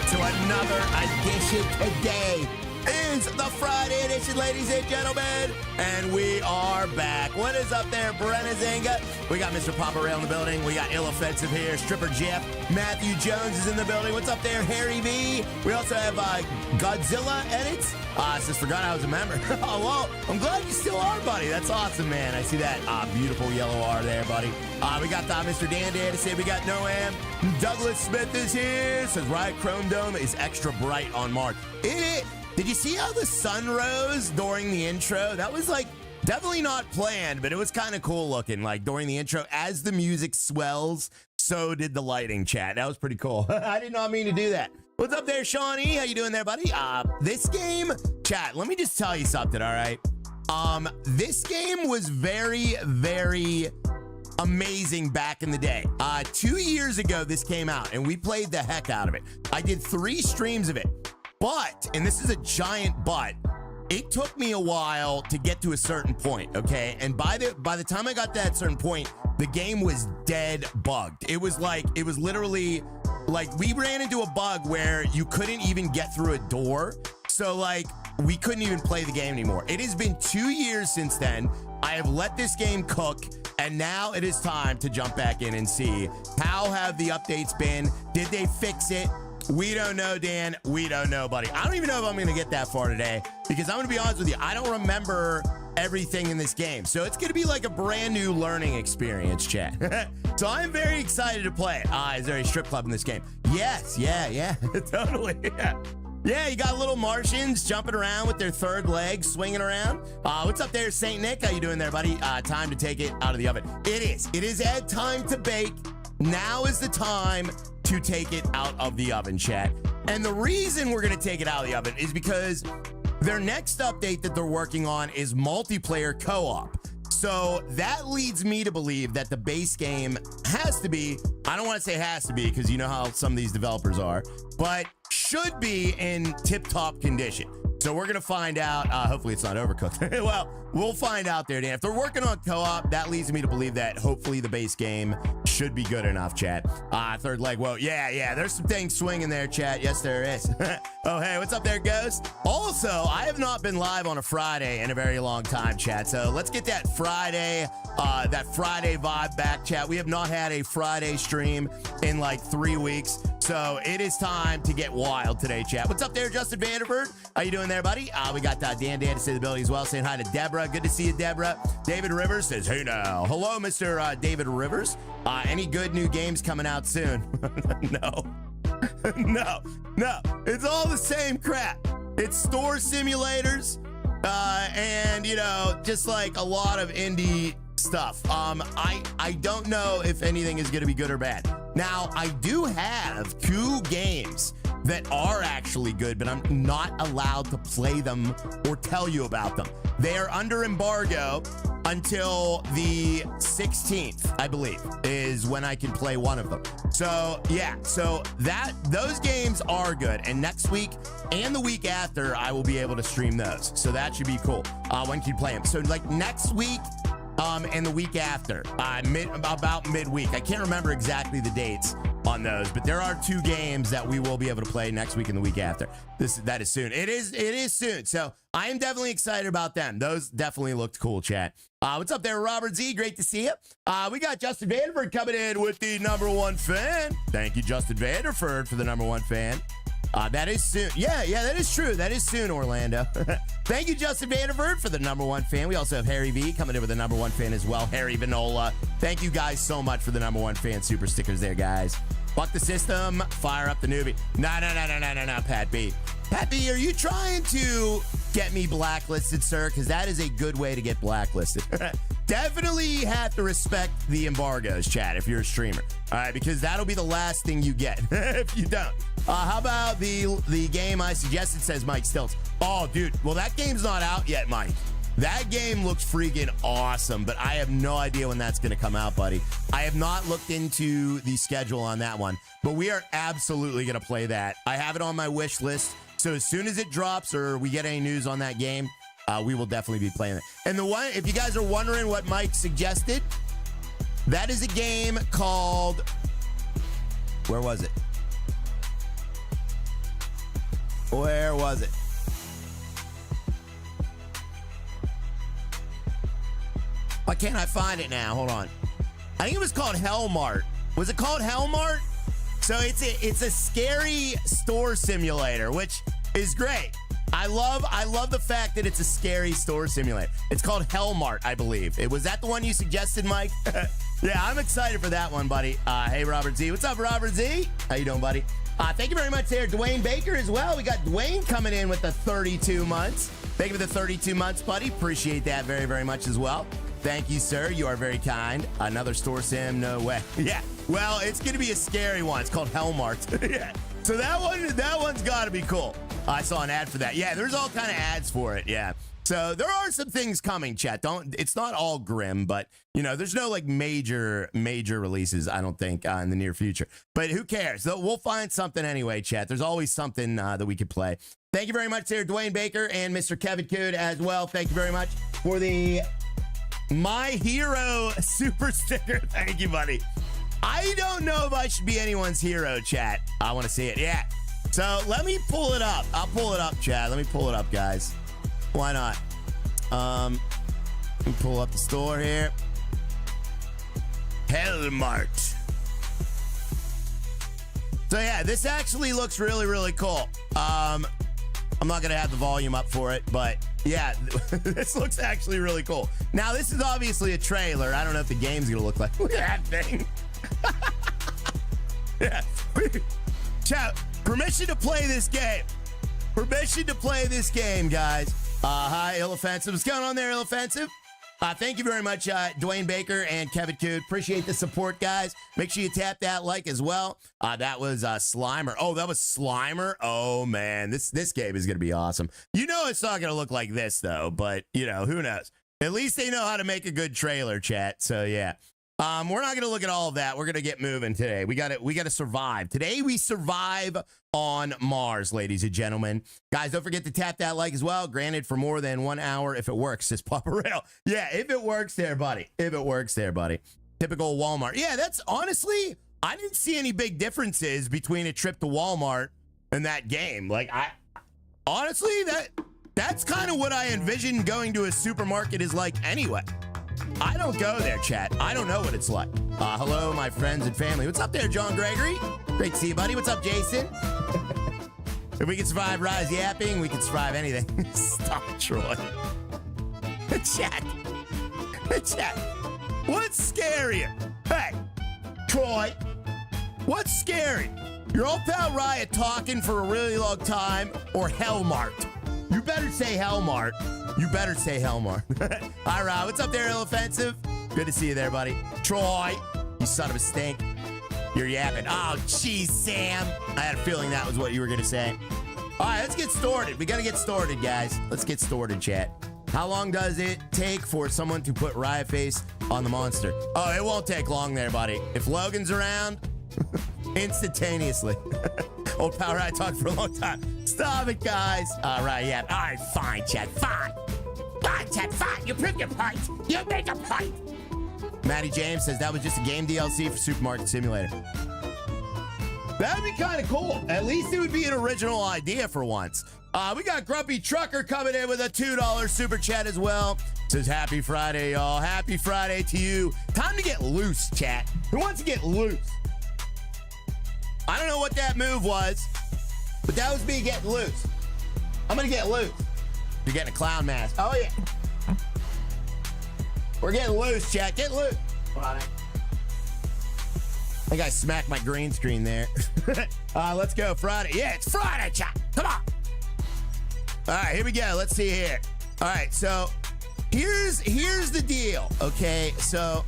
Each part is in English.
to another edition. Today is the Friday edition, ladies and gentlemen, and we are back. What is up there, Brenna Zanga? We got Mr. Papa Rail in the building. We got Ill Offensive here. Stripper Jeff. Matthew Jones is in the building. What's up there, Harry V? We also have Godzilla Edits. I just forgot I was a member. Oh, well, I'm glad you still are, buddy. That's awesome, man. I see that beautiful yellow R there, buddy. We got Mr. Dan Day to say we got Noam. Douglas Smith is here. Says Riot Chrome Dome is extra bright on March. It is. Did you see how the sun rose during the intro? That was like definitely not planned, but it was kind of cool looking. Like during the intro, as the music swells, so did the lighting, chat. That was pretty cool. I did not mean to do that. What's up there, Shawnee? How you doing there, buddy? This game, chat, let me just tell you something, all right? This game was very, very amazing back in the day. 2 years ago, this came out, and we played the heck out of it. I did 3 streams of it. But, and this is a giant but, it took me a while to get to a certain point, okay? And by the time I got to that certain point, the game was dead bugged. It was literally like we ran into a bug where you couldn't even get through a door. So like we couldn't even play the game anymore. It has been 2 years since then. I have let this game cook, and now it is time to jump back in and see how have the updates been. Did they fix it? We don't know, Dan. We don't know, buddy. I don't even know if I'm going to get that far today, because I'm going to be honest with you. I don't remember everything in this game. So it's going to be like a brand new learning experience, chat. So I'm very excited to play. Is there a strip club in this game? Yes. Yeah. Totally. Yeah, you got little Martians jumping around with their third leg, swinging around. What's up there, St. Nick? How you doing there, buddy? Time to take it out of the oven. It is Ed time to bake. Now is the time to take it out of the oven, chat. And the reason we're going to take it out of the oven is because their next update that they're working on is multiplayer co-op. So that leads me to believe that the base game has to be, I don't want to say has to be because you know how some of these developers are, but should be in tip-top condition. So we're going to find out. Hopefully it's not overcooked. Well, we'll find out there, Dan. If they're working on co-op, that leads me to believe that hopefully the base game should be good enough, chat. Third leg. Whoa, yeah. There's some things swinging there, chat. Yes, there is. Oh, hey, what's up there, Ghost? Also, I have not been live on a Friday in a very long time, chat. So let's get that Friday vibe back, chat. We have not had a Friday stream in like 3 weeks. So it is time to get wild today, chat. What's up there, Justin Vanderberg? How you doing there, buddy? We got Dan to say the building as well, saying hi to Deborah. Good to see you, Deborah. David Rivers says, hey now. Hello, Mr. David Rivers. Any good new games coming out soon? No. It's all the same crap. It's store simulators and, you know, just like a lot of indie stuff. I don't know if anything is going to be good or bad. Now, I do have 2 games that are actually good, but I'm not allowed to play them or tell you about them. They are under embargo until the 16th, I believe, is when I can play one of them. So, yeah, those games are good. And next week and the week after, I will be able to stream those. So that should be cool. When can you play them? So, like, next week, and the week after, about midweek. I can't remember exactly the dates on those, but there are 2 games that we will be able to play next week and the week after. That is soon. It is soon. So I am definitely excited about them. Those definitely looked cool, chat. What's up there, Robert Z? Great to see you. We got Justin Vanderford coming in with the #1 fan. Thank you, Justin Vanderford, for the #1 fan. That is soon. Yeah, that is true. That is soon, Orlando. Thank you, Justin Vanderford, for the #1 fan. We also have Harry V coming in with the #1 fan as well. Harry Vinola. Thank you guys so much for the #1 fan super stickers there, guys. Fuck the system. Fire up the newbie. No, Pat B. Pat B, are you trying to get me blacklisted, sir? Because that is a good way to get blacklisted. Definitely have to respect the embargoes, chat, if you're a streamer. All right, because that'll be the last thing you get if you don't. How about the game I suggested, says Mike Stilts. Oh, dude. Well, that game's not out yet, Mike. That game looks freaking awesome, but I have no idea when that's going to come out, buddy. I have not looked into the schedule on that one, but we are absolutely going to play that. I have it on my wish list, so as soon as it drops or we get any news on that game, we will definitely be playing it. And the one, if you guys are wondering what Mike suggested, that is a game called, where was it? Where was it? Why can't I find it now? Hold on. I think it was called Hellmart. Was it called Hellmart? So it's a scary store simulator, which is great. I love the fact that it's a scary store simulator. It's called Hellmart, I believe. Was that the one you suggested, Mike? Yeah, I'm excited for that one, buddy. Hey, Robert Z. What's up, Robert Z? How you doing, buddy? Thank you very much there, Dwayne Baker, as well. We got Dwayne coming in with the 32 months. Thank you for the 32 months, buddy. Appreciate that very, very much as well. Thank you, sir. You are very kind. Another store sim? No way. Yeah. Well, it's going to be a scary one. It's called Hellmart. Yeah. So that one's got to be cool. I saw an ad for that. Yeah, there's all kind of ads for it. Yeah. So there are some things coming, chat. It's not all grim, but there's no like major releases, I don't think, in the near future. But who cares? We'll find something anyway, chat. There's always something that we could play. Thank you very much there, Dwayne Baker and Mr. Kevin Cood as well. Thank you very much for the My Hero super sticker. Thank you, buddy. I don't know if I should be anyone's hero, chat. I want to see it. Yeah. So let me pull it up. I'll pull it up, chat. Let me pull it up, guys. Why not? Let me pull up the store here. Hellmart. So yeah, this actually looks really, really cool. I'm not going to have the volume up for it, but yeah, this looks actually really cool. Now, this is obviously a trailer. I don't know if the game's going to look like. Look at that thing. Yeah. Chat, permission to play this game. Permission to play this game, guys. Hi, Ill Offensive. What's going on there, Ill Offensive? Thank you very much, Dwayne Baker and Kevin Cood. Appreciate the support, guys. Make sure you tap that like as well. That was Slimer. Oh, that was Slimer. Oh, man. This game is going to be awesome. It's not going to look like this, though, but, who knows? At least they know how to make a good trailer, chat. So, yeah. We're not going to look at all of that. We're going to get moving today. We got to survive. Today, we survive on Mars, ladies and gentlemen. Guys, don't forget to tap that like as well. Granted, for more than 1 hour if it works, says Papa Rail. Yeah, if it works there, buddy. If it works there, buddy. Typical Walmart. Yeah, that's honestly, I didn't see any big differences between a trip to Walmart and that game. Like, honestly, that's kind of what I envision going to a supermarket is like anyway. I don't go there, chat. I don't know what it's like. Hello, my friends and family. What's up there, John Gregory? Great to see you, buddy. What's up, Jason? If we can survive Rise Yapping, we can survive anything. Stop, Troy. Chat. Chat. What's scarier? Hey, Troy. What's scary? Your old pal Riot talking for a really long time or Hellmart? You better say Hellmart. You better say Hellmart. Hi, Rob. What's up there, Ill Offensive? Good to see you there, buddy. Troy, you son of a stink. You're yapping. Oh, jeez, Sam. I had a feeling that was what you were going to say. All right, let's get started. We got to get started, guys. Let's get started, chat. How long does it take for someone to put Riot Face on the monster? Oh, it won't take long there, buddy. If Logan's around, instantaneously. Old Power I talked for a long time. Stop it, guys. All right, yeah. All right, fine, chat. Fine. Fine, chat. Fine. You prove your point. You make a point. Matty James says that was just a game DLC for Supermarket Simulator. That'd be kind of cool. At least it would be an original idea for once. We got Grumpy Trucker coming in with a $2 super chat as well. Says happy Friday, y'all. Happy Friday to you. Time to get loose, chat. Who wants to get loose? I don't know what that move was, but that was me getting loose. I'm going to get loose. You're getting a clown mask. Oh, yeah. We're getting loose, chat. Get loose. I think I smacked my green screen there. Let's go. Friday. Yeah, it's Friday, chat. Come on. All right, here we go. Let's see here. All right, so here's the deal, okay? So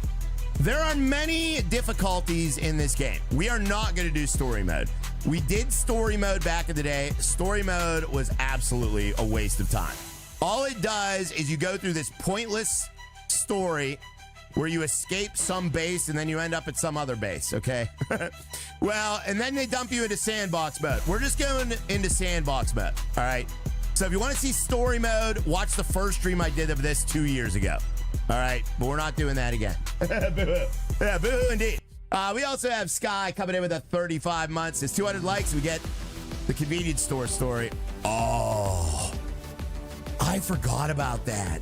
there are many difficulties in this game. We are not going to do story mode. We did story mode back in the day. Story mode was absolutely a waste of time. All it does is you go through this pointless story where you escape some base and then you end up at some other base, okay? Well, and then they dump you into sandbox mode. We're just going into sandbox mode, all right? So if you want to see story mode, watch the first stream I did of this 2 years ago. All right, but we're not doing that again. Boo-hoo. Yeah, boo-hoo indeed. We also have Sky coming in with a 35 months. It's 200 likes. We get The convenience store story. Oh, I forgot about that.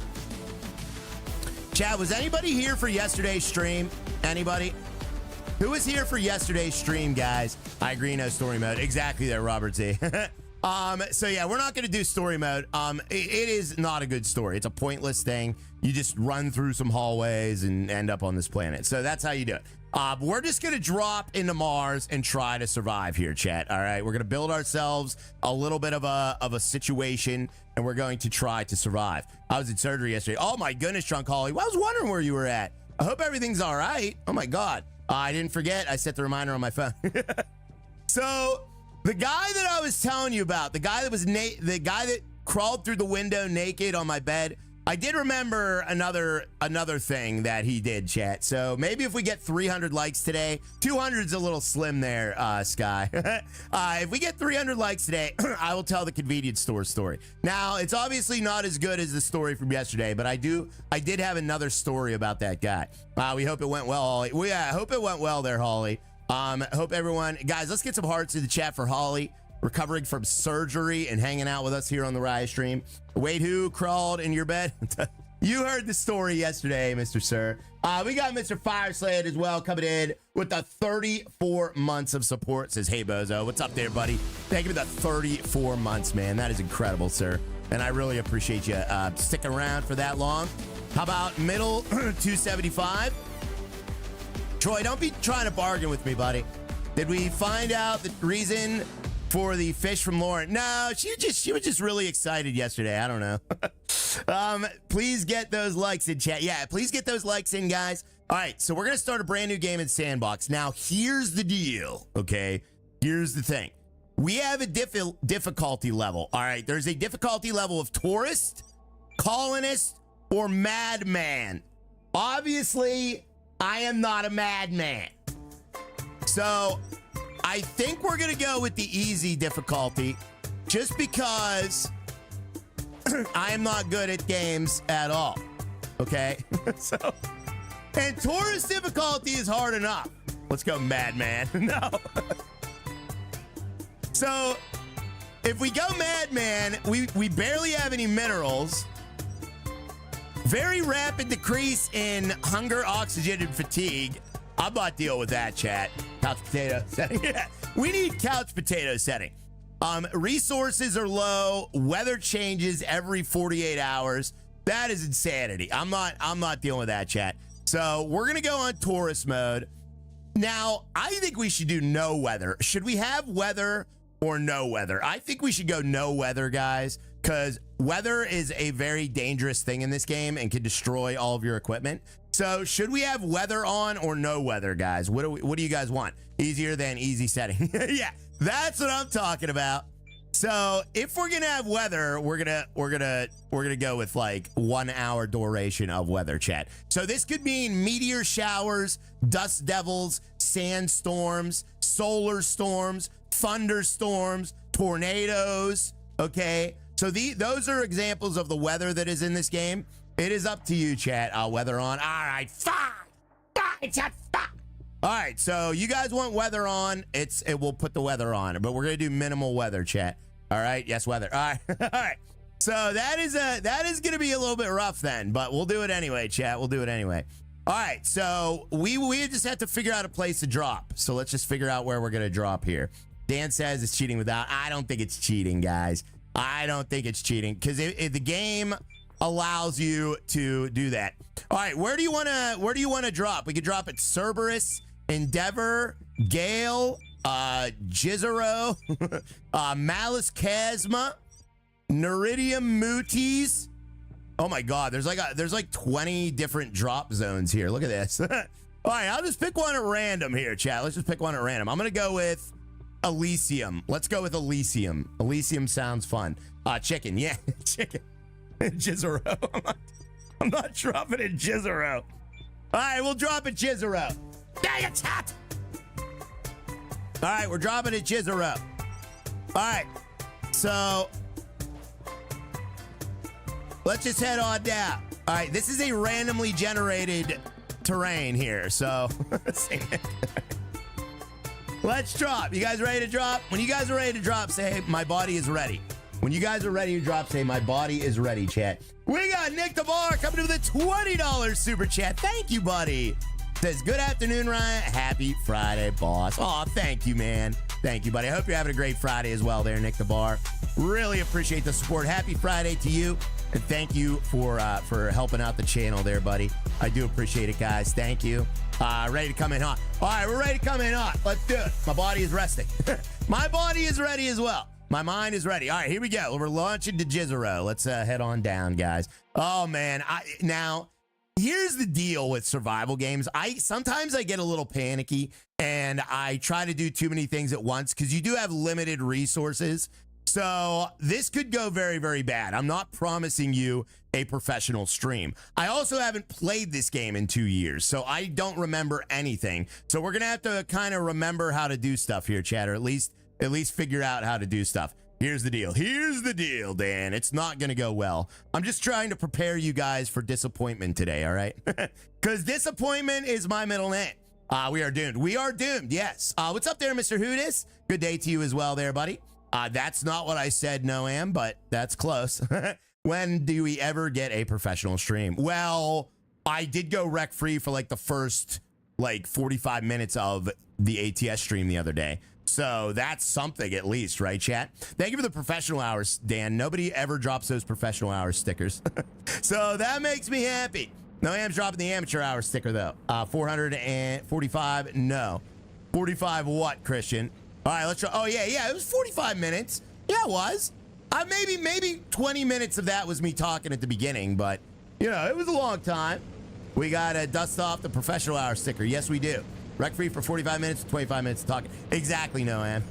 Chad, was anybody here for yesterday's stream? Anybody? Who was here for yesterday's stream, guys? I agree, no story mode. Exactly there, Robert Z. So yeah, we're not going to do story mode. It is not a good story. It's a pointless thing. You just run through some hallways and end up on this planet. So that's how you do it. We're just going to drop into Mars and try to survive here, chat. All right, we're going to build ourselves a little bit of a situation, and we're going to try to survive. I was in surgery yesterday. Oh my goodness, Drunk Holly. Well, I was wondering where you were at. I hope everything's all right. Oh my God. I didn't forget. I set the reminder on my phone. So the guy that I was telling you about, the guy that crawled through the window naked on my bed, I did remember another thing that he did, chat. So maybe if we get 300 likes today, 200's a little slim there, Sky. If we get 300 likes today, I will tell the convenience store story. Now, it's obviously not as good as the story from yesterday, but I did have another story about that guy. We hope it went well, Holly. I hope it went well there, Holly. Hope everyone, guys, let's get some hearts in the chat for Holly, recovering from surgery and hanging out with us here on the Riot stream. Wait, who crawled in your bed? You heard the story yesterday, Mr. Sir. We got Mr. Fireslade as well coming in with the 34 months of support. Says, hey, Bozo. What's up there, buddy? Thank you for the 34 months, man. That is incredible, sir. And I really appreciate you sticking around for that long. How about middle 275? Troy, don't be trying to bargain with me, buddy. Did we find out the reason for the fish from Lauren? No, she was just really excited yesterday. I don't know. Please get those likes in chat. Yeah, please get those likes in, guys. All right, so we're going to start a brand new game in Sandbox. Now, here's the deal, okay? Here's the thing. We have a difficulty level, all right? There's a difficulty level of tourist, colonist, or madman. Obviously, I am not a madman. So I think we're going to go with the easy difficulty just because I am not good at games at all. Okay? And tourist difficulty is hard enough. Let's go madman. No. So if we go madman, we barely have any minerals. Very rapid decrease in hunger, oxygen, and fatigue. I'm not dealing with that, chat. Couch potato setting. Yeah, we need couch potato setting. Resources are low. Weather changes every 48 hours. That is insanity. I'm not dealing with that, chat. So we're gonna go on tourist mode. Now, I think we should do no weather. Should we have weather or no weather? I think we should go no weather, guys, because weather is a very dangerous thing in this game and can destroy all of your equipment. So should we have weather on or no weather, guys? What do you guys want? Easier than easy setting. Yeah, that's what I'm talking about. So if we're gonna have weather, we're gonna go with like 1 hour duration of weather, chat. So this could mean meteor showers, dust devils, sandstorms, solar storms, thunderstorms, tornadoes. Okay, so those are examples of the weather that is in this game. It is up to you, chat. Weather on. All right, fine. All right, so you guys want weather on? It will put the weather on, but we're gonna do minimal weather, chat. All right, yes, weather. All right, all right. So that is gonna be a little bit rough then, but we'll do it anyway, chat. We'll do it anyway. All right, so we just have to figure out a place to drop. So let's just figure out where we're gonna drop here. Dan says it's cheating without. I don't think it's cheating, guys. I don't think it's cheating because the game allows you to do that. All right, where do you want to drop? We could drop at Cerberus, Endeavor, Gale, Jizero, Malice Chasma, Neridium Mutis. Oh my God, there's like 20 different drop zones here. Look at this. All right, I'll just pick one at random here, chat. Let's just pick one at random. I'm gonna go with Elysium. Let's go with Elysium. Elysium sounds fun. Chicken, yeah, chicken. Jizero. I'm not dropping at Jizero. All right, we'll drop at Jizero. Dang it, chat. All right, we're dropping at Jizero. All right, so let's just head on down. All right, this is a randomly generated terrain here, so Let's drop. You guys ready to drop? When you guys are ready to drop, say, hey, my body is ready. When you guys are ready to drop, say, my body is ready, chat. We got Nick the Bar coming in with a $20 super chat. Thank you, buddy. Says, good afternoon, Ryan. Happy Friday, boss. Oh, thank you, man. Thank you, buddy. I hope you're having a great Friday as well there, Nick the Bar. Really appreciate the support. Happy Friday to you. And thank you for helping out the channel there, buddy. I do appreciate it, guys. Thank you. Ready to come in hot. All right, we're ready to come in hot. Let's do it. My body is resting. My body is ready as well. My mind is ready. All right, here we go. We're launching to Jizero. Let's head on down, guys. Oh, man. Now, here's the deal with survival games. Sometimes I get a little panicky, and I try to do too many things at once because you do have limited resources. So this could go very, very bad. I'm not promising you a professional stream. I also haven't played this game in 2 years, so I don't remember anything. So we're going to have to kind of remember how to do stuff here, chat, or at least figure out how to do stuff. Here's the deal. Here's the deal, Dan. It's not going to go well. I'm just trying to prepare you guys for disappointment today, all right? Because disappointment is my middle name. We are doomed. We are doomed, yes. What's up there, Mr. Hoodis? Good day to you as well there, buddy. That's not what I said, Noam, but that's close. When do we ever get a professional stream? Well, I did go wreck-free for like the first 45 minutes of the ATS stream the other day. So that's something at least, right, chat? Thank you for the professional hours, Dan. Nobody ever drops those professional hours stickers. So that makes me happy. Noam's dropping the amateur hour sticker, though. 445, no. 45 what, Christian? All right, let's try. Oh, yeah, it was 45 minutes. Yeah, it was. Maybe 20 minutes of that was me talking at the beginning, but, you know, it was a long time. We got to dust off the professional hour sticker. Yes, we do. Wreck free for 45 minutes, 25 minutes of talking. Exactly, Noam.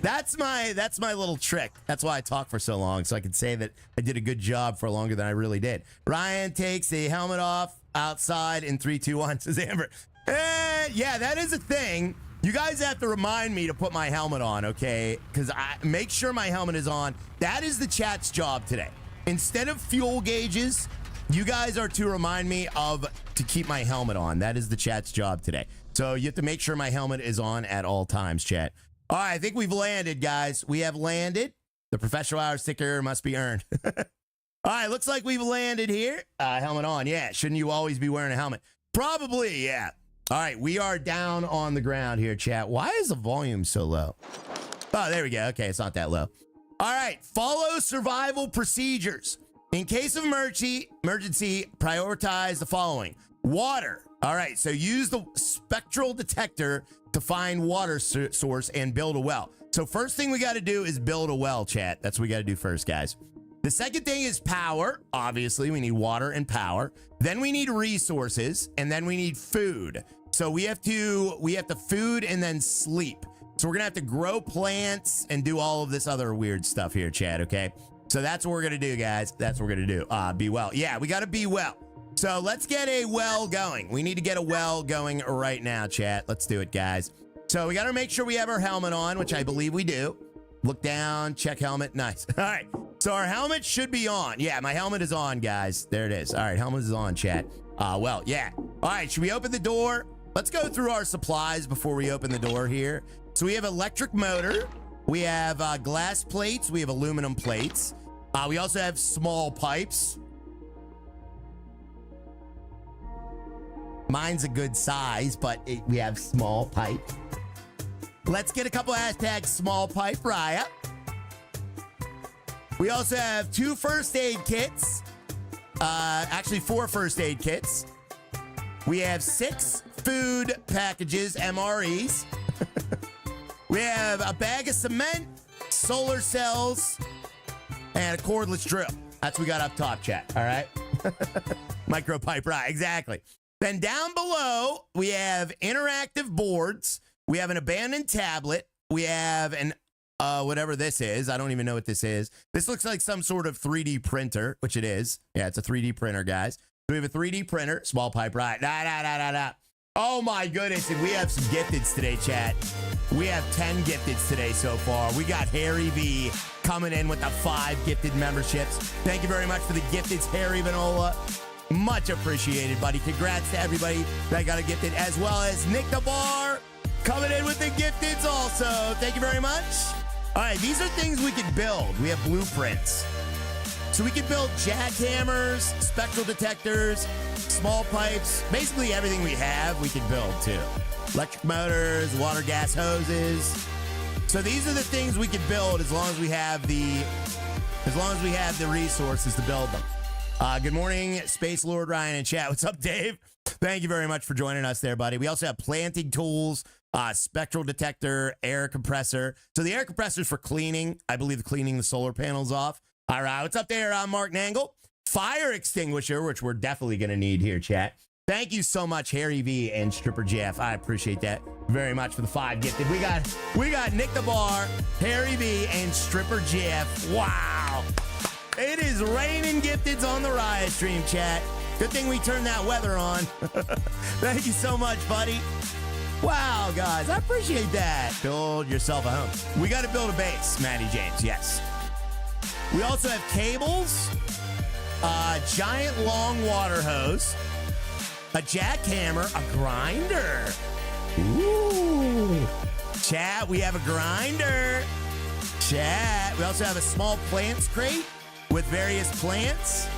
That's my little trick. That's why I talk for so long, so I can say that I did a good job for longer than I really did. Ryan takes the helmet off outside in 3, 2, 1, says Amber. Yeah, that is a thing. You guys have to remind me to put my helmet on, okay? Because I make sure my helmet is on. That is the chat's job today. Instead of fuel gauges, you guys are to remind me to keep my helmet on. That is the chat's job today. So you have to make sure my helmet is on at all times, chat. All right, I think we've landed, guys. We have landed. The professional hour sticker must be earned. All right, looks like we've landed here. Helmet on. Yeah, shouldn't you always be wearing a helmet? Probably, yeah. All right, we are down on the ground here, chat. Why is the volume so low? Oh, there we go. Okay, it's not that low. All right, follow survival procedures. In case of emergency, prioritize the following. Water. All right, so use the spectral detector to find water source and build a well. So first thing we got to do is build a well, chat. That's what we got to do first, guys. The second thing is power. Obviously, we need water and power. Then we need resources, and then we need food. So we have to food and then sleep. So we're gonna have to grow plants and do all of this other weird stuff here, chat. Okay. So that's what we're gonna do, guys. That's what we're gonna do. Be well. Yeah, we gotta be well. So let's get a well going. We need to get a well going right now, chat. Let's do it, guys. So we gotta make sure we have our helmet on, which I believe we do. Look down, check helmet. Nice. All right. So our helmet should be on. Yeah, my helmet is on, guys. There it is. All right, helmet is on, chat. Well, yeah. All right, should we open the door? Let's go through our supplies before we open the door here. So we have electric motor. We have glass plates. We have aluminum plates. We also have small pipes. Mine's a good size, but we have small pipe. Let's get a couple hashtags small pipe Raya. We also have 2 first aid kits. Actually 4 first aid kits. We have 6 food packages, MREs. We have a bag of cement, solar cells, and a cordless drill. That's what we got up top, chat. All right. Micro pipe, right? Exactly. Then down below, we have interactive boards. We have an abandoned tablet. We have an whatever this is. I don't even know what this is. This looks like some sort of 3D printer, which it is. Yeah, it's a 3D printer, guys. So we have a 3D printer, small pipe, right? Oh my goodness, and we have some gifteds today, chat. We have 10 gifteds today so far. We got Harry V coming in with the 5 gifted memberships. Thank you very much for the gifteds, Harry Vanola. Much appreciated, buddy. Congrats to everybody that got a gifted, as well as Nick the Bar Coming in with the gifteds also. Thank you very much. All right, these are things we can build. We have blueprints. So we can build jackhammers, spectral detectors, small pipes. Basically everything we have, we can build too. Electric motors, water gas hoses. So these are the things we can build as long as we have the resources to build them. Good morning, Space Lord Ryan in chat. What's up, Dave? Thank you very much for joining us there, buddy. We also have planting tools, spectral detector, air compressor. So the air compressor is for cleaning. I believe cleaning the solar panels off. All right, what's up there, Mark Nangle? Fire extinguisher, which we're definitely going to need here, chat. Thank you so much, Harry V and Stripper Jeff. I appreciate that very much for the 5 gifted. We got Nick the Bar, Harry V, and Stripper Jeff. Wow. It is raining gifteds on the Riot stream, chat. Good thing we turned that weather on. Thank you so much, buddy. Wow, guys, I appreciate that. Build yourself a home. We got to build a base, Matty James, yes. We also have cables, a giant long water hose, a jackhammer, a grinder. Ooh. Chat, we have a grinder. Chat, we also have a small plants crate with various plants.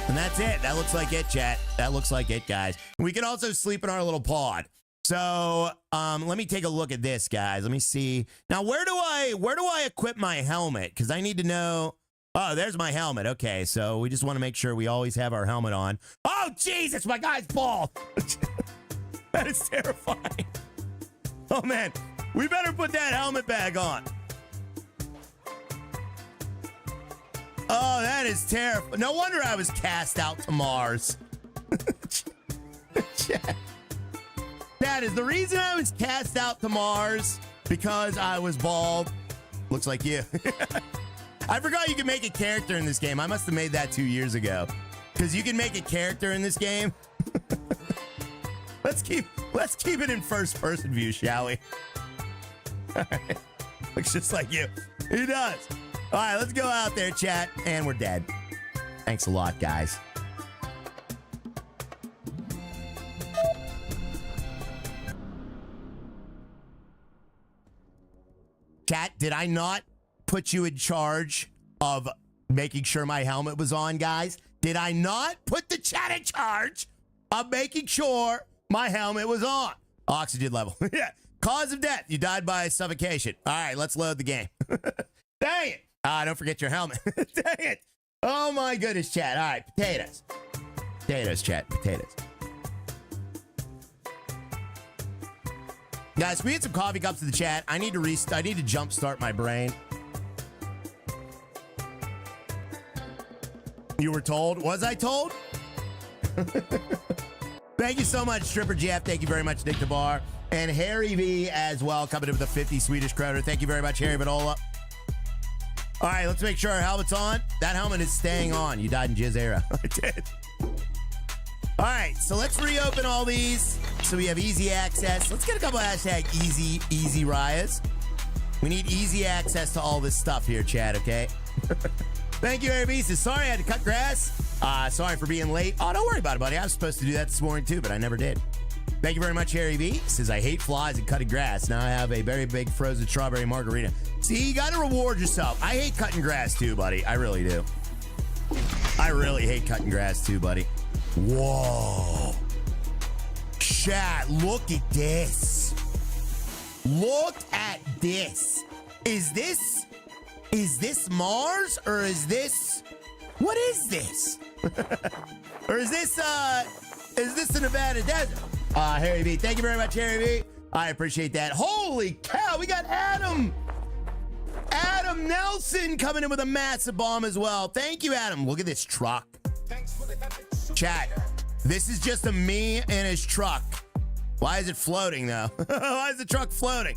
And that's it. That looks like it, chat. That looks like it, guys. We can also sleep in our little pod. So let me take a look at this, guys. Let me see. Now, where do I equip my helmet? Because I need to know. Oh, there's my helmet. Okay, so we just want to make sure we always have our helmet on. Oh, Jesus, my guy's bald. That is terrifying. Oh, man. We better put that helmet back on. Oh, that is terrifying. No wonder I was cast out to Mars. That is the reason I was cast out to Mars, because I was bald. Looks like you. I forgot you can make a character in this game. I must have made that 2 years ago, because you can make a character in this game. Let's keep it in first person view, shall we? All right. Looks just like you. He does. All right, let's go out there, chat, and we're dead. Thanks a lot, guys. Chat, did I not put you in charge of making sure my helmet was on, guys? Did I not put the chat in charge of making sure my helmet was on? Oxygen level. Yeah. Cause of death. You died by suffocation. All right, let's load the game. Dang it. Don't forget your helmet. Dang it. Oh, my goodness, chat. All right, potatoes. Potatoes, chat. Potatoes. Guys, we had some coffee cups to the chat. I need to jumpstart my brain. You were told? Was I told? Thank you so much, Stripper Jeff. Thank you very much, Nick DeBar. And Harry V as well, coming in with a 50 Swedish kroner. Thank you very much, Harry Vitola. All right, let's make sure our helmet's on. That helmet is staying on. You died in Jizz era. I did. All right, so let's reopen all these so we have easy access. Let's get a couple hashtag easy riots. We need easy access to all this stuff here, chat, okay? Thank you, Harry Says, sorry I had to cut grass. Sorry for being late. Oh, don't worry about it, buddy. I was supposed to do that this morning too, but I never did. Thank you very much, Harry V. Says, I hate flies and cutting grass. Now I have a very big frozen strawberry margarita. See, you got to reward yourself. I hate cutting grass too, buddy. I really do. I really hate cutting grass too, buddy. Whoa. Chat, look at this. Look at this. Is this Mars or is this, what is this? Or is this the Nevada desert? Harry V, thank you very much, Harry V. I appreciate that. Holy cow, we got Adam Nelson coming in with a massive bomb as well. Thank you, Adam. Look at this truck. Chat, this is just me and his truck. Why is it floating, though? Why is the truck floating?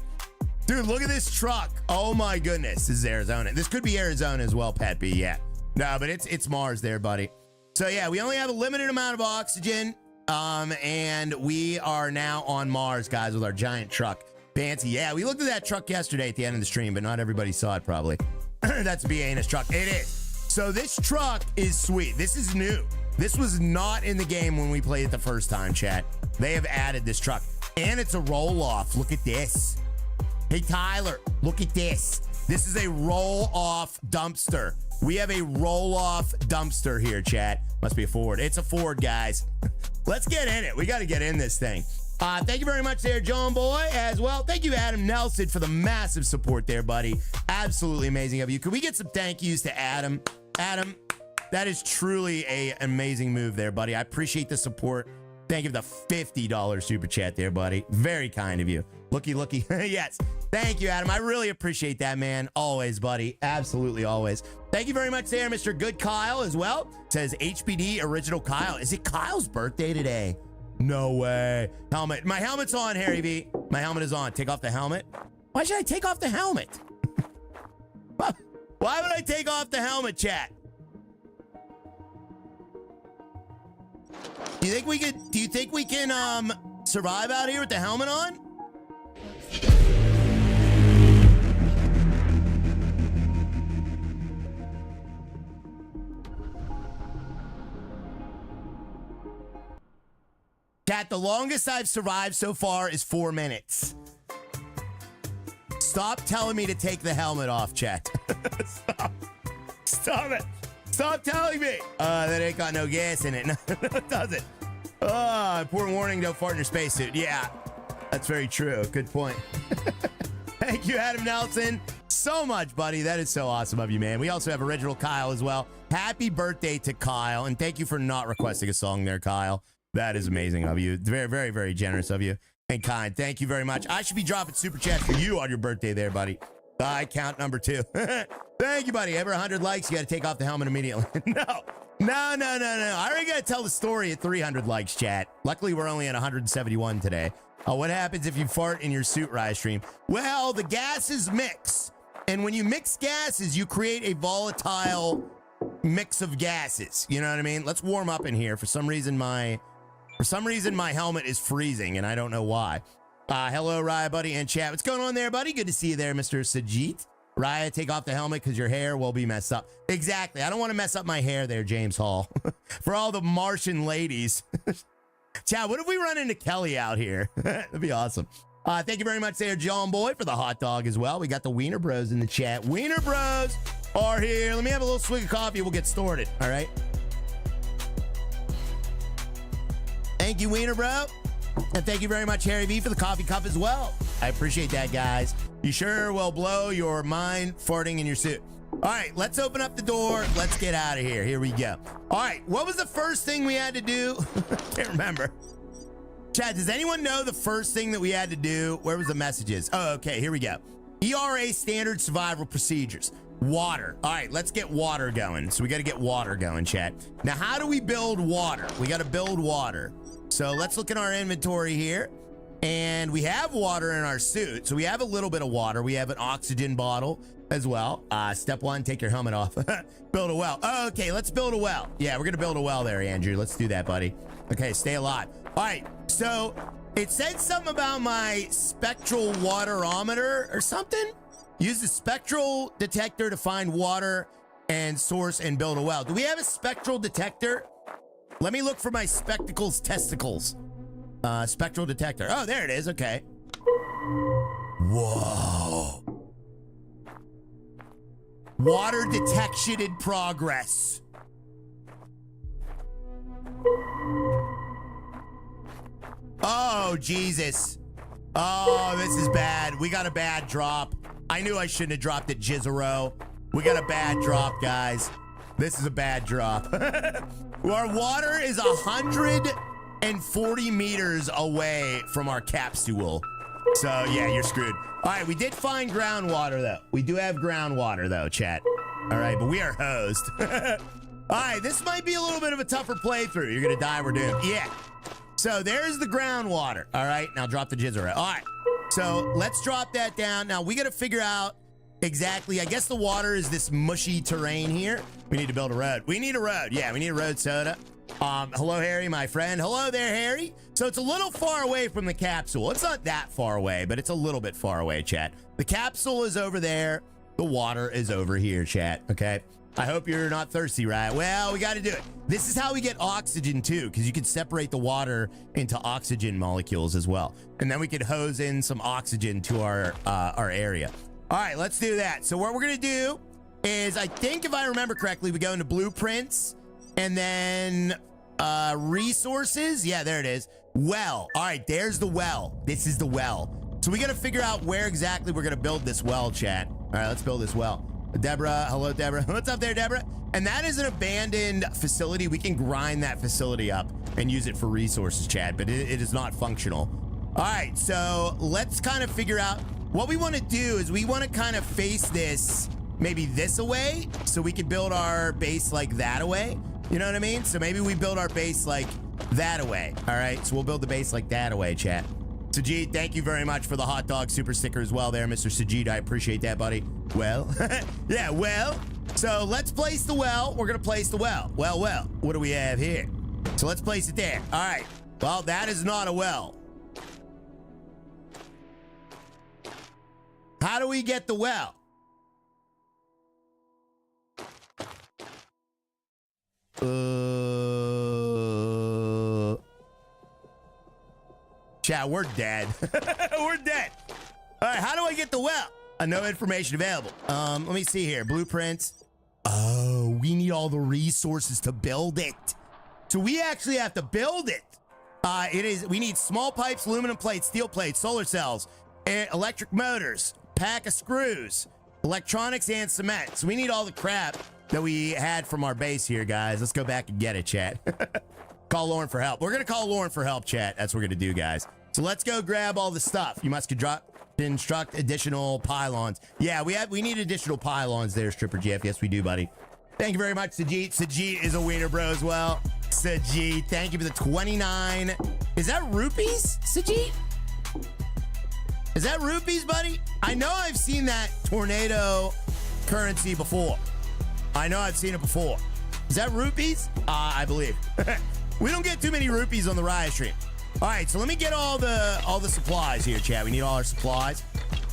Dude, look at this truck. Oh, my goodness. This is Arizona. This could be Arizona as well, Pat B. Yeah. No, but it's Mars there, buddy. So, yeah, we only have a limited amount of oxygen. And we are now on Mars, guys, with our giant truck. Fancy. Yeah, we looked at that truck yesterday at the end of the stream, but not everybody saw it, probably. That's BA in his truck. It is. So this truck is sweet. This is new. This was not in the game when we played it the first time, chat. They have added this truck. And it's a roll-off. Look at this. Hey, Tyler, look at this. This is a roll-off dumpster. We have a roll-off dumpster here, chat. Must be a Ford. It's a Ford, guys. Let's get in it. We got to get in this thing. Thank you very much there, John Boy, as well. Thank you, Adam Nelson, for the massive support there, buddy. Absolutely amazing of you. Could we get some thank yous to Adam? Adam, that is truly an amazing move there, buddy. I appreciate the support. Thank you for the $50 super chat there, buddy. Very kind of you. Looky. Yes. Thank you, Adam. I really appreciate that, man. Always, buddy. Absolutely always. Thank you very much there, Mr. Good Kyle, as well. Says HBD Original Kyle. Is it Kyle's birthday today? No way. Helmet. My helmet's on, Harry V. My helmet is on. Take off the helmet. Why should I take off the helmet? Why would I take off the helmet, chat? Do you think we can survive out here with the helmet on? Chat, the longest I've survived so far is 4 minutes. Stop telling me to take the helmet off, chat. Stop it. Stop telling me. That ain't got no gas in it. No, it doesn't. Important warning, don't fart in your spacesuit. Yeah, that's very true. Good point. Thank you, Adam Nelson, so much, buddy. That is so awesome of you, man. We also have Original Kyle as well. Happy birthday to Kyle, and thank you for not requesting a song there, Kyle. That is amazing of you. Very, very, very generous of you and kind. Thank you very much. I should be dropping super chats for you on your birthday there, buddy. I count number 2. Thank you, buddy. Ever 100 likes, you got to take off the helmet immediately. No. I already got to tell the story at 300 likes, chat. Luckily, we're only at 171 today. What happens if you fart in your suit, Rise Stream? Well, the gases mix. And when you mix gases, you create a volatile mix of gases. You know what I mean? Let's warm up in here. For some reason, my helmet is freezing, and I don't know why. Hello, Raya, buddy, and chat. What's going on there, buddy? Good to see you there, Mr. Sajit. Raya, take off the helmet because your hair will be messed up. Exactly. I don't want to mess up my hair there, James Hall. For all the Martian ladies. Chat, what if we run into Kelly out here? That'd be awesome. Thank you very much there, John Boy, for the hot dog as well. We got the Wiener Bros in the chat. Wiener Bros are here. Let me have a little swig of coffee. We'll get started. All right. Thank you, Wiener Bro. And thank you very much, Harry V, for the coffee cup as well. I appreciate that, guys. You sure will blow your mind farting in your suit. All right, let's open up the door. Let's get out of here. Here we go. All right, what was the first thing we had to do? Can't remember. Chad, does anyone know the first thing that we had to do? Where was the messages? Oh, okay, here we go. ERA standard survival procedures. Water. All right, let's get water going. So we got to get water going, chat. Now, how do we build water? We got to build water. So let's look at our inventory here. And we have water in our suit. So we have a little bit of water. We have an oxygen bottle as well. Step 1, take your helmet off. Build a well. Okay, let's build a well. Yeah, we're going to build a well there, Andrew. Let's do that, buddy. Okay, stay alive. All right, so it said something about my spectral waterometer or something. Use the spectral detector to find water and source and build a well. Do we have a spectral detector? Let me look for my spectacles testicles. Spectral detector. Oh, there it is. Okay. Whoa. Water detection in progress. Oh, Jesus. Oh, this is bad. We got a bad drop. I knew I shouldn't have dropped at Jizero. We got a bad drop, guys. This is a bad drop. Our water is 140 meters away from our capsule. So, yeah, you're screwed. All right, we did find groundwater, though. We do have groundwater, though, chat. All right, but we are hosed. All right, this might be a little bit of a tougher playthrough. You're going to die, we're doomed. Yeah. So, there's the groundwater. All right, now drop the jizzer. All right, so let's drop that down. Now, we got to figure out exactly, I guess the water is this mushy terrain here. We need to build a road. We need a road. Yeah, we need a road soda. Hello, Harry, my friend. Hello there, Harry. So it's a little far away from the capsule. It's not that far away, but it's a little bit far away, chat. The capsule is over there. The water is over here, chat. Okay. I hope you're not thirsty, right? Well, we got to do it. This is how we get oxygen too, because you can separate the water into oxygen molecules as well. And then we could hose in some oxygen to our area. All right, let's do that. So what we're going to do is, I think if I remember correctly, we go into blueprints and then resources. Yeah, there it is. Well, all right, there's the well. This is the well. So we got to figure out where exactly we're going to build this well, chat. All right, let's build this well. Deborah, hello, Deborah. What's up there, Deborah? And that is an abandoned facility. We can grind that facility up and use it for resources, Chad, but it is not functional. All right, so let's kind of figure out what we want to do. Is we want to kind of face this maybe this away, so we could build our base like that away. You know what I mean? So maybe we build our base like that away. All right, so we'll build the base like that away, chat. Sajid, thank you very much for the hot dog super sticker as well there, Mr. Sajid. I appreciate that, buddy. Well, yeah, well. So let's place the well. We're going to place the well. Well, what do we have here? So let's place it there. All right. Well, that is not a well. How do we get the well? Chat, we're dead. We're dead. All right, how do I get the well? No information available. Let me see here. Blueprints. Oh, we need all the resources to build it. So we actually have to build it. We need small pipes, aluminum plates, steel plates, solar cells, electric motors, pack of screws, electronics, and cement. So we need all the crap that we had from our base here, guys. Let's go back and get it, chat. Call Lauren for help. We're going to call Lauren for help, chat. That's what we're going to do, guys. So let's go grab all the stuff. You must construct additional pylons. Yeah, we need additional pylons there, Stripper Jeff. Yes, we do, buddy. Thank you very much, Sajid. Sajid is a wiener bro as well. Sajid, thank you for the 29. Is that rupees, Sajid? Is that rupees, buddy? I know I've seen that tornado currency before. I know I've seen it before. Is that rupees? I believe. We don't get too many rupees on the Riot stream. All right, so let me get all the supplies here, chat. We need all our supplies.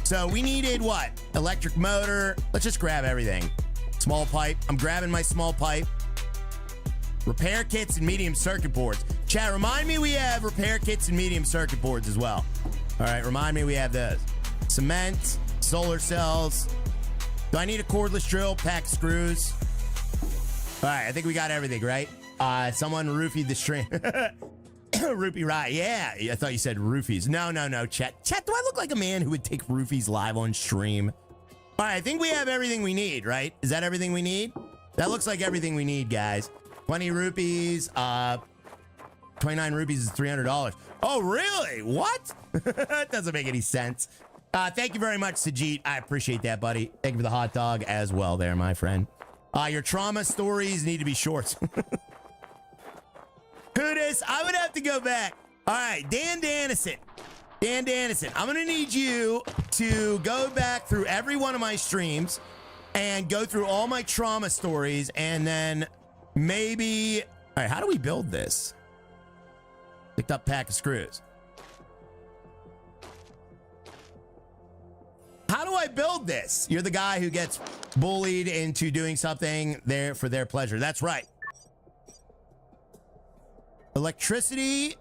So we needed what? Electric motor. Let's just grab everything. Small pipe. I'm grabbing my small pipe. Repair kits and medium circuit boards. Chat, remind me we have repair kits and medium circuit boards as well. All right, remind me we have those. Cement, solar cells. Do I need a cordless drill, pack of screws? All right, I think we got everything, right? Someone roofied the stream. Rupee, right? Yeah, I thought you said roofies. No, chat. Chat, do I look like a man who would take roofies live on stream? All right, I think we have everything we need, right? Is that everything we need? That looks like everything we need, guys. 20 rupees. 29 rupees is $300. Oh, really? What? That doesn't make any sense. Thank you very much, Sajid. I appreciate that, buddy. Thank you for the hot dog as well there, my friend. Your trauma stories need to be short. Who this? I would have to go back. All right, Dan Dannison. Dan Dannison, I'm going to need you to go back through every one of my streams and go through all my trauma stories, and then maybe... All right, how do we build this? Picked up pack of screws. How do I build this? You're the guy who gets bullied into doing something there for their pleasure. That's right. Electricity.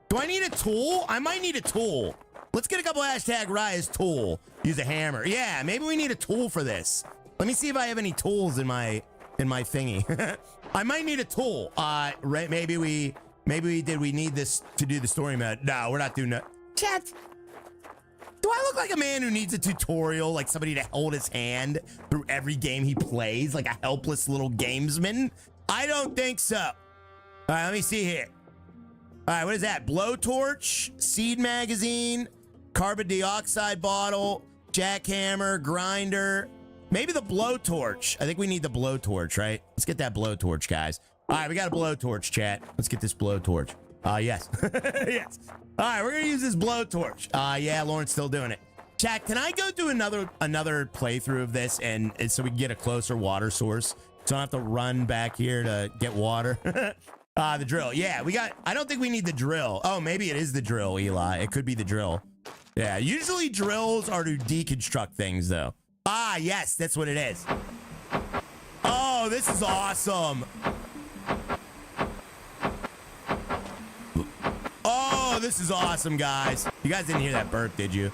Do I need a tool? I might need a tool. Let's get a couple hashtag Raya's tool. Use a hammer. Yeah, maybe we need a tool for this. Let me see if I have any tools in my thingy. I might need a tool. Right? Maybe we need this to do the story mode. No, we're not doing that. Chat. Do I look like a man who needs a tutorial, like somebody to hold his hand through every game he plays, like a helpless little gamesman? I don't think so. All right, let me see here. All right, what is that? Blowtorch, seed magazine, carbon dioxide bottle, jackhammer, grinder. Maybe the blowtorch. I think we need the blowtorch, right? Let's get that blowtorch, guys. All right, we got a blowtorch, chat. Let's get this blowtorch. Yes. Yes. All right, we're going to use this blowtorch. Yeah, Lauren's still doing it. Chat, can I go do another playthrough of this and so we can get a closer water source? So I don't have to run back here to get water. The drill. Yeah, I don't think we need the drill. Oh, maybe it is the drill, Eli. It could be the drill. Yeah, usually drills are to deconstruct things, though. Ah, yes, that's what it is. Oh, this is awesome. Oh, this is awesome, guys. You guys didn't hear that burp, did you?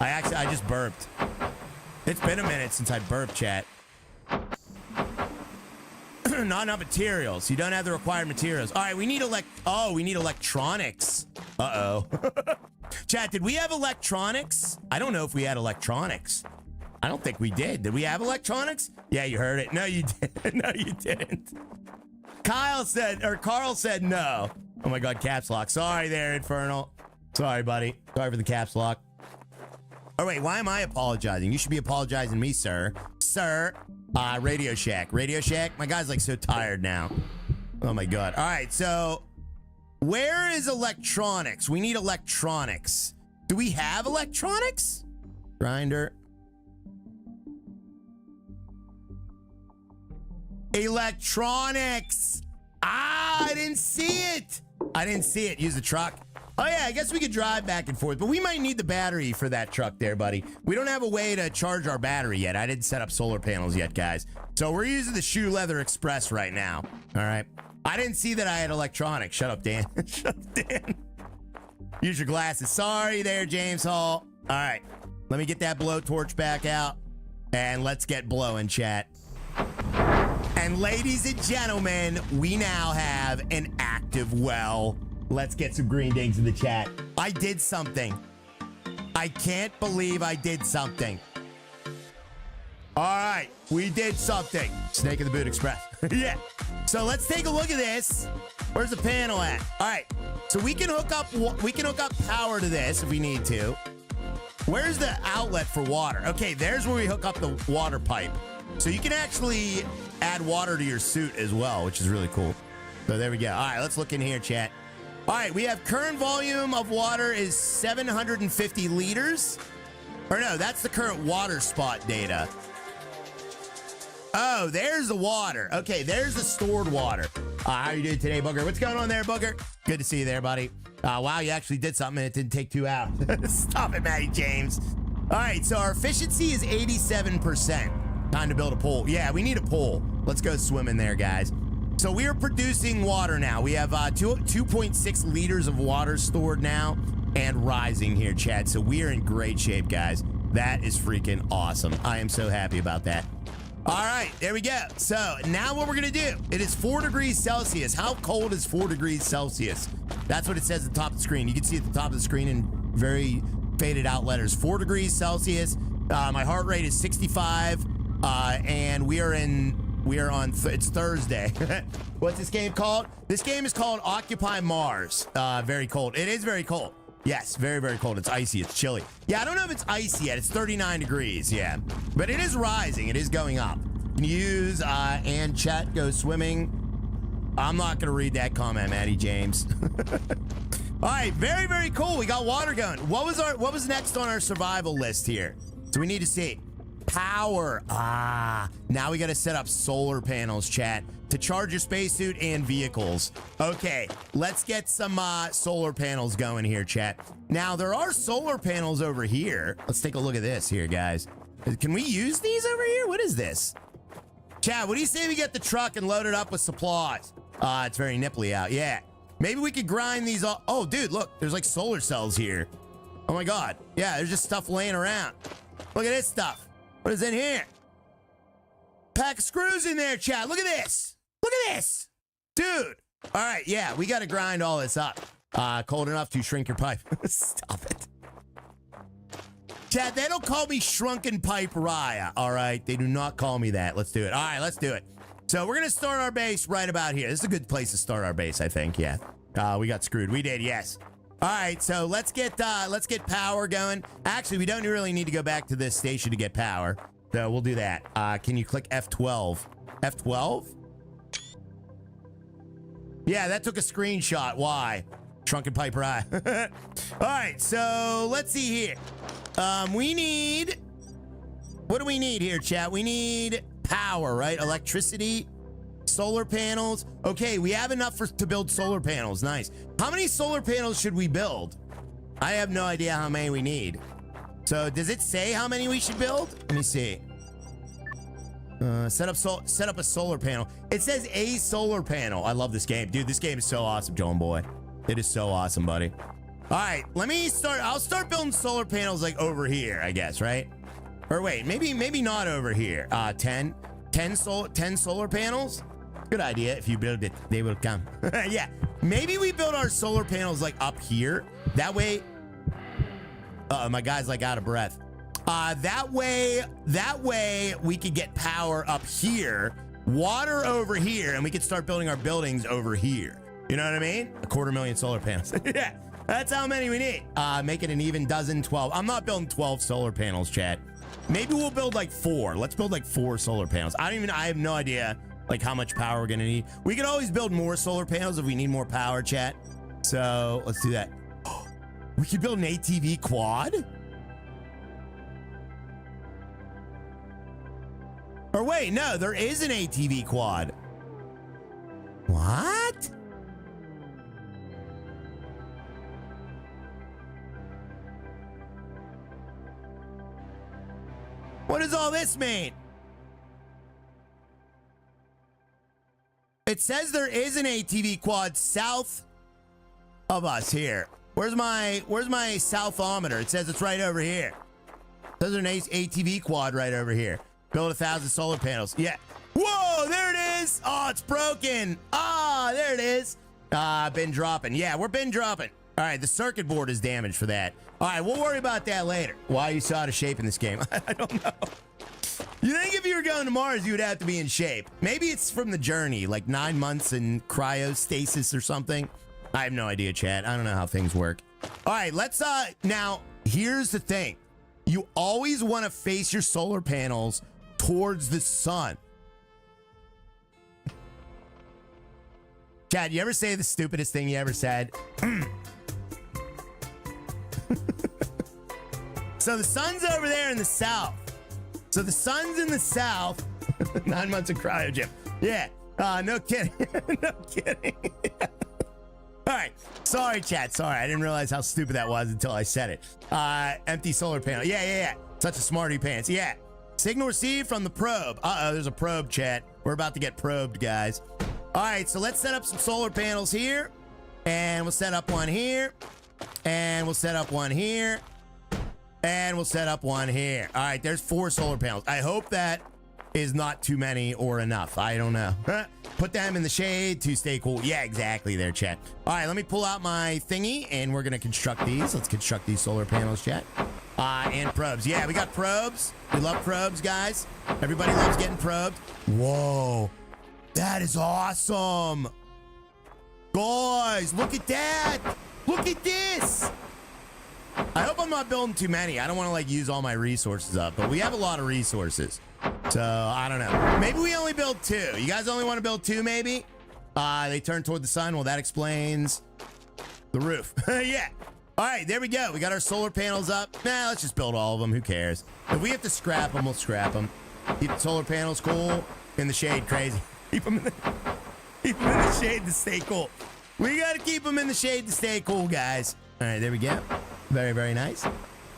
I just burped. It's been a minute since I burped, chat. Not enough materials. You don't have the required materials. All right, we need we need electronics. Uh-oh. Chat, did we have electronics? I don't know if we had electronics. I don't think we did. Did we have electronics? Yeah, you heard it. No, you didn't. No, you didn't. Carl said no. Oh my God, caps lock. Sorry there, Infernal. Sorry, buddy. Sorry for the caps lock. Oh, wait, why am I apologizing? You should be apologizing to me, sir. Sir. Radio Shack. Radio Shack? My guy's like so tired now. Oh my God. All right, so where is electronics? We need electronics. Do we have electronics? Grinder. Electronics. Ah, I didn't see it. I didn't see it. Use the truck. Oh, yeah, I guess we could drive back and forth, but we might need the battery for that truck there, buddy. We don't have a way to charge our battery yet. I didn't set up solar panels yet, guys. So we're using the Shoe Leather Express right now. All right. I didn't see that I had electronics. Shut up, Dan. Shut up, Dan. Use your glasses. Sorry there, James Hall. All right. Let me get that blowtorch back out, and let's get blowing, chat. And ladies and gentlemen, we now have an active well. Let's get some green dings in the chat. I did something. I can't believe I did something. All right, we did something. Snake in the Boot Express. Yeah. So let's take a look at this. Where's the panel at? All right. So we can hook up power to this if we need to. Where's the outlet for water? Okay, there's where we hook up the water pipe. So you can actually add water to your suit as well, which is really cool. So there we go. All right, let's look in here, chat. All right, we have current volume of water is 750 liters. Or no, that's the current water spot data. Oh, there's the water. Okay, there's the stored water. How you doing today, Booger? What's going on there, Booger? Good to see you there, buddy. Wow, you actually did something and it didn't take 2 hours. Stop it, Matty James. All right, so our efficiency is 87%. Time to build a pool. Yeah, we need a pool. Let's go swimming there, guys. So we are producing water now. We have 2.6 liters of water stored now and rising here, Chad. So we are in great shape, guys. That is freaking awesome. I am so happy about that. All right, there we go. So now what we're going to do, it is 4 degrees Celsius. How cold is 4 degrees Celsius? That's what it says at the top of the screen. You can see at the top of the screen in very faded out letters. 4 degrees Celsius. My heart rate is 65. And it's Thursday. What's this game called? This game is called Occupy Mars. Very cold. It is very cold. Yes, very, very cold. It's icy. It's chilly. Yeah, I don't know if it's icy yet. It's 39 degrees. Yeah, but it is rising. It is going up. Can you use and chat go swimming? I'm not going to read that comment, Matty James. All right, very, very cool. We got water going. What was next on our survival list here? So we need to see. Power. Now we got to set up solar panels, chat, to charge your spacesuit and vehicles. Okay, let's get some solar panels going here, chat. Now, there are solar panels over here. Let's take a look at this here, guys. Can we use these over here? What is this? Chat, what do you say we get the truck and load it up with supplies? It's very nipply out. Yeah. Maybe we could grind these all. Oh, dude, look. There's like solar cells here. Oh, my God. Yeah, there's just stuff laying around. Look at this stuff. What is in here? Pack of screws in there, chat. Look at this. Look at this. Dude. All right, yeah, we got to grind all this up. Cold enough to shrink your pipe. Stop it. Chat, they don't call me Shrunken Pipe Raya, all right? They do not call me that. Let's do it. All right, let's do it. So we're going to start our base right about here. This is a good place to start our base, I think, yeah. We got screwed. We did, yes. All right, so let's get power going. Actually, we don't really need to go back to this station to get power. So we'll do that. Can you click F12? F12? Yeah, that took a screenshot. Why? Shrunken Pipe Rye. All right, so let's see here. We need... What do we need here, chat? We need power, right? Electricity, solar panels. Okay, we have enough to build solar panels. Nice. How many solar panels should we build? I have no idea how many we need. So does it say how many we should build? Let me see. Set up a solar panel. It says a solar panel. I love this game. Dude, this game is so awesome, Joan Boy. It is so awesome, buddy. All right, let me start. I'll start building solar panels like over here, I guess, right? Or wait, maybe not over here. 10 solar panels. Good idea. If you build it, they will come. Yeah, maybe we build our solar panels like up here. That way, my guy's like out of breath. That way we could get power up here, water over here, and we could start building our buildings over here. You know what I mean? 250,000 solar panels. Yeah, that's how many we need. Make it an even dozen, 12. I'm not building 12 solar panels, chat. Maybe we'll build like 4. Let's build like 4 solar panels. I have no idea like how much power we're gonna need. We could always build more solar panels if we need more power, chat. So let's do that. We could build an ATV quad. Or wait, no, there is an ATV quad. What? What does all this mean? It says there is an ATV quad south of us here. Where's my southometer? It says it's right over here. There's an ATV quad right over here. Build 1,000 solar panels. Yeah. Whoa, there it is. Oh, it's broken. Ah, there it is. Been dropping. Yeah, we're been dropping. All right, the circuit board is damaged for that. All right, we'll worry about that later. Why are you so out of shape in this game? I don't know. You think if you were going to Mars, you would have to be in shape. Maybe it's from the journey, like 9 months in cryostasis or something. I have no idea, Chad. I don't know how things work. All right, let's, now, here's the thing. You always want to face your solar panels towards the sun. Chad, you ever say the stupidest thing you ever said? So the sun's over there in the south. So the sun's in the south. 9 months of cryogen. Yeah. No kidding. No kidding. All right. Sorry, chat. Sorry. I didn't realize how stupid that was until I said it. Empty solar panel. Yeah. Such a smarty pants. Yeah. Signal received from the probe. Uh-oh, there's a probe, chat. We're about to get probed, guys. All right, so let's set up some solar panels here. And we'll set up one here. And we'll set up one here. And we'll set up one here. All right, there's 4 solar panels. I hope that is not too many or enough. I don't know. Put them in the shade to stay cool. Yeah, exactly there, chat. All right, let me pull out my thingy, and we're going to construct these. Let's construct these solar panels, chat. And probes. Yeah, we got probes. We love probes, guys. Everybody loves getting probed. Whoa. That is awesome. Guys, look at that. Look at this. I hope I'm not building too many. I don't want to like use all my resources up, but we have a lot of resources. So I don't know. Maybe we only build 2. You guys only want to build 2 maybe? They turn toward the sun. Well, that explains the roof. Yeah. All right, there we go. We got our solar panels up. Nah, let's just build all of them. Who cares? If we have to scrap them, we'll scrap them. Keep the solar panels cool. In the shade, crazy. Keep them in the shade to stay cool. We got to keep them in the shade to stay cool, guys. All right, there we go. Very, very nice.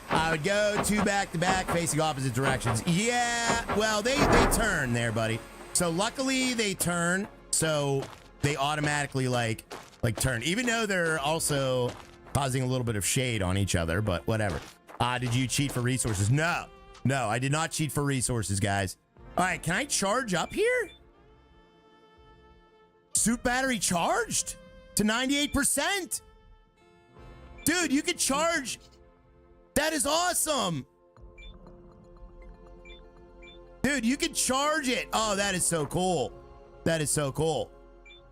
I would go 2 back-to-back facing opposite directions. Yeah, well, they turn there, buddy. So luckily they turn, so they automatically like turn, even though they're also causing a little bit of shade on each other, but whatever. Did you cheat for resources? No, I did not cheat for resources, guys. All right, can I charge up here? Suit battery charged to 98%. Dude, you could charge. That is awesome. Dude, you can charge it. Oh, that is so cool. That is so cool.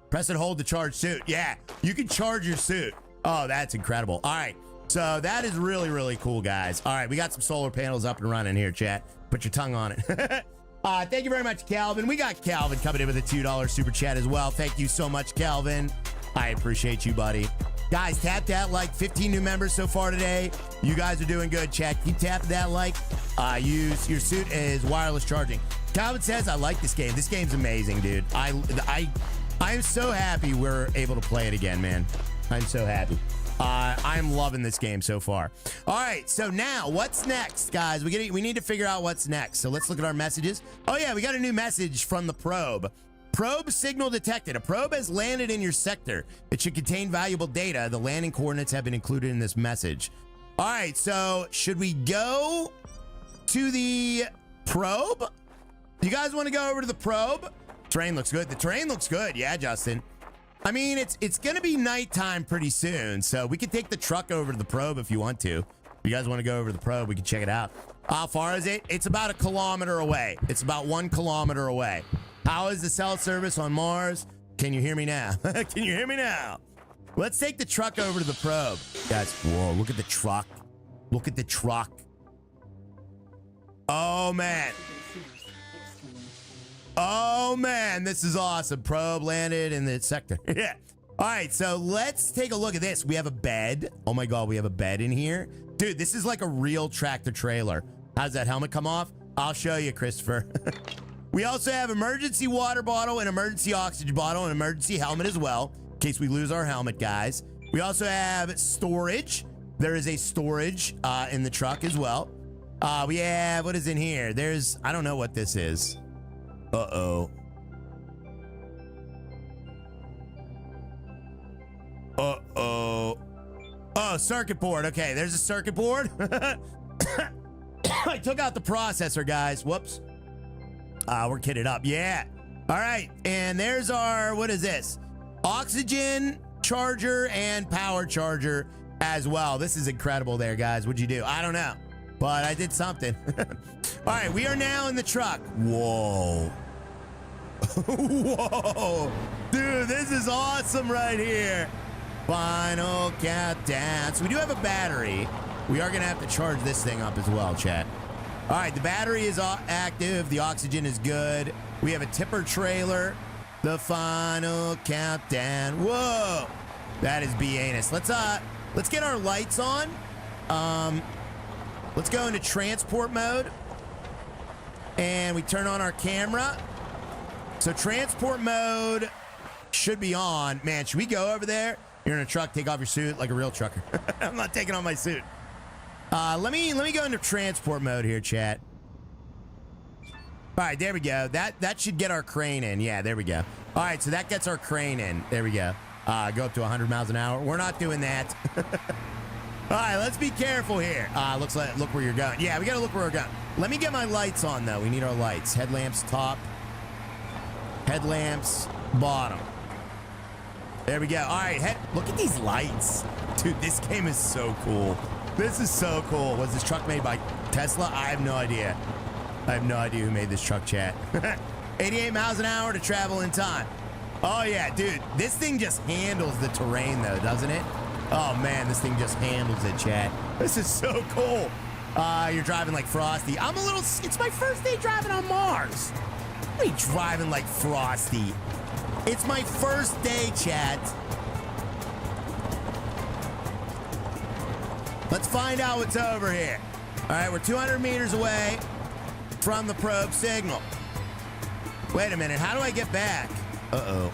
Press and hold to charge suit. Yeah, you can charge your suit. Oh, that's incredible. All right, so that is really, really cool, guys. All right, we got some solar panels up and running here, chat. Put your tongue on it. Thank you very much, Calvin. We got Calvin coming in with a $2 super chat as well. Thank you so much, Calvin. I appreciate you, buddy. Guys, tap that like. 15 new members so far today. You guys are doing good, chat. Keep tapping that like. Use your suit as wireless charging. Calvin says, I like this game. This game's amazing, dude. I'm so happy we're able to play it again, man. I'm so happy. I'm loving this game so far. All right, so now what's next, guys? We need to figure out what's next. So let's look at our messages. Oh yeah, we got a new message from the probe. Probe signal detected. A probe has landed in your sector. It should contain valuable data. The landing coordinates have been included in this message. All right, so should we go to the probe? You guys want to go over to the probe? Terrain looks good. The terrain looks good. Yeah, Justin. I mean, it's going to be nighttime pretty soon, so we can take the truck over to the probe if you want to. If you guys want to go over to the probe, we can check it out. How far is it? It's about 1 kilometer away. It's about 1 kilometer away. How is the cell service on Mars? Can you hear me now? Can you hear me now? Let's take the truck over to the probe. Guys, whoa, look at the truck. Look at the truck. Oh, man. Oh, man, this is awesome. Probe landed in the sector. Yeah. All right, so let's take a look at this. We have a bed. Oh, my God, we have a bed in here. Dude, this is like a real tractor trailer. How's that helmet come off? I'll show you, Christopher. We also have emergency water bottle, an emergency oxygen bottle, an emergency helmet as well, in case we lose our helmet, guys. We also have storage. There is a storage in the truck as well. We have, what is in here? There's, I don't know what this is. Uh-oh. Uh-oh. Oh, circuit board. Okay, there's a circuit board. I took out the processor, guys. Whoops. We're kitted up. Yeah. All right. And there's our, what is this? Oxygen charger and power charger as well. This is incredible there, guys. What'd you do? I don't know, but I did something. All right. We are now in the truck. Whoa. Whoa. Dude, this is awesome right here. Final countdown. So we do have a battery. We are going to have to charge this thing up as well, chat. All right, the battery is active. The oxygen is good. We have a tipper trailer. The final countdown. Whoa, that is B-anus. Let's get our lights on. Let's go into transport mode, and we turn on our camera. So transport mode should be on. Man, should we go over there? You're in a truck. Take off your suit like a real trucker. I'm not taking off my suit. Let me go into transport mode here, chat. All right, there we go. That should get our crane in. Yeah, there we go. All right, so that gets our crane in. There we go. Go up to 100 miles an hour. We're not doing that. All right, let's be careful here. Look where you're going. Yeah, we gotta look where we're going. Let me get my lights on though. We need our lights. Headlamps top. Headlamps bottom. There we go. All right, look at these lights. Dude, this game is so cool. This is so cool. Was this truck made by Tesla? I have no idea. I have no idea who made this truck, chat. 88 miles an hour to travel in time. Oh, yeah, dude. This thing just handles the terrain, though, doesn't it? Oh, man, this thing just handles it, chat. This is so cool. You're driving like Frosty. It's my first day driving on Mars. I'm not driving like Frosty. It's my first day, chat. Let's find out what's over here. All right, we're 200 meters away from the probe signal. Wait a minute, how do I get back? Uh-oh.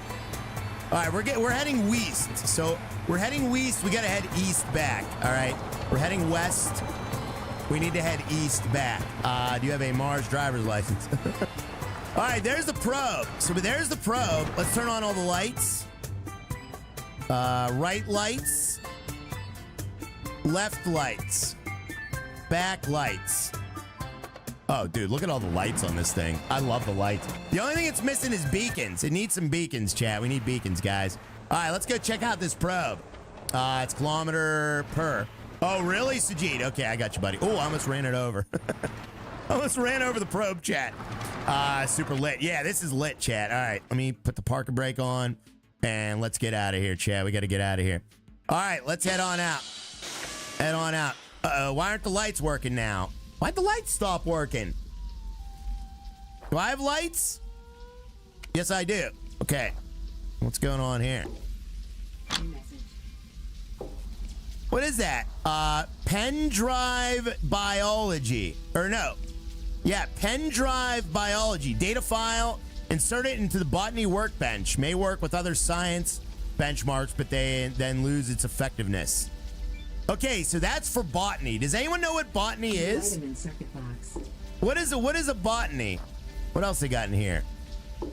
All right, we're heading west. So we're heading west, we gotta head east back. All right, we're heading west. We need to head east back. Do you have a Mars driver's license? All right, there's the probe. So there's the probe. Let's turn on all the lights. Right lights. Left lights. Back lights. Oh, dude, look at all the lights on this thing. I love the lights. The only thing it's missing is beacons. It needs some beacons, chat. We need beacons, guys. All right, let's go check out this probe. It's kilometer per. Oh, really, Sajid? Okay, I got you, buddy. Oh, I almost ran it over. I almost ran over the probe, chat. Super lit. Yeah, this is lit, chat. All right, let me put the parking brake on, and let's get out of here, chat. We got to get out of here. All right, let's head on out. Head on out. Uh-oh, why aren't the lights working now? Why'd the lights stop working? Do I have lights? Yes, I do. Okay. What's going on here? What is that? Pen drive biology. Or no. Yeah, pen drive biology. Data file. Insert it into the botany workbench. May work with other science benchmarks, but they then lose its effectiveness. Okay, so that's for botany. Does anyone know what botany is? Vitamin circuit box. What is a botany? What else they got in here? All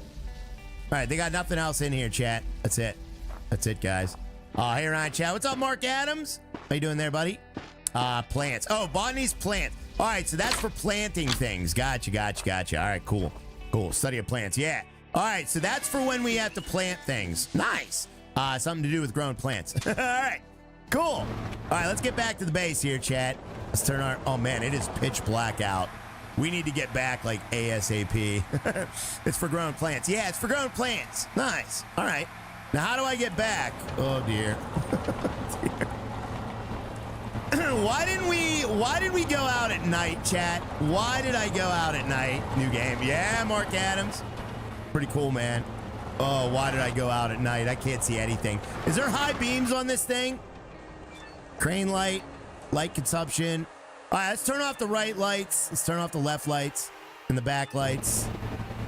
right, they got nothing else in here, chat. That's it. That's it, guys. Hey, Ryan, chat. What's up, Mark Adams? How you doing there, buddy? Plants. Oh, botany's plants. All right, so that's for planting things. Gotcha. All right, cool. Study of plants. Yeah. All right, so that's for when we have to plant things. Nice. Something to do with growing plants. All right, cool. All right, let's get back to the base here, chat. Let's turn our... Oh, man, it is pitch black out. We need to get back like ASAP. It's for growing plants. Yeah, it's for growing plants. Nice. All right. Now, how do I get back? Oh, dear. Why did we go out at night, chat? Why did I go out at night? New game. Yeah, Mark Adams. Pretty cool, man. Oh, why did I go out at night? I can't see anything. Is there high beams on this thing? Crane light consumption. All right, let's turn off the right lights. Let's turn off the left lights and the back lights.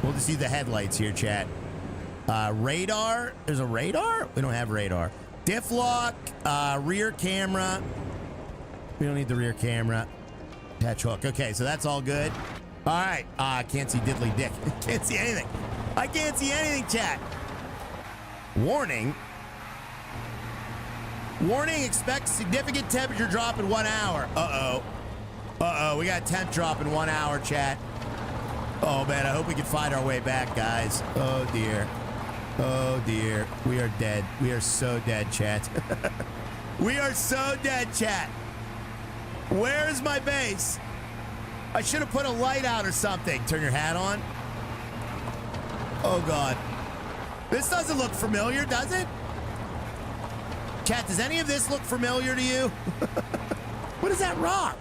We'll just see the headlights here, chat. Radar. There's a radar? We don't have radar. Diff lock, rear camera. We don't need the rear camera. Patch hook. Okay, so that's all good. All right. Can't see diddly dick. Can't see anything. I can't see anything, chat. Warning. Warning, expect significant temperature drop in 1 hour. Uh-oh, we got a temp drop in 1 hour, chat. Oh, man, I hope we can find our way back, guys. Oh, dear. Oh, dear. We are dead. We are so dead, chat. We are so dead, chat. Where is my base? I should have put a light out or something. Turn your hat on. Oh, God. This doesn't look familiar, does it? Chat, does any of this look familiar to you? What is that rock?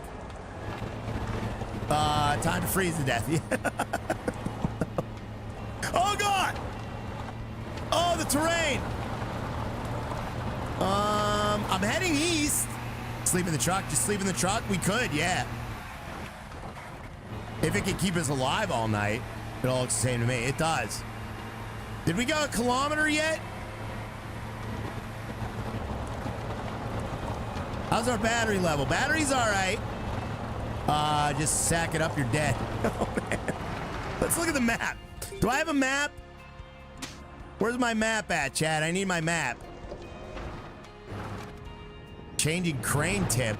Time to freeze to death. Oh, God. Oh, the terrain. I'm heading east. Sleep in the truck. Just sleep in the truck. We could, yeah. If it can keep us alive all night, it all looks the same to me. It does. Did we go a kilometer yet? How's our battery level? Battery's all right. Just sack it up, you're dead. Oh, man. Let's look at the map. Do I have a map? Where's my map at, Chad? I need my map. Changing crane tip.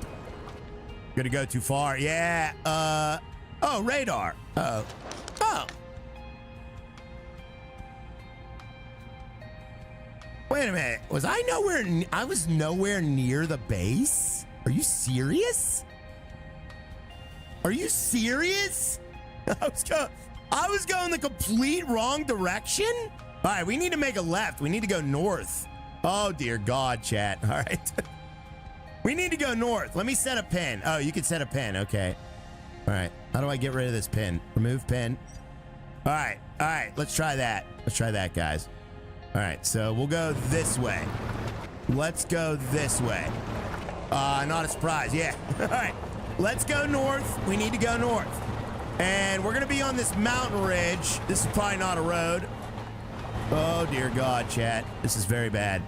Gonna go too far. Yeah. Oh, radar. Oh. Wait a minute. Was I nowhere? I was nowhere near the base? Are you serious? Are you serious? I was going the complete wrong direction? All right, we need to make a left. We need to go north. Oh, dear God, chat. All right. We need to go north. Let me set a pin. Oh, you can set a pin. Okay. All right. How do I get rid of this pin? Remove pin. All right. All right. Let's try that. Let's try that, guys. All right. So we'll go this way. Let's go this way. Not a surprise. Yeah. All right. Let's go north. We need to go north. And we're going to be on this mountain ridge. This is probably not a road. Oh, dear God, chat. This is very bad.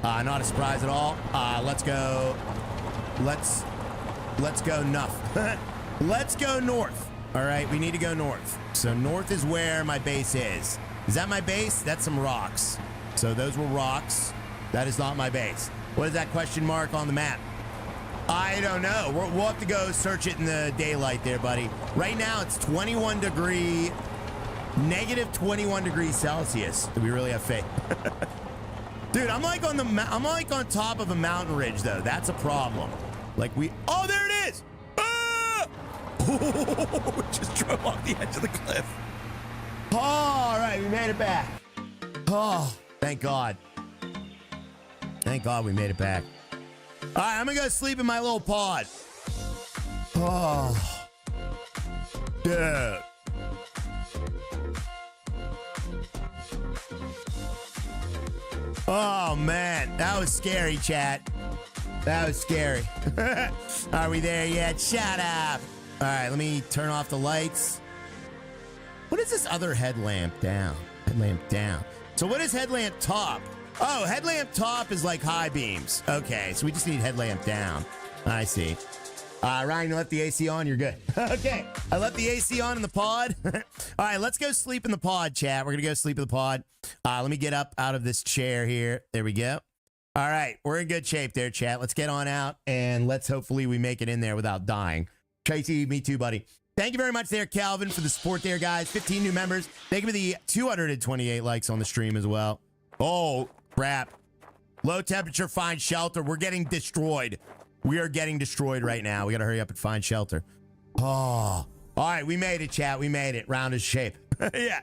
Not a surprise at all. Let's go. Let's go nuff. Let's go north. All right, we need to go north. So north is where my base is. Is that my base? That's some rocks. So those were rocks. That is not my base. What is that question mark on the map? I don't know. We'll have to go search it in the daylight there, buddy. Right now it's negative 21 degrees Celsius. Do we really have faith? Dude, I'm like on top of a mountain ridge though. That's a problem. Oh, there it is. Ah! We just drove off the edge of the cliff. Oh, all right, we made it back. Oh, thank God. Thank God we made it back. All right, I'm gonna go sleep in my little pod. Oh, dude. Oh, man. That was scary, chat. That was scary. Are we there yet? Shut up. All right, let me turn off the lights. What is this other headlamp down? Headlamp down. So what is headlamp top? Oh, headlamp top is like high beams. Okay, so we just need headlamp down. I see. Ryan, you left the AC on. You're good. Okay. I left the AC on in the pod. All right, let's go sleep in the pod, chat. We're going to go sleep in the pod. Let me get up out of this chair here. There we go. All right. We're in good shape there, chat. Let's get on out, and let's hopefully we make it in there without dying. Tracy, me too, buddy. Thank you very much there, Calvin, for the support there, guys. 15 new members. Thank you for the 228 likes on the stream as well. Oh, crap. Low temperature, find shelter. We're getting destroyed. We are getting destroyed right now. We got to hurry up and find shelter. Oh, all right. We made it, chat. We made it. Round is shape. Yeah.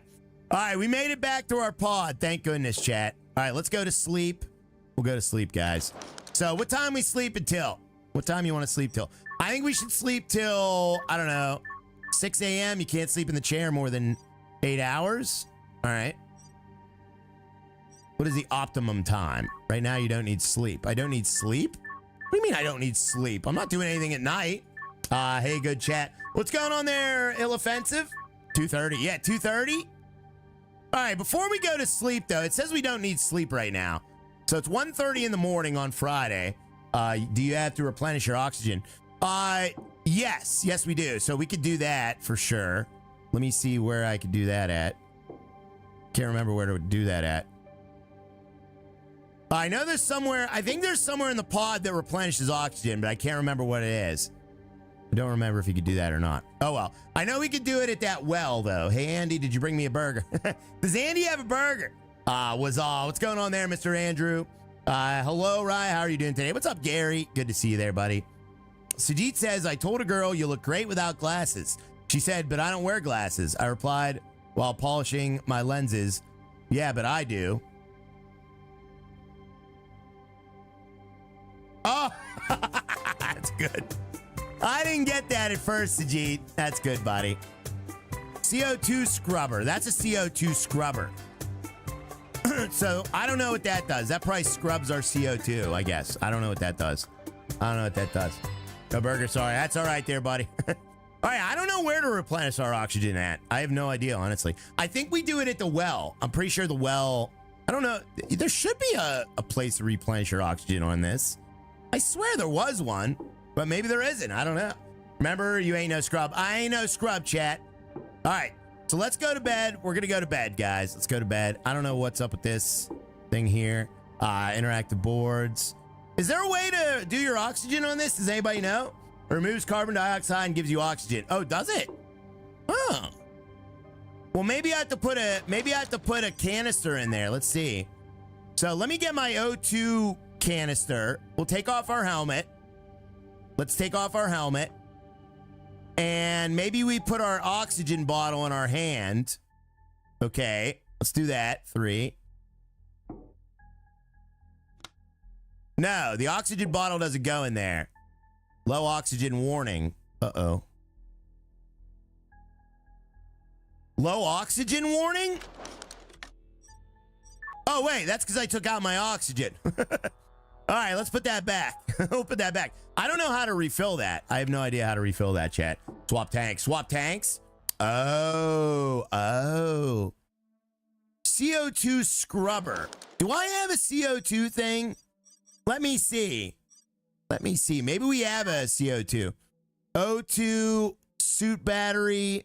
All right. We made it back to our pod. Thank goodness, chat. All right. Let's go to sleep. We'll go to sleep, guys. So what time we sleep until? What time you want to sleep till? I think we should sleep till, I don't know, 6 a.m. You can't sleep in the chair more than 8 hours. All right. What is the optimum time? Right now, you don't need sleep. I don't need sleep? What do you mean I don't need sleep? I'm not doing anything at night. Hey, good chat. What's going on there, Ill Offensive? 2:30. Yeah, 2:30. All right, before we go to sleep, though, it says we don't need sleep right now. So it's 1:30 in the morning on Friday. Do you have to replenish your oxygen? Yes. Yes, we do. So we could do that for sure. Let me see where I could do that at. Can't remember where to do that at. I know there's somewhere, I think there's somewhere in the pod that replenishes oxygen, but I can't remember what it is. I don't remember if you could do that or not. Oh, well. I know we could do it at that well, though. Hey, Andy, did you bring me a burger? Does Andy have a burger? What's going on there, Mr. Andrew? Hello, Rye. How are you doing today? What's up, Gary? Good to see you there, buddy. Sajit says, I told a girl you look great without glasses. She said, but I don't wear glasses. I replied while polishing my lenses. Yeah, but I do. Oh, that's good. I didn't get that at first, Sajid. That's good, buddy. CO2 scrubber. That's a CO2 scrubber. So I don't know what that does. That probably scrubs our CO2, I guess. I don't know what that does. I don't know what that does. No burger, sorry. That's all right there, buddy. All right, I don't know where to replenish our oxygen at. I have no idea, honestly. I think we do it at the well. I'm pretty sure the well... I don't know. There should be a place to replenish your oxygen on this. I swear there was one, but maybe there isn't. I don't know. Remember, you ain't no scrub. I ain't no scrub, chat. All right, so let's go to bed. We're going to go to bed, guys. Let's go to bed. I don't know what's up with this thing here. Interactive boards. Is there a way to do your oxygen on this? Does anybody know? It removes carbon dioxide and gives you oxygen. Oh, does it? Oh. Well, maybe I have to put a canister in there. Let's see. So let me get my O2 canister. We'll take off our helmet. Let's take off our helmet. And maybe we put our oxygen bottle in our hand. Okay, let's do that. 3. No, the oxygen bottle doesn't go in there. Low oxygen warning. Uh-oh. Low oxygen warning? Oh, wait, that's because I took out my oxygen. All right, let's put that back. We'll put that back. I don't know how to refill that. I have no idea how to refill that, chat. Swap tanks. Swap tanks? Oh. CO2 scrubber. Do I have a CO2 thing? Let me see. Maybe we have a CO2. O2, suit battery,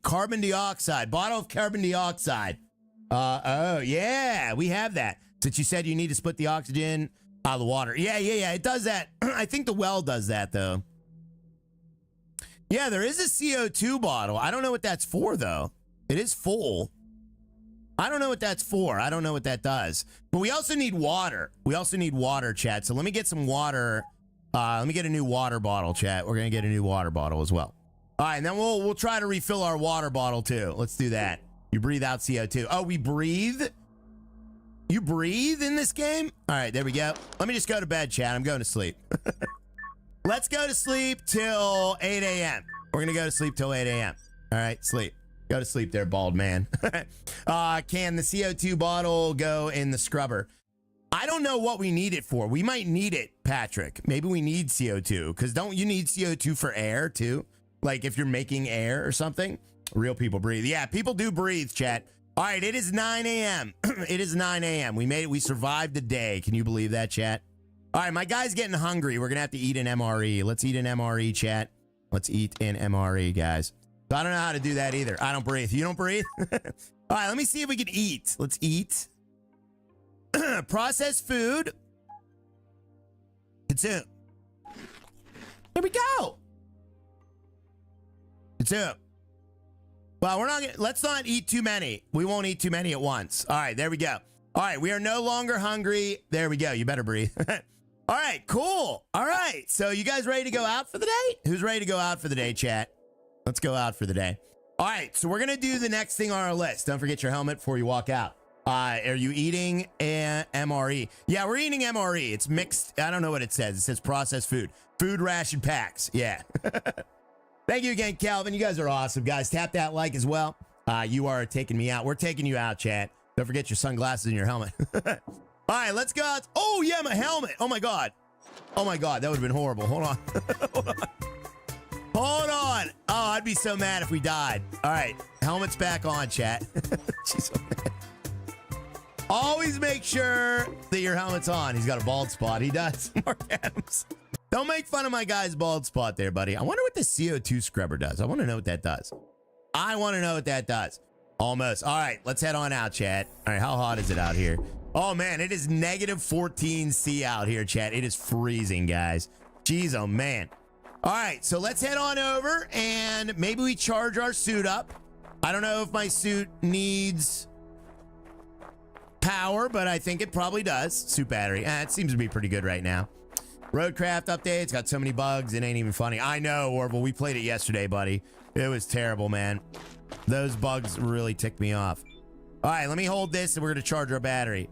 carbon dioxide. Bottle of carbon dioxide. Oh, yeah, we have that. Since you said you need to split the oxygen out of the water. Yeah, it does that. I think the well does that, though. Yeah, there is a CO2 bottle. I don't know what that's for, though. It is full. I don't know what that's for. I don't know what that does. But we also need water. We also need water, chat. So let me get some water. Let me get a new water bottle, chat. We're going to get a new water bottle as well. All right, and then we'll try to refill our water bottle, too. Let's do that. You breathe out CO2. Oh, we breathe? You breathe in this game? All right, there we go. Let me just go to bed, chat. I'm going to sleep. Let's go to sleep till 8 a.m. We're going to go to sleep till 8 a.m. All right, sleep. Go to sleep there, bald man. Can the CO2 bottle go in the scrubber? I don't know what we need it for. We might need it, Patrick. Maybe we need CO2, because don't you need CO2 for air, too? Like if you're making air or something? Real people breathe. Yeah, people do breathe, chat. All right, it is 9 a.m. It is 9 a.m. We made it. We survived the day. Can you believe that, chat? All right, my guy's getting hungry. We're going to have to eat an MRE. Let's eat an MRE, chat. Let's eat an MRE, guys. So I don't know how to do that either. I don't breathe. You don't breathe? All right, let me see if we can eat. Let's eat. Processed food. Consume. Here we go. Consume. Well, we're not. Let's not eat too many. We won't eat too many at once. All right, there we go. All right, we are no longer hungry. There we go. You better breathe. All right, cool. All right, so you guys ready to go out for the day? Who's ready to go out for the day, chat? Let's go out for the day. All right, so we're going to do the next thing on our list. Don't forget your helmet before you walk out. Are you eating a MRE? Yeah, we're eating MRE. It's mixed. I don't know what it says. It says processed food. Food ration packs. Yeah. Thank you again, Calvin. You guys are awesome, guys. Tap that like as well. You are taking me out. We're taking you out, chat. Don't forget your sunglasses and your helmet. All right, let's go out. Oh, yeah, my helmet. Oh, my God. Oh, my God. That would have been horrible. Hold on. Hold on. Hold on. Oh, I'd be so mad if we died. All right. Helmet's back on, chat. Jeez, oh, man. Always make sure that your helmet's on. He's got a bald spot. He does. Mark Adams. Don't make fun of my guy's bald spot there, buddy. I wonder what the CO2 scrubber does. I want to know what that does. I want to know what that does. Almost. All right, let's head on out, chat. All right, how hot is it out here? Oh, man, it is negative 14 C out here, chat. It is freezing, guys. Jeez, oh, man. All right, so let's head on over, and maybe we charge our suit up. I don't know if my suit needs power, but I think it probably does. Suit battery. It seems to be pretty good right now. Roadcraft update. It's got so many bugs. It ain't even funny. I know, Orville. We played it yesterday, buddy. It was terrible, man. Those bugs really ticked me off. All right, let me hold this, and we're going to charge our battery.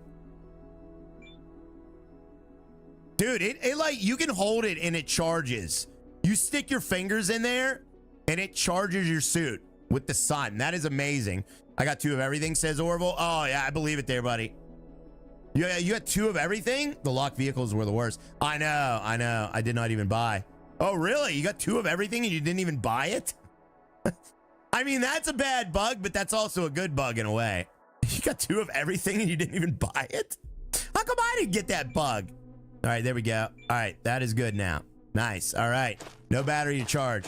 Dude, it like, you can hold it, and it charges. You stick your fingers in there, and it charges your suit with the sun. That is amazing. I got 2 of everything, says Orville. Oh, yeah, I believe it there, buddy. Yeah, you got 2 of everything? The locked vehicles were the worst. I know. I did not even buy. Oh, really? You got 2 of everything and you didn't even buy it? I mean, that's a bad bug, but that's also a good bug in a way. You got 2 of everything and you didn't even buy it? How come I didn't get that bug? All right, there we go. All right, that is good now. Nice. All right. No battery to charge.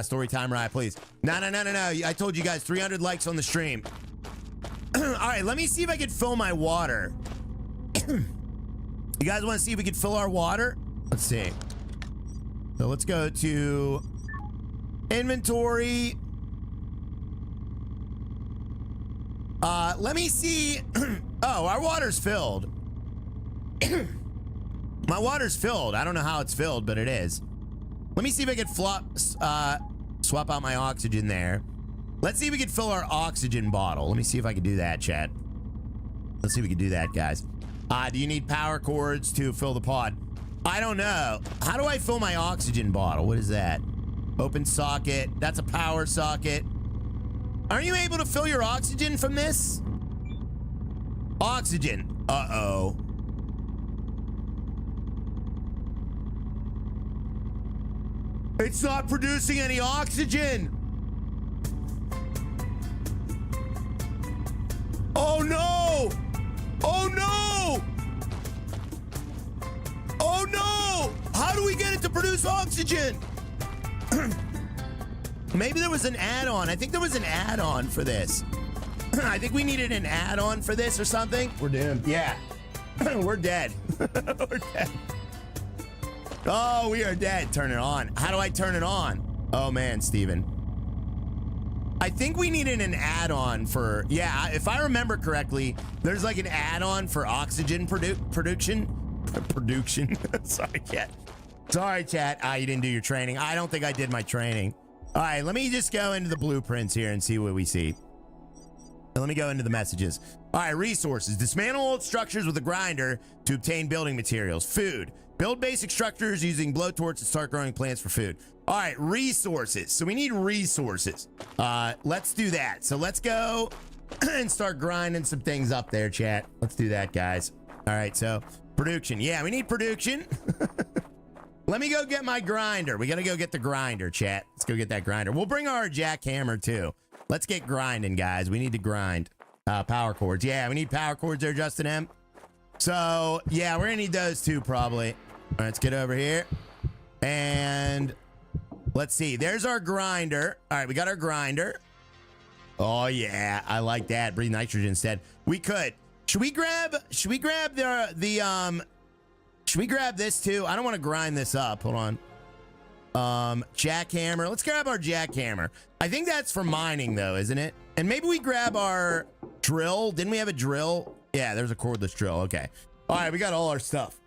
Story time, right, please. No. I told you guys 300 likes on the stream. All right, let me see if I can fill my water. You guys want to see if we can fill our water? Let's see. So let's go to inventory. Let me see. Oh, our water's filled. My water's filled. I don't know how it's filled, but it is. Let me see if I can swap out my oxygen there. Let's see if we can fill our oxygen bottle. Let me see if I can do that, chat. Let's see if we can do that, guys. Do you need power cords to fill the pod? I don't know. How do I fill my oxygen bottle? What is that? Open socket. That's a power socket. Aren't you able to fill your oxygen from this? Oxygen. Uh-oh. It's not producing any oxygen. Oh, no. Oh, no! Oh, no! How do we get it to produce oxygen? Maybe there was an add-on. I think there was an add-on for this. I think we needed an add-on for this or something. We're doomed. Yeah. We're dead. We're dead. Oh, we are dead. Turn it on. How do I turn it on? Oh, man, Steven. I think we needed an add-on for, yeah, if I remember correctly, there's like an add-on for oxygen production. Sorry, chat. Sorry, chat. You didn't do your training. I don't think I did my training. All right, let me just go into the blueprints here and see what we see. Let me go into the messages. All right, resources. Dismantle old structures with a grinder to obtain building materials. Food. Build basic structures using blowtorch to start growing plants for food. All right, resources. So we need resources. Let's do that. So let's go and start grinding some things up there, chat. Let's do that, guys. All right, so production. Yeah, we need production. Let me go get my grinder. We got to go get the grinder, chat. Let's go get that grinder. We'll bring our jackhammer, too. Let's get grinding, guys. We need to grind. Power cords. Yeah, we need power cords there, Justin M. So, yeah, we're going to need those too, probably. All right, let's get over here. And let's see. There's our grinder. All right, we got our grinder. Oh, yeah, I like that. Breathe nitrogen instead. We could. Should we grab should we grab this too? I don't want to grind this up. Hold on. Jackhammer. Let's grab our jackhammer. I think that's for mining though, isn't it? And maybe we grab our drill. Didn't we have a drill? Yeah, there's a cordless drill. Okay. All right, we got all our stuff.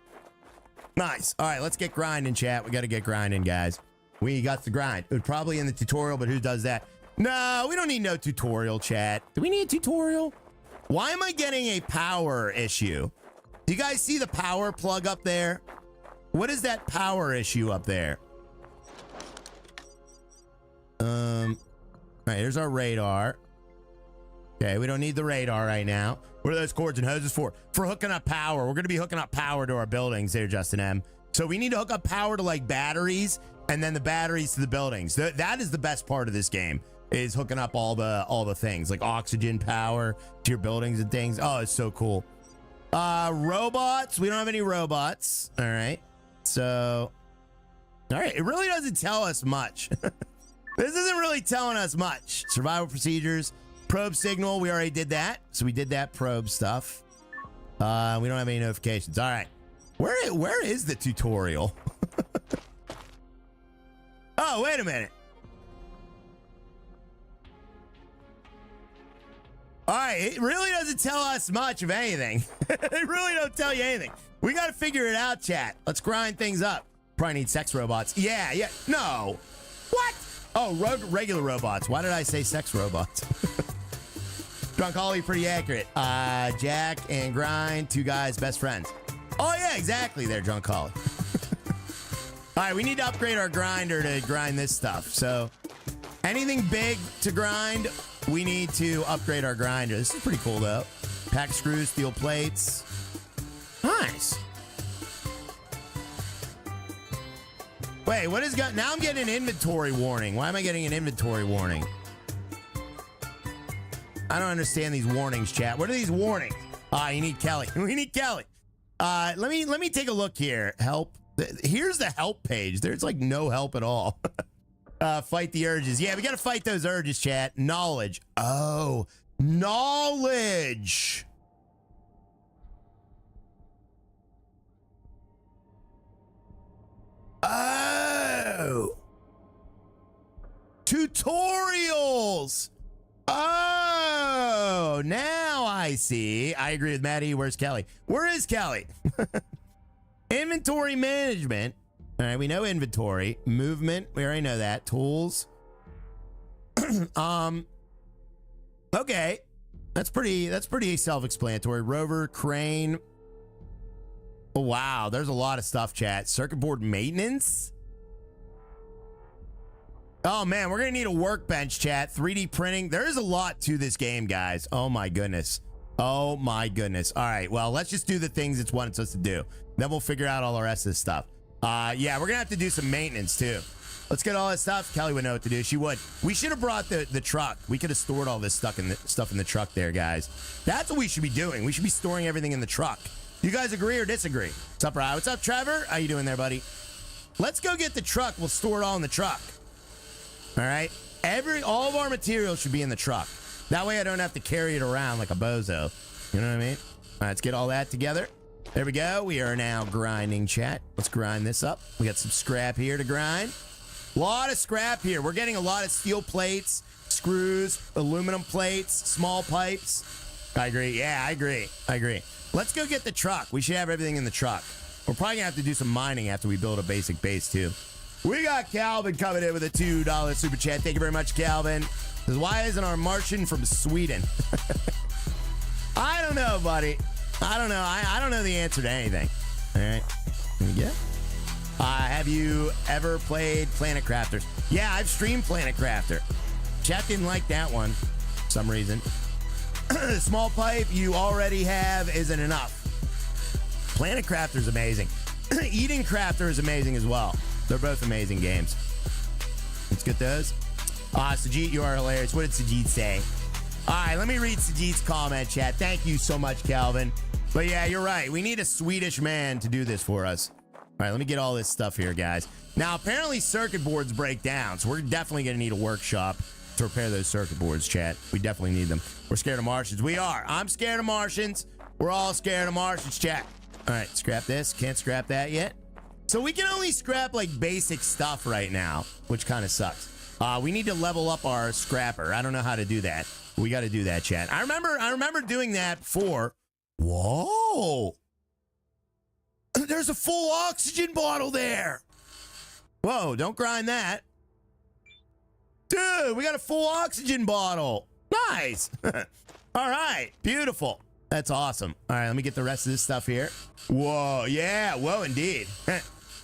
Nice. All right, let's get grinding, chat. We got to get grinding, guys. We got to grind. It was probably in the tutorial, but who does that? No, we don't need no tutorial, chat. Do we need a tutorial? Why am I getting a power issue? Do you guys see the power plug up there? What is that power issue up there? All right, here's our radar. Okay, we don't need the radar right now. What are those cords and hoses for? For hooking up power. We're going to be hooking up power to our buildings there, Justin M. So we need to hook up power to like batteries and then the batteries to the buildings. That is the best part of this game, is hooking up all the things like oxygen power to your buildings and things. Oh, it's so cool. Robots. We don't have any robots. All right. So, all right. It really doesn't tell us much. This isn't really telling us much. Survival procedures, probe signal. We already did that. So we did that probe stuff. We don't have any notifications. All right. Where is the tutorial? Oh, wait a minute. All right. It really doesn't tell us much of anything. They really don't tell you anything. We got to figure it out, chat. Let's grind things up. Probably need sex robots. Yeah. No. What? Oh, regular robots. Why did I say sex robots? Drunk Holly, pretty accurate. Jack and Grind, two guys, best friends. Oh, yeah, exactly there, Drunk Holly. All right, we need to upgrade our grinder to grind this stuff. So anything big to grind, we need to upgrade our grinder. This is pretty cool, though. Pack screws, steel plates. Nice. Wait, what is got? Now I'm getting an inventory warning. Why am I getting an inventory warning? I don't understand these warnings, chat. What are these warnings? You need Kelly. We need Kelly. Let me take a look here. Help. Here's the help page. There's like no help at all. Fight the urges. Yeah, we got to fight those urges, chat. Knowledge. Oh, knowledge. Oh. Tutorials. Oh, now I see. I agree with Maddie. Where's Kelly? Where is Kelly? Inventory management. All right, we know inventory. Movement. We already know that. Tools. Okay. That's pretty self-explanatory. Rover, crane. Oh, wow, there's a lot of stuff, chat. Circuit board maintenance. Oh, man, we're going to need a workbench, chat. 3D printing. There is a lot to this game, guys. Oh, my goodness. Oh, my goodness. All right, well, let's just do the things it's wanted us to do. Then we'll figure out all the rest of this stuff. Yeah, we're going to have to do some maintenance, too. Let's get all this stuff. Kelly would know what to do. She would. We should have brought the truck. We could have stored all this stuff in the truck there, guys. That's what we should be doing. We should be storing everything in the truck. You guys agree or disagree? What's up, Ryan? What's up, Trevor? How you doing there, buddy? Let's go get the truck. We'll store it all in the truck. All right? All of our materials should be in the truck. That way I don't have to carry it around like a bozo. You know what I mean? All right, let's get all that together. There we go. We are now grinding, chat. Let's grind this up. We got some scrap here to grind. A lot of scrap here. We're getting a lot of steel plates, screws, aluminum plates, small pipes. I agree. Yeah, I agree. Let's go get the truck. We should have everything in the truck. We're probably going to have to do some mining after we build a basic base, too. We got Calvin coming in with a $2 super chat. Thank you very much, Calvin. Says, why isn't our Martian from Sweden? I don't know, buddy. I don't know. I don't know the answer to anything. All right. Let me get. Have you ever played Planet Crafters? Yeah, I've streamed Planet Crafter. Chat didn't like that one for some reason. Small pipe you already have isn't enough. Planet Crafter is amazing. Eden Crafter is amazing as well. They're both amazing games. Let's get those. Sajid, you are hilarious. What did Sajid say? All right, let me read Sajid's comment, chat. Thank you so much, Calvin. But yeah, you're right. We need a Swedish man to do this for us. All right, let me get all this stuff here, guys. Now, apparently circuit boards break down, so we're definitely going to need a workshop to repair those circuit boards, chat. We definitely need them. We're scared of Martians. We are. I'm scared of Martians. We're all scared of Martians, chat. All right, scrap this. Can't scrap that yet. So we can only scrap, like, basic stuff right now, which kind of sucks. We need to level up our scrapper. I don't know how to do that. We got to do that, chat. I remember doing that before. Whoa. There's a full oxygen bottle there. Whoa, don't grind that. Dude, we got a full oxygen bottle. Nice. All right, beautiful. That's awesome. All right, let me get the rest of this stuff here. Whoa, yeah, whoa, indeed.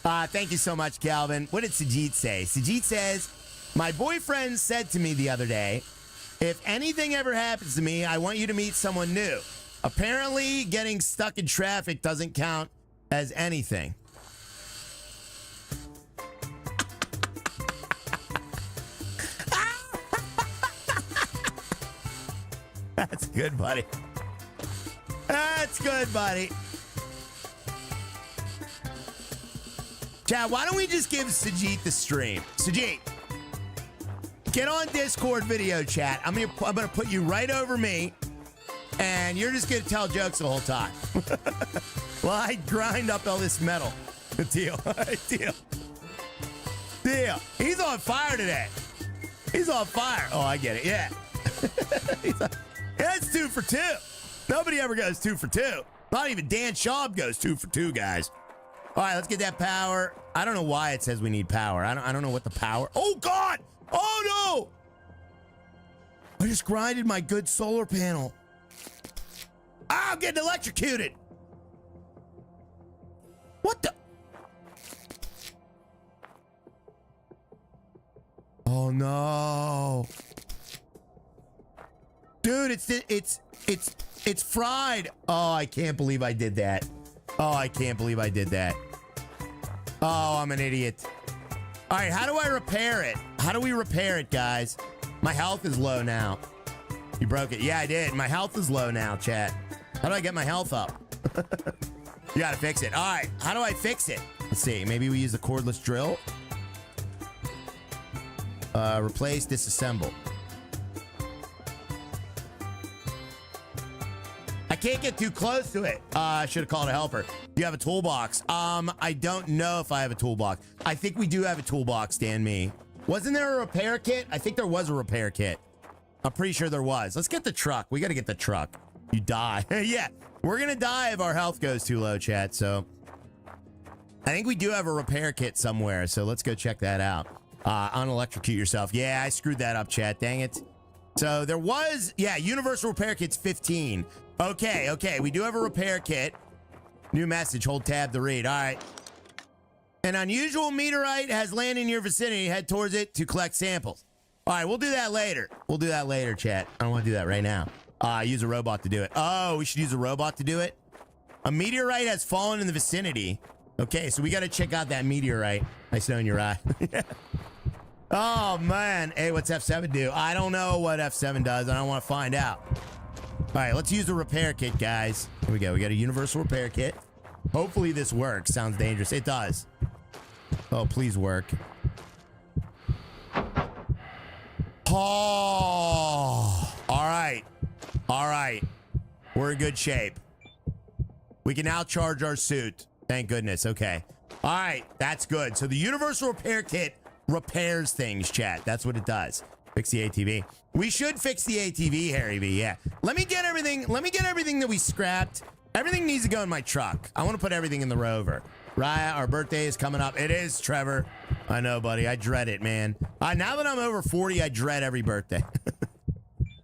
Thank you so much, Calvin. What did Sajid say? Sajid says, my boyfriend said to me the other day, if anything ever happens to me, I want you to meet someone new. Apparently, getting stuck in traffic doesn't count as anything. That's good, buddy. That's good, buddy. Chad, why don't we just give Sajid the stream? Sajid, get on Discord video chat. I'm gonna put you right over me, and you're just gonna tell jokes the whole time. Well, I grind up all this metal. Deal. Deal. Deal. He's on fire today. He's on fire. Oh, I get it. Yeah. That's 2 for 2. Nobody ever goes 2 for 2. Not even Dan Schaub goes 2 for 2, guys. All right, let's get that power. I don't know why it says we need power. I don't know what the power. Oh, God. Oh, no. I just grinded my good solar panel. I'm getting electrocuted. What the? Oh, no. Dude, it's fried. Oh, I can't believe I did that. Oh, I can't believe I did that. Oh, I'm an idiot. All right, how do I repair it? How do we repair it, guys? My health is low now. You broke it. Yeah, I did. My health is low now, chat. How do I get my health up? You gotta fix it. All right, how do I fix it? Let's see. Maybe we use the cordless drill. Replace, disassemble. I can't get too close to it. I should have called a helper. You have a toolbox. I don't know if I have a toolbox. I think we do have a toolbox, Dan Me. Wasn't there a repair kit? I think there was a repair kit. I'm pretty sure there was. Let's get the truck. We got to get the truck. You die. Yeah, we're going to die if our health goes too low, chat. So I think we do have a repair kit somewhere. So let's go check that out. Unelectrocute yourself. Yeah, I screwed that up, chat. Dang it. So there was, yeah, universal repair kit's 15. Okay. We do have a repair kit. New message. Hold tab to read. All right. An unusual meteorite has landed in your vicinity. Head towards it to collect samples. All right, we'll do that later. We'll do that later, chat. I don't want to do that right now. Use a robot to do it. Oh, we should use a robot to do it? A meteorite has fallen in the vicinity. Okay, so we got to check out that meteorite. I snow in your eye. Oh, man. Hey, what's F7 do? I don't know what F7 does. I don't want to find out. All right, let's use the repair kit, guys. Here we go. We got a universal repair kit. Hopefully this works. Sounds dangerous. It does. Oh, please work. Oh, all right. All right. We're in good shape. We can now charge our suit. Thank goodness. Okay. All right. That's good. So the universal repair kit repairs things, chat. That's what it does. Fix the ATV. We should fix the ATV, Harry B. Yeah. Let me get everything that we scrapped. Everything needs to go in my truck. I want to put everything in the Rover. Raya, our birthday is coming up. It is, Trevor. I know, buddy. I dread it, man. Now that I'm over 40, I dread every birthday.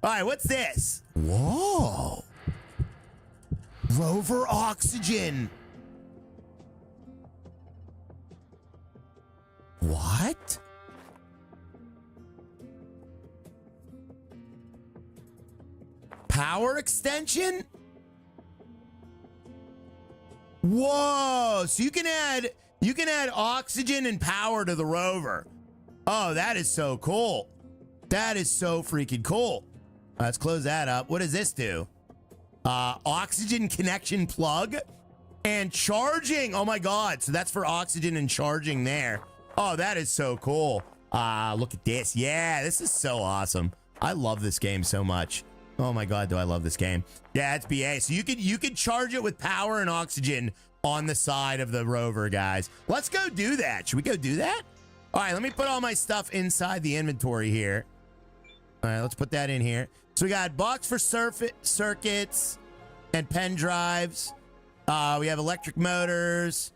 All right, what's this? Whoa. Rover oxygen. What? Power extension? Whoa, so you can add oxygen and power to the rover. Oh, that is so cool. That is so freaking cool. Let's close that up. What does this do? Oxygen connection plug and charging. Oh my God. So that's for oxygen and charging there. Oh, that is so cool. Look at this. Yeah, this is so awesome. I love this game so much. Oh my God, do I love this game. Yeah, it's BA. So you could charge it with power and oxygen on the side of the rover, guys. Let's go do that. Should we go do that? All right, let me put all my stuff inside the inventory here. All right, let's put that in here. So we got box for circuits and pen drives. We have electric motors.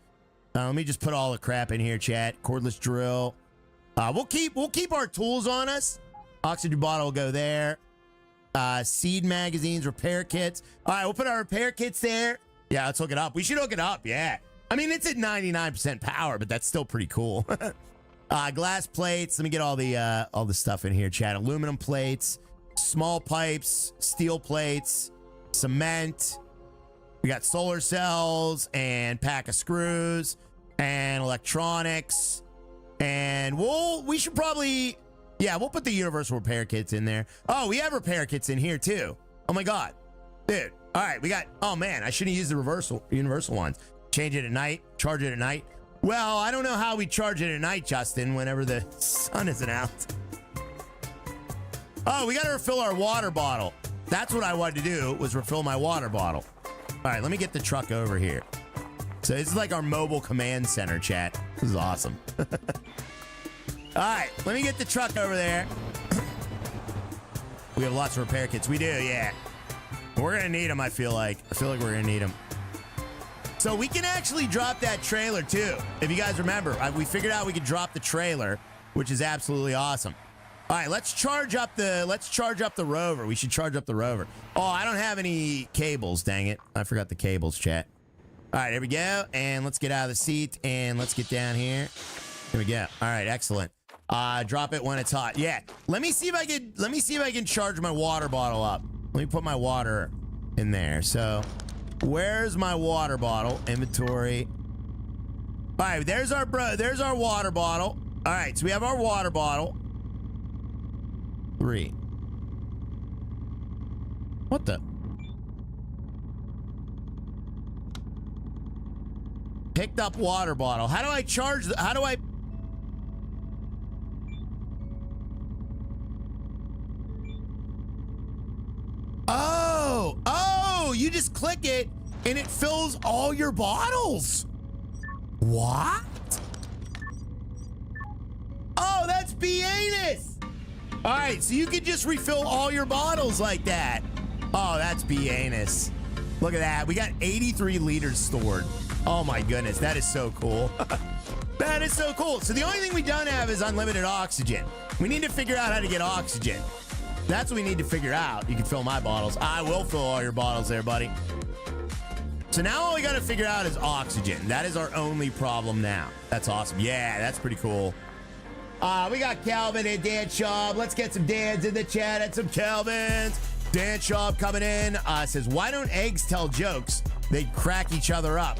Let me just put all the crap in here, chat. Cordless drill. We'll keep our tools on us. Oxygen bottle will go there. Seed magazines, repair kits. All right, we'll put our repair kits there. Yeah, let's hook it up. We should hook it up. Yeah. I mean, it's at 99% power, but that's still pretty cool. Glass plates. Let me get all the stuff in here, chat. Aluminum plates, small pipes, steel plates, cement. We got solar cells and pack of screws and electronics. And we should probably, yeah, we'll put the universal repair kits in there. Oh, we have repair kits in here too. Oh my God, dude. All right, we got, oh man, I shouldn't use the universal ones. Change it at night, charge it at night. Well, I don't know how we charge it at night, Justin, whenever the sun isn't out. Oh, we got to refill our water bottle. That's what I wanted to do, was refill my water bottle. All right, let me get the truck over here. So this is like our mobile command center, chat. This is awesome. All right, let me get the truck over there. We have lots of repair kits. We do, yeah. We're going to need them, I feel like. I feel like we're going to need them. So we can actually drop that trailer, too. If you guys remember, we figured out we could drop the trailer, which is absolutely awesome. All right, let's charge up the rover. We should charge up the rover. Oh, I don't have any cables, dang it. I forgot the cables, chat. All right, here we go. And let's get out of the seat and let's get down here. Here we go. All right, excellent. Drop it when it's hot. Yeah. Let me see if I can charge my water bottle up. Let me put my water in there. So, where's my water bottle? Inventory. All right, there's our water bottle. All right, so we have our water bottle. 3. What the? Picked up water bottle. How do I charge how do I? Oh, you just click it and it fills all your bottles. What? Oh, that's BA-ness. All right, so you can just refill all your bottles like that. Oh, that's BA-ness. Look at that. We got 83 liters stored. Oh my goodness, that is so cool. That is so cool. So the only thing we don't have is unlimited oxygen. We need to figure out how to get oxygen. That's what we need to figure out. You can fill my bottles. I will fill all your bottles there, buddy. So now all we got to figure out is oxygen. That is our only problem now. That's awesome. Yeah, that's pretty cool. We got Calvin and Dan Schaub. Let's get some Dans in the chat and some Calvins. Dan Schaub coming in. Says, why don't eggs tell jokes? They'd crack each other up.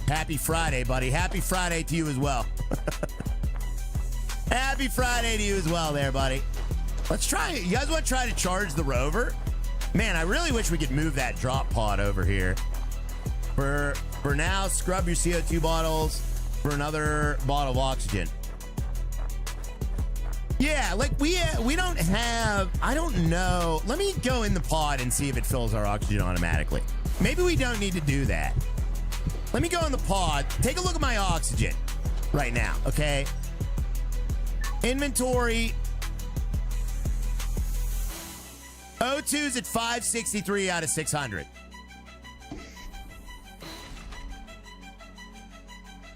Happy Friday, buddy. Happy Friday to you as well. Happy Friday to you as well there, buddy. Let's try it. You guys want to try to charge the rover? Man, I really wish we could move that drop pod over here. For now, scrub your CO2 bottles for another bottle of oxygen. Yeah, like we don't have, I don't know. Let me go in the pod and see if it fills our oxygen automatically. Maybe we don't need to do that. Let me go in the pod. Take a look at my oxygen right now, okay? Inventory. O2's at 563 out of 600.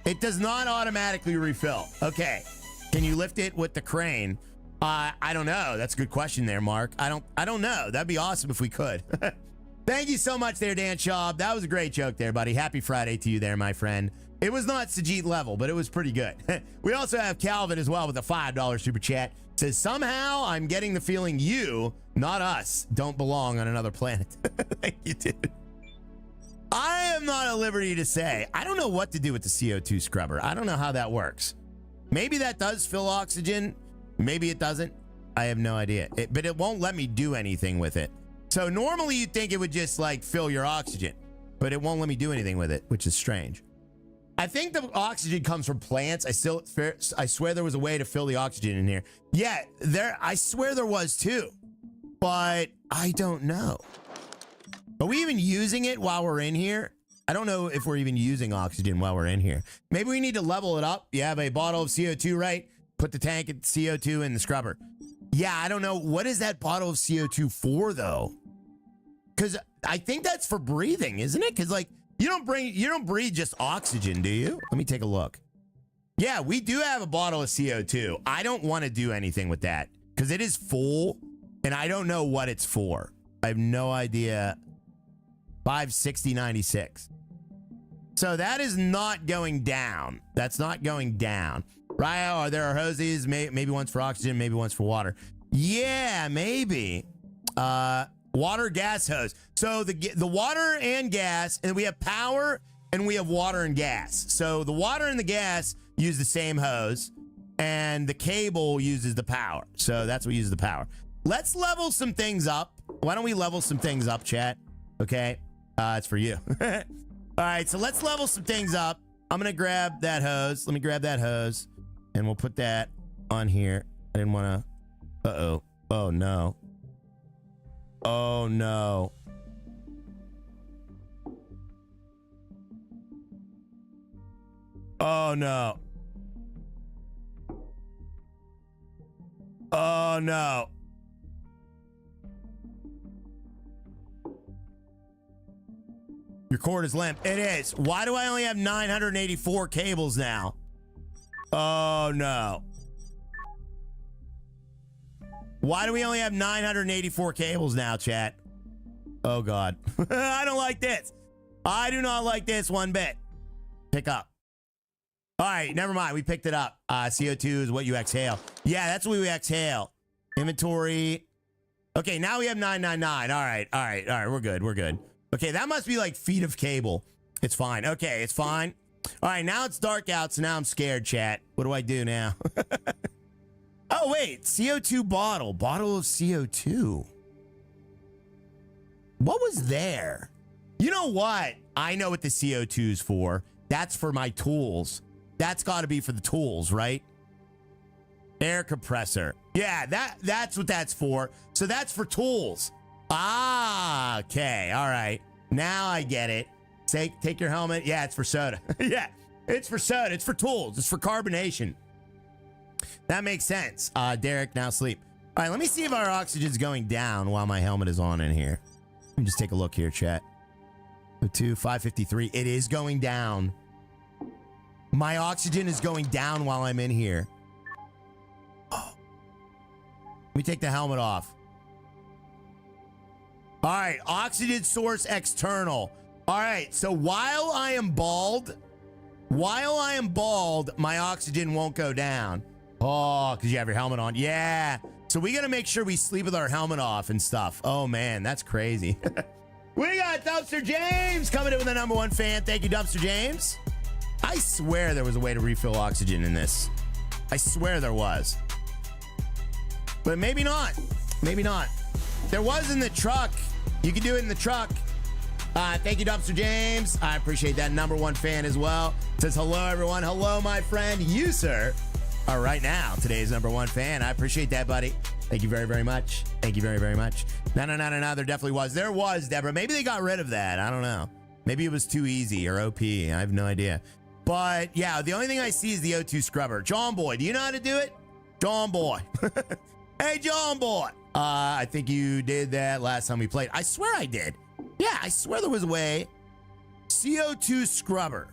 It does not automatically refill. Okay. Can you lift it with the crane? I don't know. That's a good question there, Mark. I don't know. That'd be awesome if we could. Thank you so much there, Dan Schaub. That was a great joke there, buddy. Happy Friday to you there, my friend. It was not Sajid level, but it was pretty good. We also have Calvin as well with a $5 super chat. Says, somehow I'm getting the feeling you, not us, don't belong on another planet. Thank you, dude. I am not at liberty to say. I don't know what to do with the CO2 scrubber. I don't know how that works. Maybe that does fill oxygen. Maybe it doesn't. I have no idea. But it won't let me do anything with it. So normally you'd think it would just like fill your oxygen, but it won't let me do anything with it, which is strange. I think the oxygen comes from plants. I swear there was a way to fill the oxygen in here. Yeah, I swear there was too, but I don't know. Are we even using it while we're in here? I don't know if we're even using oxygen while we're in here. Maybe we need to level it up. You have a bottle of CO2, right? Put the tank of CO2 in the scrubber. Yeah, I don't know. What is that bottle of CO2 for though? Because I think that's for breathing, isn't it? Because like, you don't breathe just oxygen, do you? Let me take a look. Yeah, we do have a bottle of CO2. I don't want to do anything with that because it is full and I don't know what it's for. I have no idea. 560.96. So that is not going down. That's not going down. Right? There are hoses. Maybe one's for oxygen, maybe one's for water. Yeah, maybe. Water gas hose. So the water and gas, and we have power and we have water and gas. So the water and the gas use the same hose and the cable uses the power. So that's what uses the power. Let's level some things up. Why don't we level some things up, chat? Okay. It's for you. All right. So let's level some things up. I'm going to grab that hose. Let me grab that hose and we'll put that on here. I didn't want to. Uh-oh. Oh no. Oh no. Oh no. Oh no. Your cord is limp. It is. Why do I only have 984 cables now? Oh no. Why do we only have 984 cables now, chat? Oh, God. I don't like this. I do not like this one bit. Pick up. All right, never mind. We picked it up. CO2 is what you exhale. Yeah, that's what we exhale. Inventory. Okay, now we have 999. All right. We're good. We're good. Okay, that must be like feet of cable. It's fine. Okay, it's fine. All right, now it's dark out, so now I'm scared, chat. What do I do now? Oh, wait. CO2 bottle. Bottle of CO2. What was there? You know what? I know what the CO2 is for. That's for my tools. That's got to be for the tools, right? Air compressor. Yeah, that's what that's for. So that's for tools. Ah, okay. All right. Now I get it. Take your helmet. Yeah, it's for soda. Yeah, it's for soda. It's for tools. It's for carbonation. That makes sense. Derek, now sleep. All right, let me see if our oxygen's going down while my helmet is on in here. Let me just take a look here, chat. 553. It is going down. My oxygen is going down while I'm in here. Oh. Let me take the helmet off. All right, oxygen source external. All right, so while I am bald, my oxygen won't go down. Oh, because you have your helmet on. Yeah. So we got to make sure we sleep with our helmet off and stuff. Oh, man, that's crazy. We got Dumpster James coming in with the #1 fan. Thank you, Dumpster James. I swear there was a way to refill oxygen in this. I swear there was. But maybe not. Maybe not. There was in the truck. You can do it in the truck. Thank you, Dumpster James. I appreciate that. #1 fan as well. Says hello, everyone. Hello, my friend. You, sir, are right now today's #1 fan. I appreciate that, buddy. Thank you very, very much. Thank you very, very much. No. There definitely was. There was, Deborah. Maybe they got rid of that. I don't know. Maybe it was too easy or OP. I have no idea. But yeah, the only thing I see is the O2 scrubber. John Boy, do you know how to do it? John Boy. Hey, John Boy. I think you did that last time we played. I swear I did. Yeah, I swear there was a way. CO2 scrubber.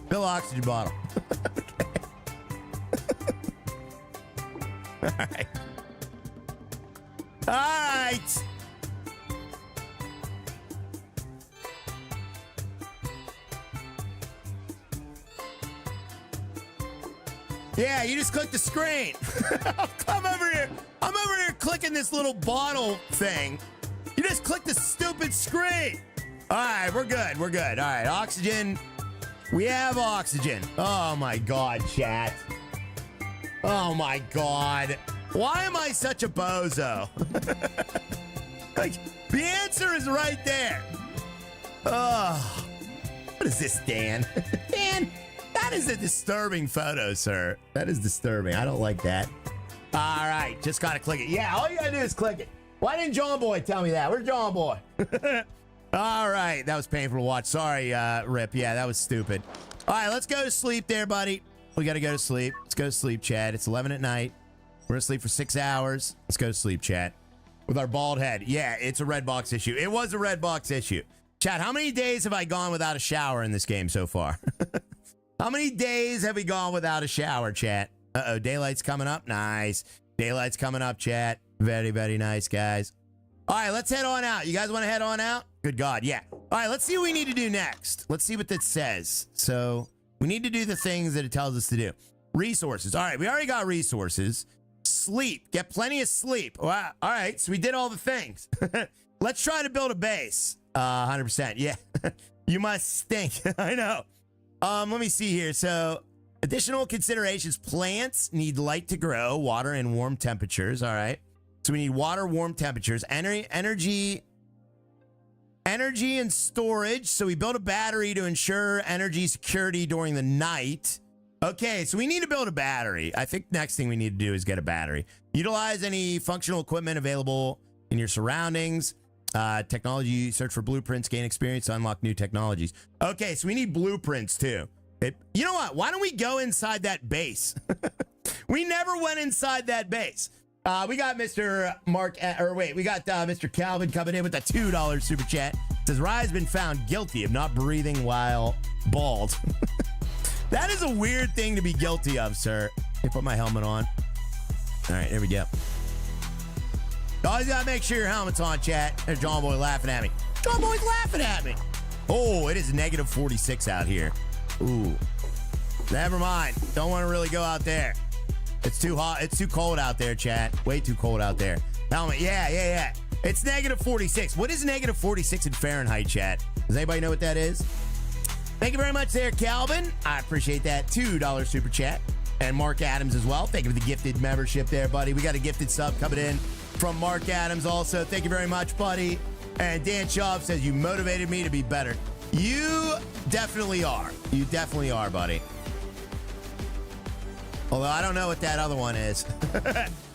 Fill oxygen bottle. All right. All right. Yeah, you just click the screen. Come over here. I'm over here clicking clicking this little bottle thing. You just click the stupid screen. All right, we're good. We're good. All right, oxygen. We have oxygen. Oh, my God, chat. Oh, my God. Why am I such a bozo? Like, the answer is right there. Oh, what is this, Dan? Dan, that is a disturbing photo, sir. That is disturbing. I don't like that. All right, just got to click it. Yeah, all you got to do is click it. Why didn't John Boy tell me that? Where's John Boy? All right, that was painful to watch. Sorry, Rip. Yeah, that was stupid. All right, let's go to sleep there, buddy. We got to go to sleep. Let's go to sleep, Chad. It's 11 at night. We're going to sleep for 6 hours. Let's go to sleep, Chad. With our bald head. Yeah, it's a red box issue. It was a red box issue. Chad, how many days have I gone without a shower in this game so far? How many days have we gone without a shower, chat? Uh-oh, daylight's coming up. Nice. Daylight's coming up, chat. Very, very nice, guys. All right, let's head on out. You guys want to head on out? Good God, yeah. All right, let's see what we need to do next. Let's see what that says. So we need to do the things that it tells us to do. Resources. All right, we already got resources. Sleep. Get plenty of sleep. Wow. All right, so we did all the things. Let's try to build a base. 100%. Yeah. You must stink. I know. Let me see here. So additional considerations. Plants need light to grow, water, and warm temperatures. All right. So we need water, warm temperatures, energy and storage. So we built a battery to ensure energy security during the night. Okay, so we need to build a battery. I think next thing we need to do is get a battery. Utilize any functional equipment available in your surroundings. Technology, search for blueprints, gain experience to unlock new technologies. Okay, so we need blueprints too. You know what? Why don't we go inside that base? We never went inside that base. We got Mr. Mr. Calvin coming in with a $2 super chat. It says, Rye's been found guilty of not breathing while bald. That is a weird thing to be guilty of, sir. Let me put my helmet on. All right, here we go. Always gotta make sure your helmet's on, chat. There's John Boy laughing at me. John Boy's laughing at me. Oh, it is negative 46 out here. Ooh. Never mind. Don't want to really go out there. It's too hot. It's too cold out there, chat. Way too cold out there. Helmet. Yeah. It's negative 46. What is negative 46 in Fahrenheit, chat? Does anybody know what that is? Thank you very much there, Calvin. I appreciate that $2 super chat. And Mark Adams as well. Thank you for the gifted membership there, buddy. We got a gifted sub coming in from Mark Adams also. Thank you very much, buddy. And Dan Shaw says, you motivated me to be better. You definitely are. You definitely are, buddy. Although I don't know what that other one is.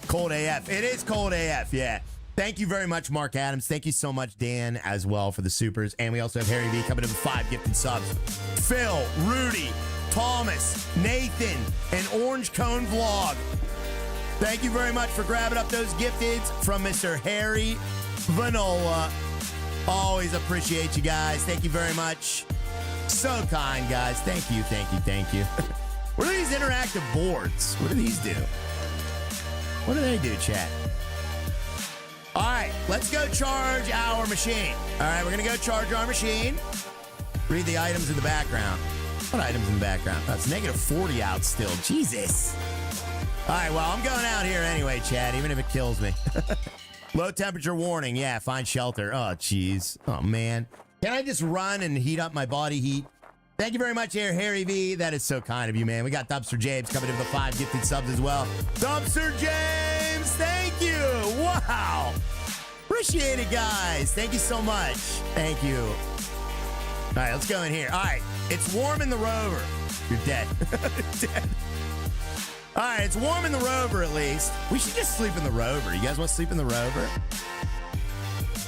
Cold AF. It is cold AF, yeah. Thank you very much, Mark Adams. Thank you so much, Dan, as well, for the supers. And we also have Harry V coming in with 5 gifted subs. Phil, Rudy, Thomas, Nathan, and Orange Cone Vlog. Thank you very much for grabbing up those gifteds from Mr. Harry Vanola. Always appreciate you guys. Thank you very much. So kind, guys. Thank you. What are these interactive boards? What do these do? What do they do, chat? All right, let's go charge our machine. All right, we're going to go charge our machine. Read the items in the background. What items in the background? Oh, it's negative 40 out still. Jesus. All right, well, I'm going out here anyway, Chad, even if it kills me. Low temperature warning. Yeah, find shelter. Oh, jeez. Oh, man. Can I just run and heat up my body heat? Thank you very much, Harry V. That is so kind of you, man. We got Dumpster James coming in with the 5 gifted subs as well. Dumpster James, thank you. Wow. Appreciate it, guys. Thank you so much. Thank you. All right, let's go in here. All right, it's warm in the rover. You're dead. Dead. All right, it's warm in the rover at least. We should just sleep in the rover. You guys want to sleep in the rover?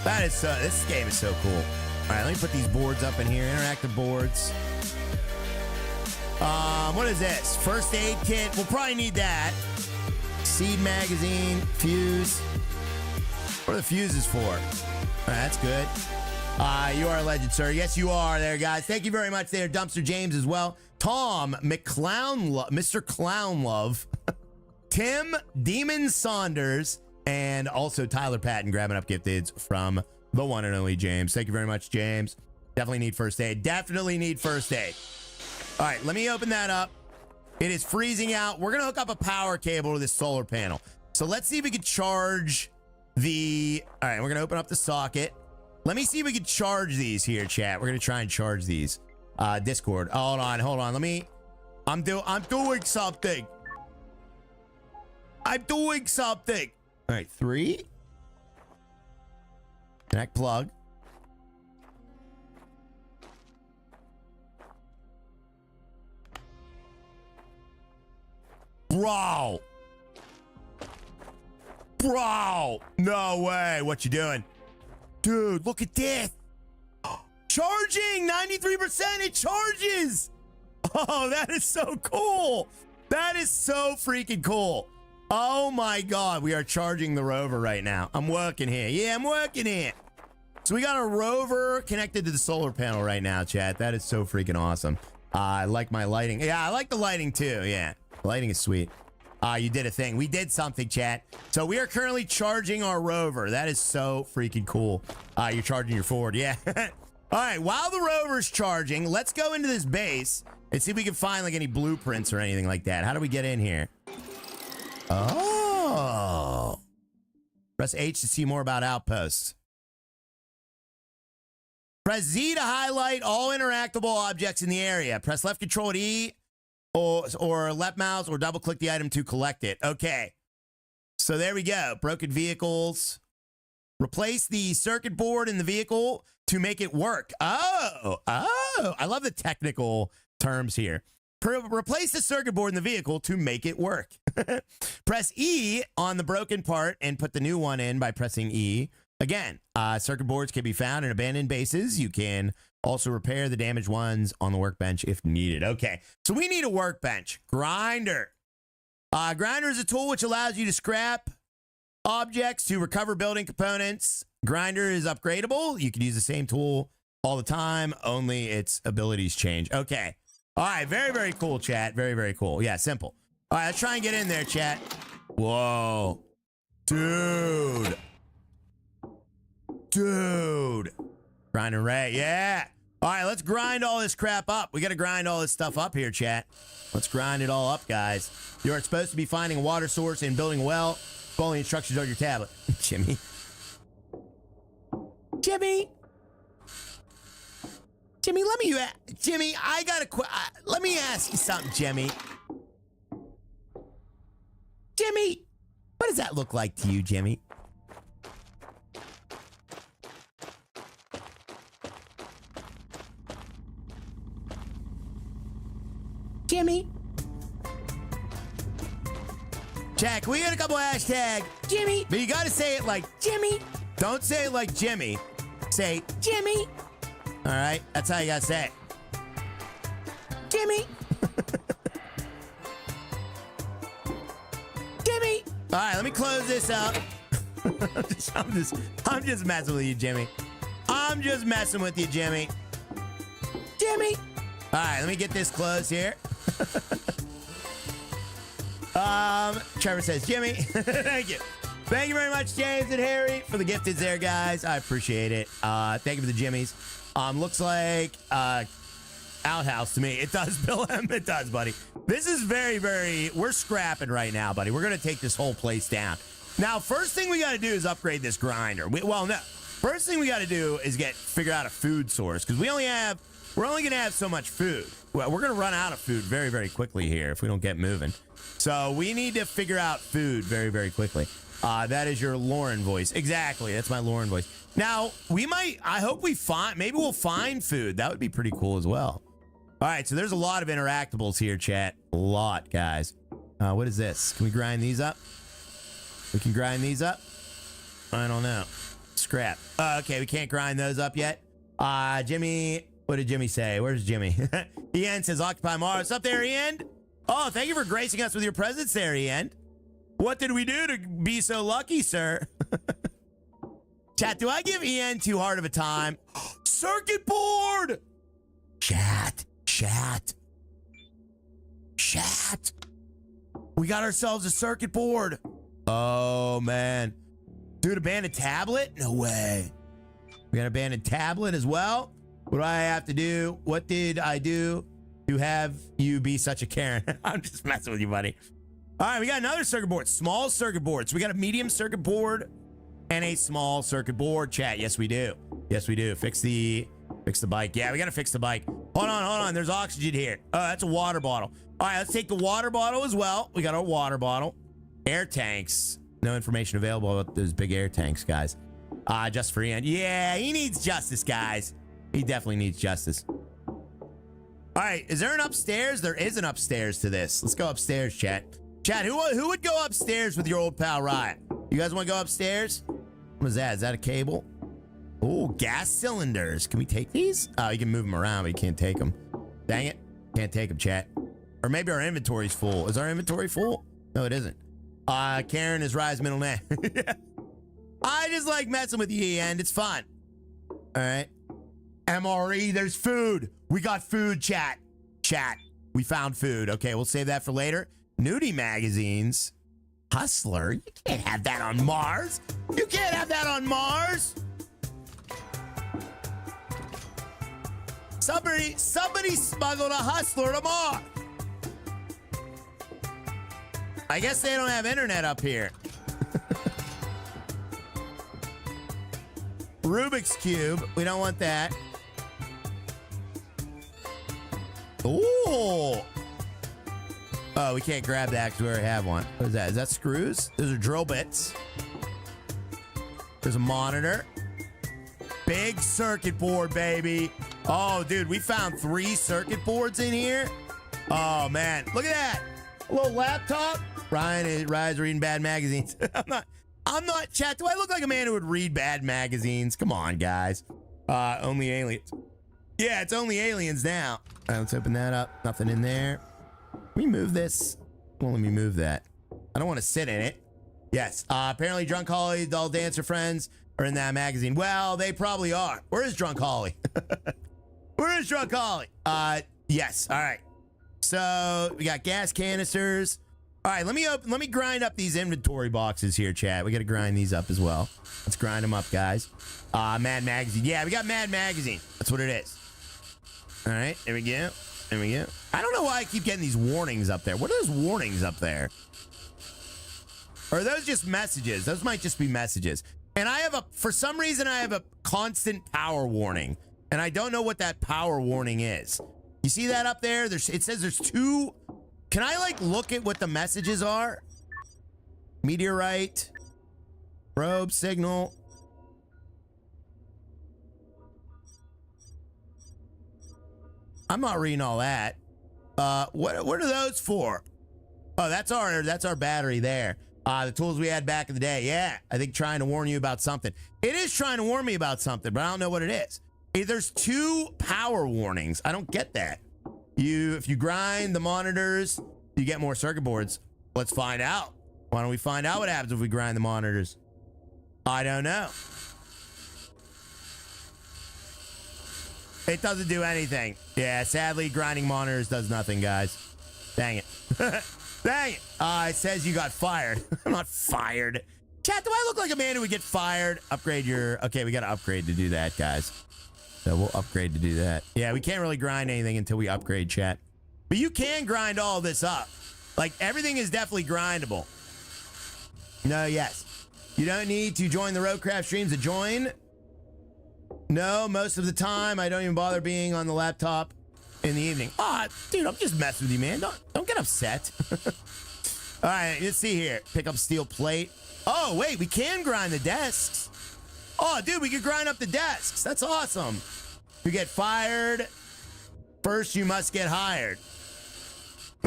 That is so, this game is so cool. All right, let me put these boards up in here. Interactive boards. What is this? First aid kit. We'll probably need that. Seed magazine, fuse. What are the fuses for? All right, that's good. You are a legend, sir. Yes, you are there, guys. Thank you very much there, Dumpster James as well. Tom McClown, Mr. Clown Love, Tim Demon Saunders, and also Tyler Patton grabbing up gifteds from the one and only James. Thank you very much, James. Definitely need first aid. Definitely need first aid. All right, let me open that up. It is freezing out. We're going to hook up a power cable to this solar panel. So let's see if we can charge All right, we're going to open up the socket. Let me see if we can charge these here, chat. We're going to try and charge these. Discord. Hold on. I'm doing something. I'm doing something. All right, 3. Connect plug. Bro. No way. What you doing? Dude, look at this. Charging 93%. It charges. Oh, that is so cool. That is so freaking cool. Oh my God. We are charging the rover right now. I'm working here. Yeah, I'm working here. So we got a rover connected to the solar panel right now, chat. That is so freaking awesome. I like my lighting. Yeah, I like the lighting too. Yeah, lighting is sweet. You did a thing. We did something, chat. So we are currently charging our rover. That is so freaking cool. You're charging your Ford. Yeah. All right. While the rover's charging, let's go into this base and see if we can find like any blueprints or anything like that. How do we get in here? Oh. Press H to see more about outposts. Press Z to highlight all interactable objects in the area. Press left control at E. Or left mouse or double click the item to collect it. Okay. So there we go. Broken vehicles. Replace the circuit board in the vehicle to make it work. Oh. I love the technical terms here. Replace the circuit board in the vehicle to make it work. Press E on the broken part and put the new one in by pressing E. Again, circuit boards can be found in abandoned bases. You can also repair the damaged ones on the workbench if needed. Okay, so we need a workbench. Grinder. Grinder is a tool which allows you to scrap objects to recover building components. Grinder is upgradable. You can use the same tool all the time, only its abilities change. Okay. All right, very, very cool, chat. Very, very cool. Yeah, simple. All right, let's try and get in there, chat. Whoa. Dude. Grind and Ray, yeah. All right, let's grind all this crap up. We got to grind all this stuff up here, chat. Let's grind it all up, guys. You are supposed to be finding a water source and building a well. Follow the instructions on your tablet. Jimmy, Jimmy, I got to let me ask you something, Jimmy. What does that look like to you, Jimmy? Jack, we got a couple hashtag Jimmy, but you got to say it like Jimmy. Don't say it like Jimmy. Say Jimmy. All right, that's how you got to say it. Jimmy. All right, let me close this up. I'm just messing with you, Jimmy. I'm just messing with you, Jimmy. All right, let me get this closed here. Trevor says, Jimmy. Thank you. Thank you very much, James and Harry, for the gifteds there, guys. I appreciate it. Thank you for the Jimmies. Looks like outhouse to me. It does, Bill M. It does, buddy. This is very, very... We're scrapping right now, buddy. We're going to take this whole place down. Now, first thing we got to do is upgrade this grinder. Well, no. First thing we got to do is figure out a food source, because we're only going to have so much food. Well, we're going to run out of food very, very quickly here if we don't get moving. So we need to figure out food very, very quickly. That is your Lauren voice. Exactly. That's my Lauren voice. Now, I hope maybe we'll find food. That would be pretty cool as well. All right, so there's a lot of interactables here, chat. A lot, guys. What is this? Can we grind these up? We can grind these up? I don't know. Scrap. Okay, we can't grind those up yet. Jimmy, what did Jimmy say? Where's Jimmy? Ian says, Occupy Mars. What's up there, Ian? Oh, thank you for gracing us with your presence there, Ian. What did we do to be so lucky, sir? Chat, do I give Ian too hard of a time? Circuit board! Chat. We got ourselves a circuit board. Oh, man. Dude, abandoned tablet? No way. We got an abandoned tablet as well. What do I have to do? What did I do to have you be such a Karen? I'm just messing with you, buddy. All right, we got another circuit board. Small circuit board. So we got a medium circuit board. and a small circuit board, chat. Yes, we do. Yes, we do. Fix the bike. Yeah, we got to fix the bike. Hold on. There's oxygen here. Oh, that's a water bottle. All right, let's take the water bottle as well. We got our water bottle. Air tanks. No information available about those big air tanks, guys. Just for Ian. Yeah, he needs justice, guys. He definitely needs justice. All right, is there an upstairs? There is an upstairs to this. Let's go upstairs, chat. Chat, who would go upstairs with your old pal Riot? You guys want to go upstairs? What is that? Is that a cable? Oh, gas cylinders. Can we take these? Oh, you can move them around, but you can't take them. Dang it. Can't take them, chat. Or maybe our inventory's full. Is our inventory full? No, it isn't. Karen is Rye's middle name. I just like messing with you, and it's fun. All right. MRE, there's food. We got food, chat. Chat. We found food. Okay, we'll save that for later. Nudie magazines. Hustler. You can't have that on Mars. You can't have that on Mars. Somebody smuggled a hustler to Mars. I guess they don't have internet up here. Rubik's Cube. We don't want that. Ooh. Oh, we can't grab that because we already have one. What is that? Is that screws? Those are drill bits. There's a monitor. Big circuit board, baby. Oh, dude, we found 3 circuit boards in here. Oh, man. Look at that. A little laptop. Ryan's reading bad magazines. I'm not, chat. Do I look like a man who would read bad magazines? Come on, guys. Only aliens. Yeah, it's only aliens now. All right, let's open that up. Nothing in there. Can we move this? Well, let me move that. I don't want to sit in it. Yes. Apparently, Drunk Holly, Dull Dancer friends are in that magazine. Well, they probably are. Where is Drunk Holly? Where is Drunk Holly? Yes. All right. So we got gas canisters. All right, let me grind up these inventory boxes here, chat. We got to grind these up as well. Let's grind them up, guys. Mad Magazine. Yeah, we got Mad Magazine. That's what it is. All right, there we go. There we go. I don't know why I keep getting these warnings up there. What are those warnings up there? Or are those just messages? Those might just be messages. And for some reason, I have a constant power warning. And I don't know what that power warning is. You see that up there? It says there's 2... Can I, like, look at what the messages are? Meteorite. Probe signal. I'm not reading all that. What are those for? Oh, that's our battery there. The tools we had back in the day. Yeah, I think trying to warn you about something. It is trying to warn me about something, but I don't know what it is. There's 2 power warnings. I don't get that. If you grind the monitors, you get more circuit boards. Let's find out. Why don't we find out what happens if we grind the monitors? I don't know. It doesn't do anything. Yeah, sadly, grinding monitors does nothing, guys. Dang it. Dang it. It says you got fired. I'm not fired. Chat, do I look like a man who would get fired? Upgrade your... Okay, we got to upgrade to do that, guys. So we'll upgrade to do that. Yeah, we can't really grind anything until we upgrade, chat. But you can grind all this up. Like, everything is definitely grindable. No, yes. You don't need to join the Roadcraft streams to join. No, most of the time, I don't even bother being on the laptop in the evening. Dude, I'm just messing with you, man. Don't get upset. All right, let's see here. Pick up steel plate. Oh, wait, we can grind the desks. Oh, dude, we could grind up the desks. That's awesome. You get fired. First, you must get hired.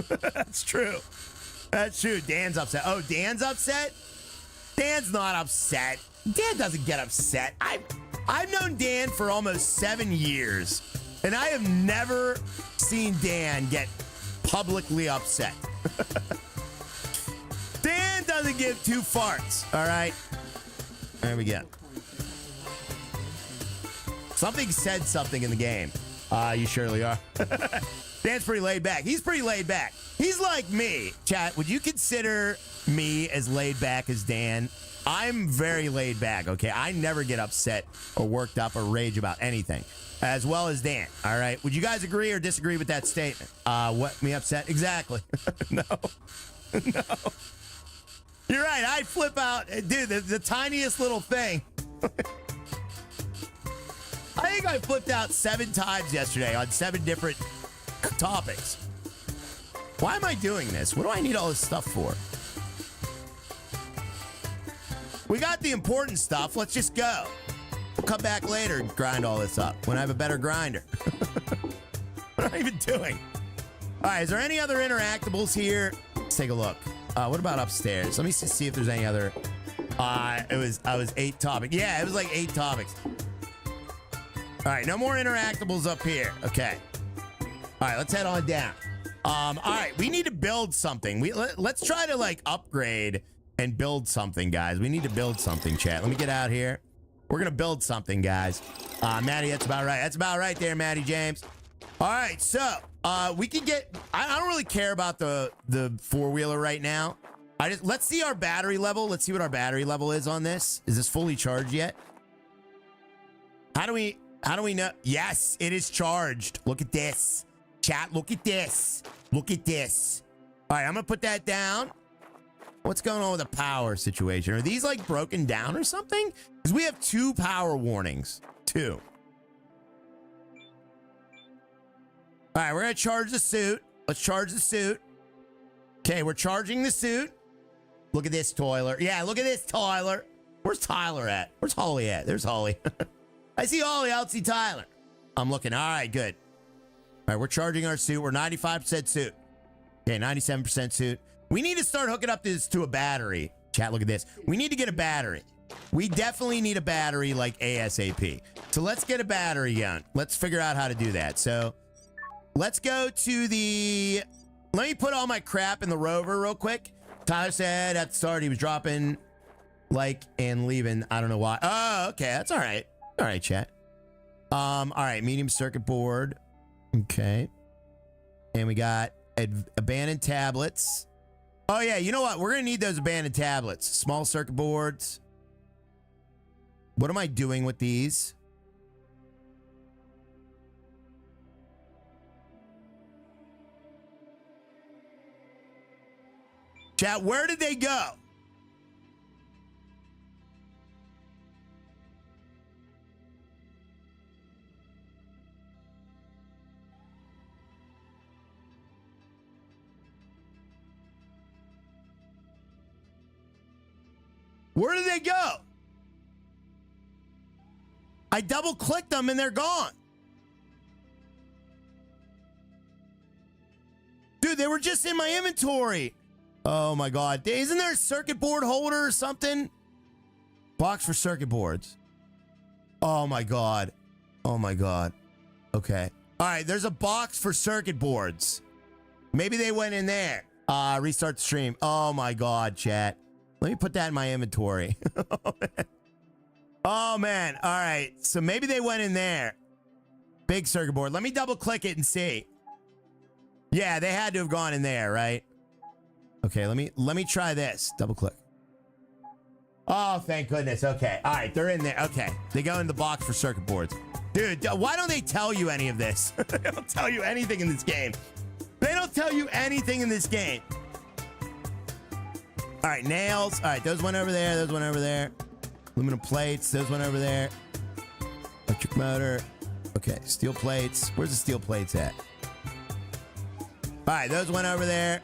That's true. That's true. Dan's upset. Oh, Dan's upset? Dan's not upset. Dan doesn't get upset. I've known Dan for almost 7 years, and I have never seen Dan get publicly upset. Dan doesn't give 2 farts, all right? There we go. Something said something in the game. You surely are. Dan's pretty laid back. He's pretty laid back. He's like me. Chat, would you consider me as laid back as Dan? I'm very laid back, okay? I never get upset or worked up or rage about anything, as well as Dan, all right? Would you guys agree or disagree with that statement? What, me upset? Exactly. No. No. You're right. I flip out. Dude, the tiniest little thing. I think I flipped out 7 times yesterday on 7 different topics. Why am I doing this? What do I need all this stuff for? We got the important stuff. Let's just go. We'll come back later and grind all this up when I have a better grinder. What am I even doing? All right, is there any other interactables here? Let's take a look. What about upstairs? Let me see if there's any other. I was 8 topics. Yeah, it was like 8 topics. All right, no more interactables up here. Okay. All right, let's head on down. All right, we need to build something. Let's try to like upgrade and build something, guys. We need to build something, chat. Let me get out here. We're gonna build something, guys. Maddie, that's about right. That's about right there, Maddie James. All right, so we can get. I don't really care about the 4-wheeler right now. Let's see our battery level. Let's see what our battery level is on this. Is this fully charged yet? How do we know? Yes, it is charged. Look at this. Chat, look at this. Look at this. All right, I'm gonna put that down. What's going on with the power situation? Are these like broken down or something? Because we have 2 power warnings. 2. All right, we're gonna charge the suit. Let's charge the suit. Okay, we're charging the suit. Look at this, Toiler. Yeah, look at this, Tyler. Where's Tyler at? Where's Holly at? There's Holly. I see Holly. I don't see Tyler. I'm looking. All right, good. All right, we're charging our suit. We're 95% suit. Okay, 97% suit. We need to start hooking up this to a battery. Chat, look at this. We need to get a battery. We definitely need a battery like ASAP. So let's get a battery gun. Let's figure out how to do that. So let's go to the... Let me put all my crap in the rover real quick. Tyler said at the start he was dropping like and leaving. I don't know why. Oh, okay. That's all right. All right, chat. All right, medium circuit board. Okay. And we got abandoned tablets. Oh, yeah, you know what? We're going to need those abandoned tablets. Small circuit boards. What am I doing with these? Chat, where did they go? Where did they go? I double clicked them and they're gone. Dude, they were just in my inventory. Oh my God. Isn't there a circuit board holder or something? Box for circuit boards. Oh my God. Oh my God. Okay. All right, there's a box for circuit boards. Maybe they went in there. Restart the stream. Oh my God, chat. Let me put that in my inventory. Oh, man. All right. So maybe they went in there. Big circuit board. Let me double click it and see. Yeah, they had to have gone in there, right? Okay, let me try this. Double click. Oh, thank goodness. Okay. All right, they're in there. Okay. They go in the box for circuit boards. Dude, why don't they tell you any of this? They don't tell you anything in this game. They don't tell you anything in this game. All right, nails. All right, those went over there. Those went over there. Aluminum plates. Those went over there. Electric motor. Okay, steel plates. Where's the steel plates at? All right, those went over there.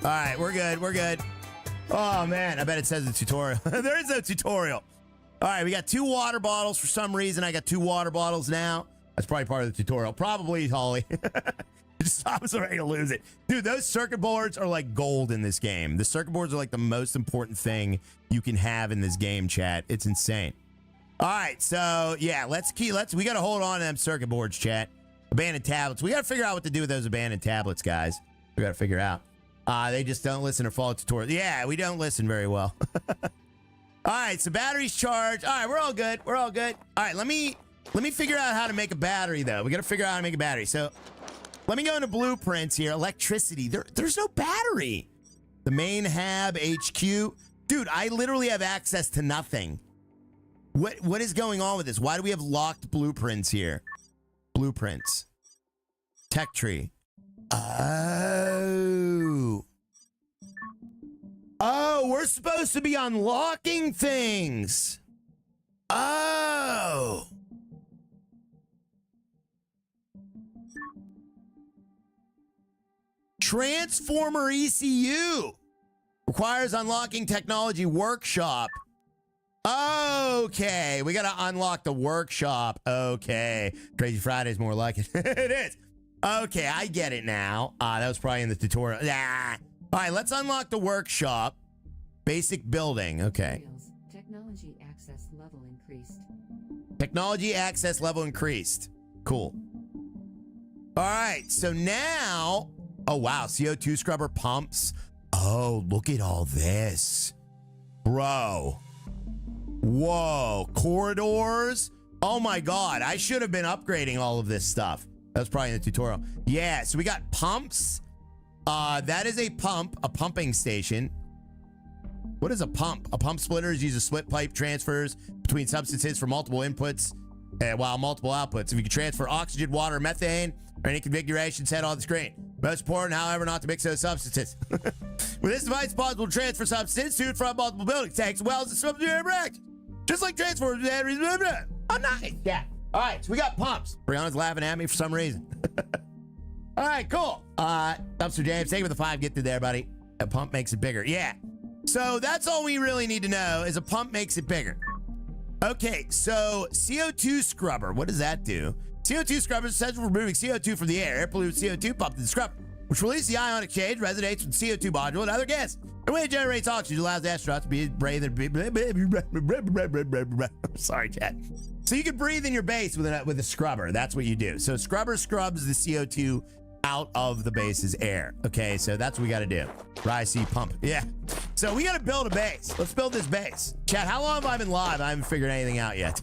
All right, we're good. We're good. Oh, man. I bet it says the tutorial. There is no tutorial. All right, we got 2 water bottles. For some reason, I got 2 water bottles now. That's probably part of the tutorial. Probably, Holly. I was ready to lose it. Dude, those circuit boards are like gold in this game. The circuit boards are like the most important thing you can have in this game, chat. It's insane. All right, so yeah, we got to hold on to them circuit boards, chat. Abandoned tablets. We got to figure out what to do with those abandoned tablets, guys. We got to figure out. They just don't listen or follow tutorials. Yeah, we don't listen very well. All right, so battery's charged. All right, we're all good. We're all good. All right, let me figure out how to make a battery, though. We got to figure out how to make a battery. So let me go into blueprints here. Electricity. There's no battery. The main hab HQ. Dude, I literally have access to nothing. What is going on with this? Why do we have locked blueprints here? Blueprints. Tech tree. Oh. Oh, we're supposed to be unlocking things. Oh. Transformer ECU requires unlocking technology workshop. Okay, we gotta unlock the workshop. Okay, Crazy Friday's more like it. It is. Okay, I get it now. That was probably in the tutorial. Ah. All right, let's unlock the workshop. Basic building. Okay. Technology access level increased. Technology access level increased. Cool. All right, so now, oh wow, CO2 scrubber pumps. Oh, look at all this, bro. Whoa, corridors. Oh my God, I should have been upgrading all of this stuff. That was probably in the tutorial. Yeah, so we got pumps. That is a pump, a pumping station. What is a pump? A pump splitter is used to split pipe transfers between substances for multiple inputs while multiple outputs. If you can transfer oxygen, water, methane, or any configuration set on the screen. Most important, however, not to mix those substances. With this device, it's possible to transfer substances to and from multiple building tanks, wells, and substitute reactors. Just like transformers, batteries, blah, blah. Oh, nice. Yeah. All right, so we got pumps. Brianna's laughing at me for some reason. All right, cool. Dumpster James, take it with a 5. Get through there, buddy. A pump makes it bigger. Yeah. So that's all we really need to know is a pump makes it bigger. Okay, so CO2 scrubber. What does that do? CO2 scrubber is essential for removing CO2 from the air. Air polluted CO2 pumped in the scrubber, which releases the ion exchange, resonates with the CO2 module and other gas. The way it generates oxygen allows astronauts to breathe and sorry, chat. So you can breathe in your base with a scrubber. That's what you do. So scrubber scrubs the CO2 out of the base's air. Okay, so that's what we got to do. Rise, see, pump. Yeah. So we got to build a base. Let's build this base. Chat, how long have I been live? I haven't figured anything out yet.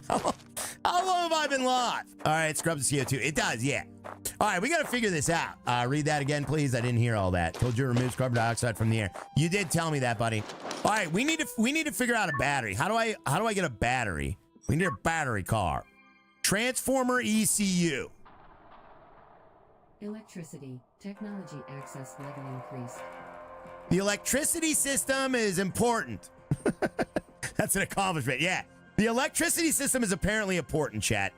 How long have I been live? All right, it scrubs the CO2. It does, yeah. All right, we got to figure this out. Read that again, please. I didn't hear all that. Told you to remove carbon dioxide from the air. You did tell me that, buddy. All right, we need to figure out a battery. How do I get a battery? We need a battery car. Transformer ECU. Electricity. Technology access level increased. The electricity system is important. That's an accomplishment, yeah. The electricity system is apparently important, chat.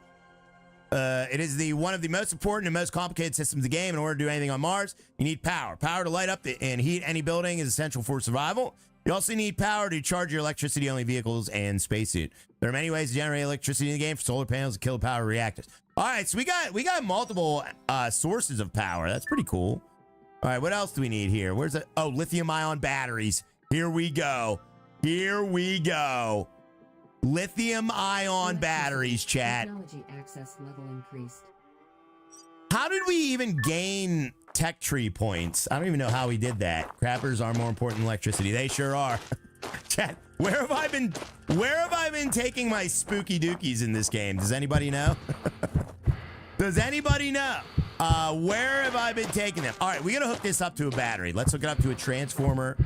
It is one of the most important and most complicated systems in the game. In order to do anything on Mars, you need power. Power to light up and heat any building is essential for survival. You also need power to charge your electricity-only vehicles and spacesuit. There are many ways to generate electricity in the game, from solar panels to kilowatt power reactors. All right, so we got multiple sources of power. That's pretty cool. All right, what else do we need here? Where's it? Oh, lithium-ion batteries. Here we go. Here we go. Lithium-ion batteries, chat. Technology access level increased. How did we even gain tech tree points? I don't even know how we did that. Crappers are more important than electricity. They sure are. Chat, where have I been taking my spooky dookies in this game? Does anybody know? Does anybody know? Where have I been taking them? All right, we got to hook this up to a battery. Let's hook it up to a transformer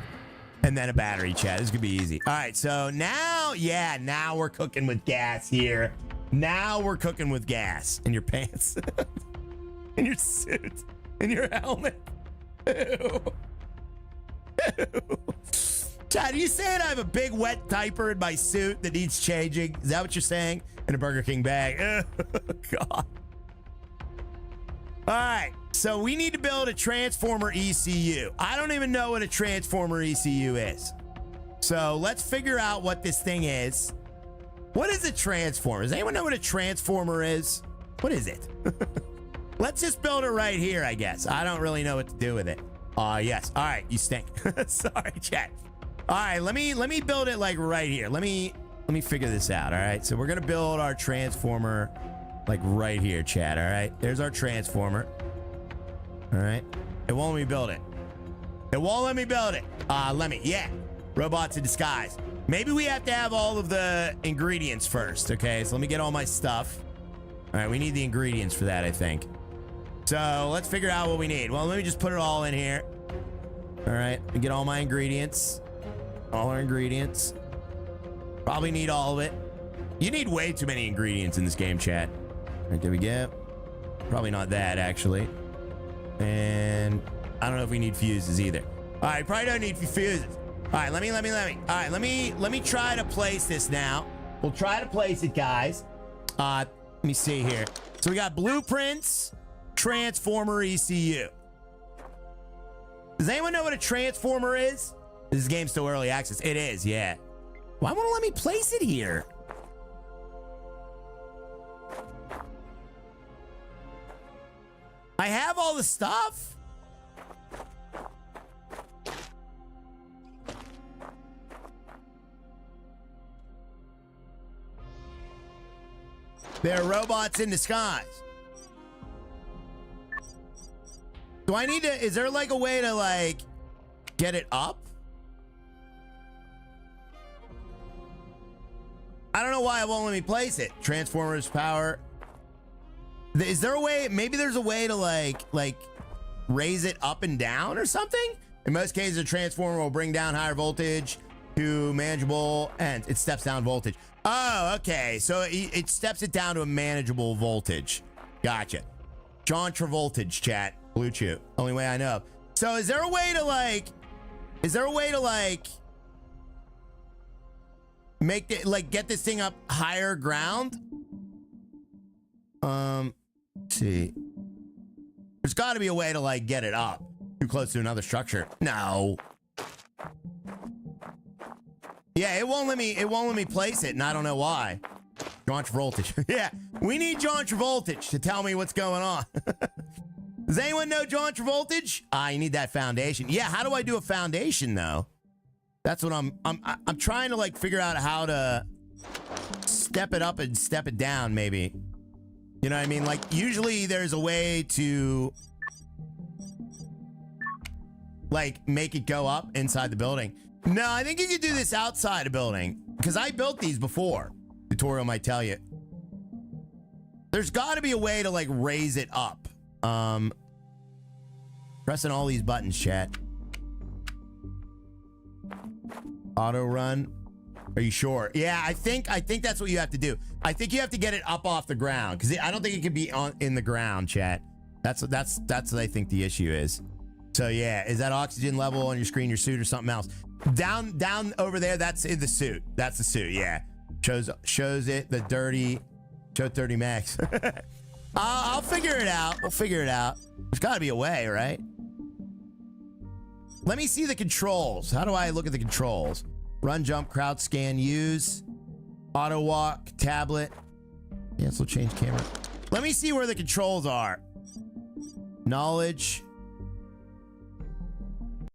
and then a battery, chat. This is going to be easy. All right, so now we're cooking with gas here. Now we're cooking with gas in your pants, in your suit, in your helmet. Ew. Ew. Chad, are you saying I have a big wet diaper in my suit that needs changing? Is that what you're saying? In a Burger King bag. Oh, God. All right, so we need to build a transformer ECU. I don't even know what a transformer ECU is. So let's figure out what this thing is. What is a transformer? Does anyone know what a transformer is? What is it? Let's just build it right here, I guess. I don't really know what to do with it. Yes. All right, you stink. Sorry, chat. All right, let me build it like right here. Let me figure this out. All right, so we're gonna build our transformer like right here, chat. All right, there's our transformer. All right, it won't let me build it. It won't let me build it. Yeah, robots in disguise. Maybe we have to have all of the ingredients first. Okay, so let me get all my stuff. All right, we need the ingredients for that, I think. So let's figure out what we need. Well, let me just put it all in here. All right, let me get all my ingredients. All our ingredients. Probably need all of it. You need way too many ingredients in this game, chat. All right, there we go. Probably not that, actually. And I don't know if we need fuses either. All right, probably don't need fuses. All right, let me. All right, let me try to place this now. We'll try to place it, guys. Let me see here. So we got blueprints, transformer ECU. Does anyone know what a transformer is? This game's still early access. It is, yeah. Why won't it let me place it here? I have all the stuff. They're robots in disguise. Do I need to, is there like a way to like get it up? I don't know why it won't let me place it. Transformers power. Is there a way, maybe there's a way to like raise it up and down or something? In most cases, a transformer will bring down higher voltage to manageable, and it steps down voltage. Oh, okay. So it steps it down to a manageable voltage. Gotcha. John Travoltage, chat. Blue Chew. Only way I know. So is there a way to like make it like get this thing up higher ground? Let's see. There's got to be a way to like get it up too close to another structure. No. Yeah, it won't let me place it, and I don't know why. John Travoltage. Yeah, we need John Travoltage to tell me what's going on. Does anyone know John Travoltage? You need that foundation. Yeah, how do I do a foundation though? That's what I'm trying to like figure out how to step it up and step it down maybe. You know what I mean? Like usually there's a way to like make it go up inside the building. No, I think you could do this outside a building because I built these before. Tutorial might tell you. There's got to be a way to like raise it up. Pressing all these buttons, chat. Auto run. Are you sure? Yeah, I think that's what you have to do. I think you have to get it up off the ground because I don't think it can be in the ground, chat. That's what I think the issue is. So yeah, is that oxygen level on your screen, your suit, or something else? Down over there, that's in the suit. That's the suit, yeah. Shows it, the dirty, show 30 max. I'll figure it out. We'll figure it out. There's got to be a way, right? Let me see the controls. How do I look at the controls? Run, jump, crouch, scan, use. Auto walk, tablet. Cancel, change camera. Let me see where the controls are. Knowledge.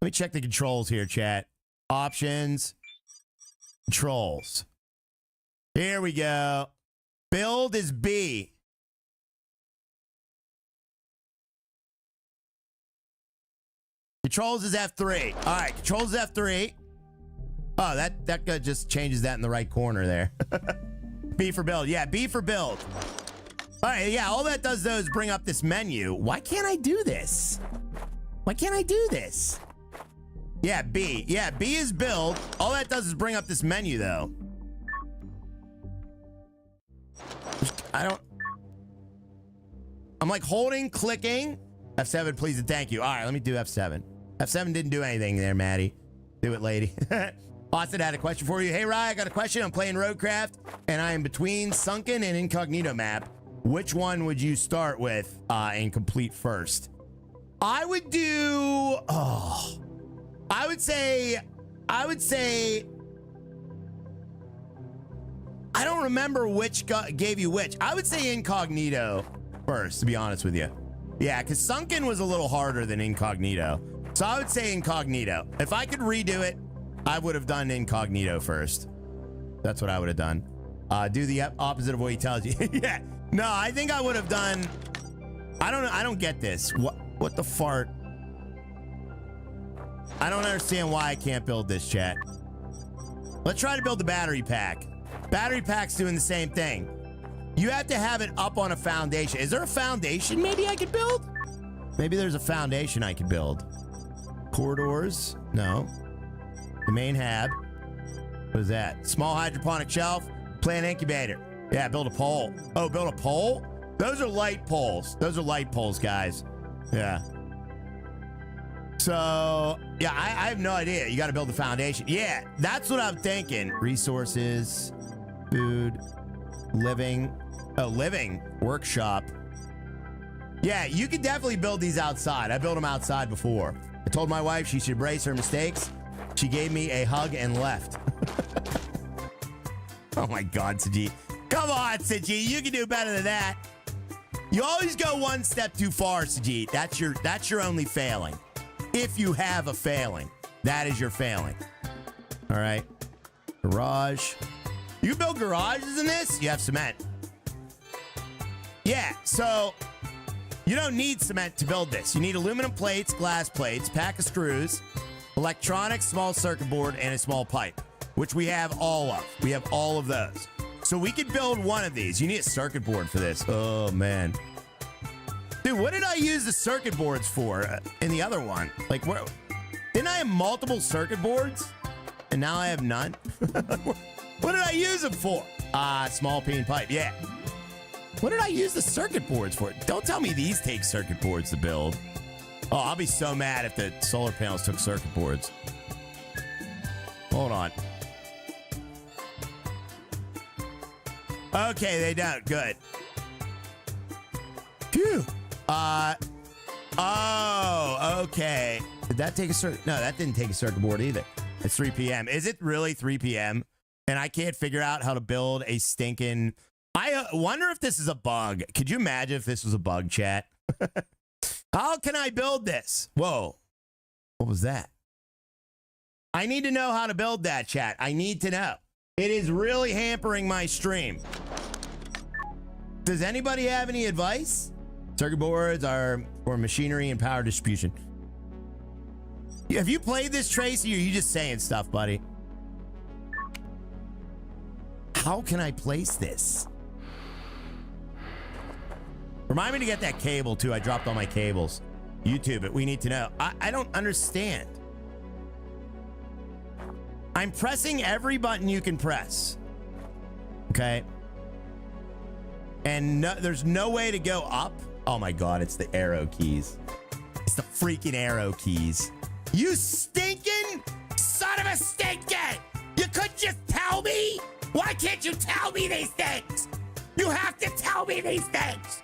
Let me check the controls here, chat. Options. Controls. Here we go. Build is B. Controls is F3. All right, controls is F3. Oh, that just changes that in the right corner there. B for build. Yeah, B for build. All right, yeah, all that does though is bring up this menu. Why can't I do this? Why can't I do this? Yeah, B. Yeah, B is build. All that does is bring up this menu though. I'm like holding, clicking. F7, please and thank you. All right, let me do F7. F7 didn't do anything there, Maddie. Do it, lady. Austin had a question for you. Hey, Rye, I got a question. I'm playing Roadcraft, and I am between Sunken and Incognito map. Which one would you start with and complete first? I would do... Oh... I would say, I don't remember which gave you which. I would say Incognito first, to be honest with you. Yeah, because Sunken was a little harder than Incognito. So I would say Incognito. If I could redo it, I would have done Incognito first. That's what I would have done. Do the opposite of what he tells you. Yeah. No, I think I would have done... I don't know. I don't get this. What the fart? I don't understand why I can't build this, chat. Let's try to build the battery pack. Battery pack's doing the same thing. You have to have it up on a foundation. Is there a foundation maybe I could build? Maybe there's a foundation I could build. Corridors? No. The main hab. What is that? Small hydroponic shelf. Plant incubator. Yeah, build a pole. Oh, build a pole? Those are light poles. Those are light poles, guys. Yeah. So, yeah, I have no idea. You got to build the foundation. Yeah, that's what I'm thinking. Resources, food, living. Oh, living, workshop. Yeah, you can definitely build these outside. I built them outside before. I told my wife she should embrace her mistakes. She gave me a hug and left. Oh my God, Sajid. Come on, Sajid. You can do better than that. You always go one step too far, Sajid. That's your only failing. If you have a failing, that is your failing. All right. Garage. You can build garages in this? You have cement. Yeah, so you don't need cement to build this. You need aluminum plates, glass plates, pack of screws, electronics, small circuit board, and a small pipe, which we have all of. We have all of those. So we could build one of these. You need a circuit board for this. Oh, man. Dude, what did I use the circuit boards for in the other one? Like, where? Didn't I have multiple circuit boards? And now I have none? What did I use them for? Small peen pipe. Yeah. What did I use the circuit boards for? Don't tell me these take circuit boards to build. Oh, I'll be so mad if the solar panels took circuit boards. Hold on. Okay, they don't. Good. Phew. Oh, okay. Did that take a circuit? No, that didn't take a circuit board either. It's 3 p.m. Is it really 3 p.m.? And I can't figure out how to build a stinking... I wonder if this is a bug. Could you imagine if this was a bug, chat? How can I build this? Whoa. What was that? I need to know how to build that, chat. I need to know. It is really hampering my stream. Does anybody have any advice? Circuit boards are for machinery and power distribution. Have you played this, Tracy, or are you just saying stuff, buddy? How can I place this? Remind me to get that cable, too. I dropped all my cables. YouTube it. We need to know. I don't understand. I'm pressing every button you can press. Okay. And no, there's no way to go up. Oh, my God. It's the arrow keys. It's the freaking arrow keys. You stinking son of a stinking! You could just tell me? Why can't you tell me these things? You have to tell me these things.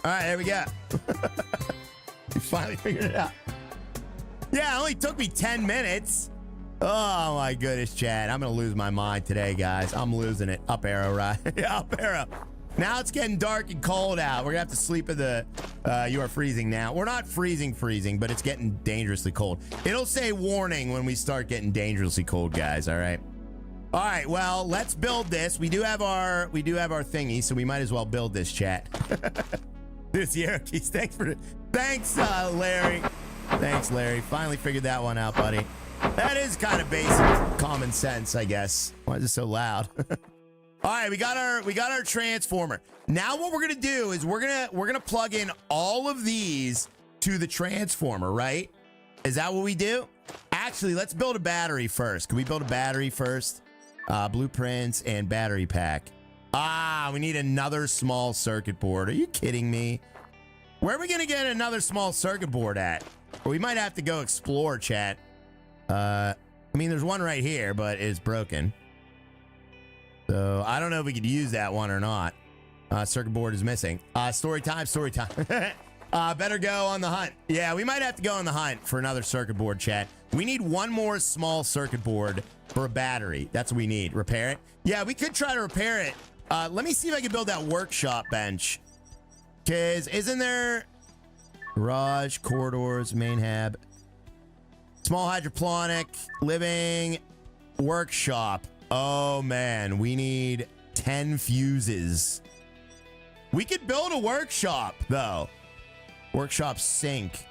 All right, there we go. We finally figured it out. Yeah, it only took me 10 minutes. Oh, my goodness, Chad. I'm going to lose my mind today, guys. I'm losing it. Up arrow, right? Yeah, up arrow. Now it's getting dark and cold out. We're going to have to sleep in the... you are freezing now. We're not freezing, but it's getting dangerously cold. It'll say warning when we start getting dangerously cold, guys, all right? All right, well, let's build this. We do have our thingy, so we might as well build this, chat. This Yerokeys. Thanks, Larry. Thanks, Larry. Finally figured that one out, buddy. That is kind of basic common sense, I guess. Why is it so loud? All right, we got our transformer. Now what we're gonna do is we're gonna plug in all of these to the transformer, right? Is that what we do? Actually, let's build a battery first. Can we build a battery first? Blueprints and battery pack. We need another small circuit board. Are you kidding me? Where are we gonna get another small circuit board at? Or we might have to go explore, chat. I mean, there's one right here, but it's broken. So I don't know if we could use that one or not. Circuit board is missing. Story time. Better go on the hunt. Yeah, we might have to go on the hunt for another circuit board, chat. We need one more small circuit board for a battery. That's what we need. Repair it. Yeah, we could try to repair it. Let me see if I can build that workshop bench. Because isn't there garage, corridors, main hab, small hydroponic, living, workshop. Oh, man, we need 10 fuses. We could build a workshop, though. Workshop sink.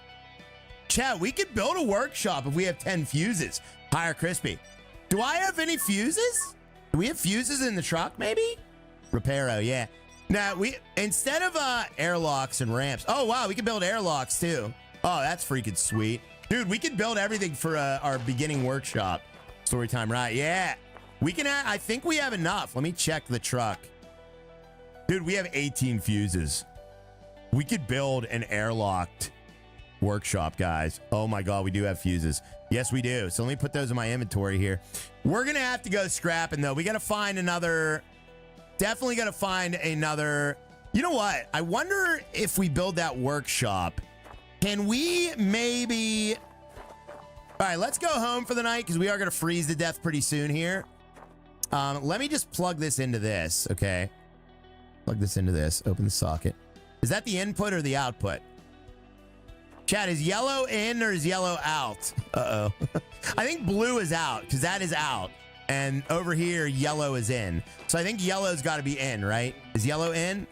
Chat, we could build a workshop if we have 10 fuses. Higher crispy. Do I have any fuses? Do we have fuses in the truck, maybe? Reparo, yeah. Now, instead of airlocks and ramps. Oh, wow, we can build airlocks, too. Oh, that's freaking sweet. Dude, we could build everything for our beginning workshop. Story time, right? Yeah. We can, I think we have enough. Let me check the truck. Dude, we have 18 fuses. We could build an airlocked workshop, guys. Oh my God, we do have fuses. Yes, we do. So let me put those in my inventory here. We're going to have to go scrapping, though. We got to find another. Definitely going to find another. You know what? I wonder if we build that workshop. Can we maybe. All right, let's go home for the night because we are going to freeze to death pretty soon here. Let me just plug this into this. Okay. Plug this into this. Open the socket. Is that the input or the output? Chat, is yellow in or is yellow out? Uh-oh. I think blue is out because that is out. And over here, yellow is in. So I think yellow's got to be in, right? Is yellow in?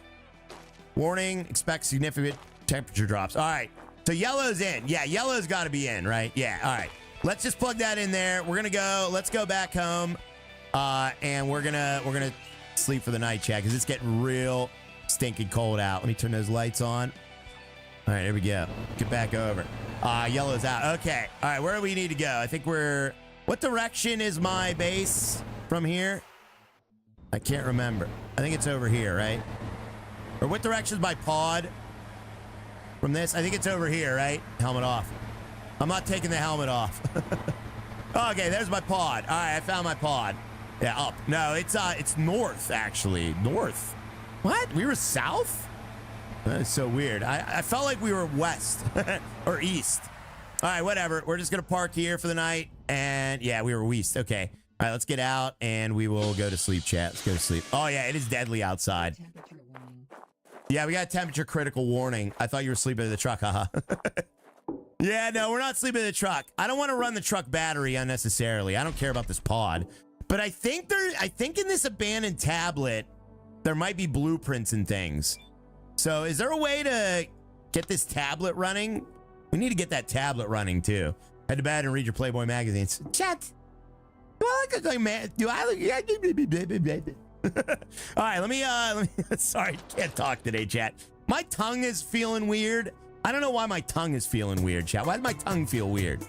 Warning, expect significant temperature drops. All right. So yellow's in. Yeah, yellow's got to be in, right? Yeah, all right. Let's just plug that in there. We're going to go. Let's go back home. And we're gonna sleep for the night, chat, because it's getting real stinking cold out. Let me turn those lights on. All right, here we go. Get back over. Yellow's out. Okay. All right, where do we need to go? I think we're... What direction is my base from here? I can't remember. I think it's over here, right? Or what direction is my pod from this? I think it's over here, right? Helmet off. I'm not taking the helmet off. Okay, there's my pod. All right, I found my pod. Yeah, up. No, it's north, actually. North. What? We were south? That's so weird. I felt like we were west or east. All right, whatever. We're just going to park here for the night. And yeah, we were east. Okay. All right, let's get out and we will go to sleep, chat. Let's go to sleep. Oh, yeah, it is deadly outside. Yeah, we got a temperature critical warning. I thought you were sleeping in the truck, haha. Yeah, no, we're not sleeping in the truck. I don't want to run the truck battery unnecessarily. I don't care about this pod. But I think in this abandoned tablet, there might be blueprints and things. So is there a way to get this tablet running? We need to get that tablet running too. Head to bed and read your Playboy magazines. Chat. Do I look like man? Do I look? All right, let me sorry, can't talk today, chat. My tongue is feeling weird. I don't know why my tongue is feeling weird, chat. Why does my tongue feel weird?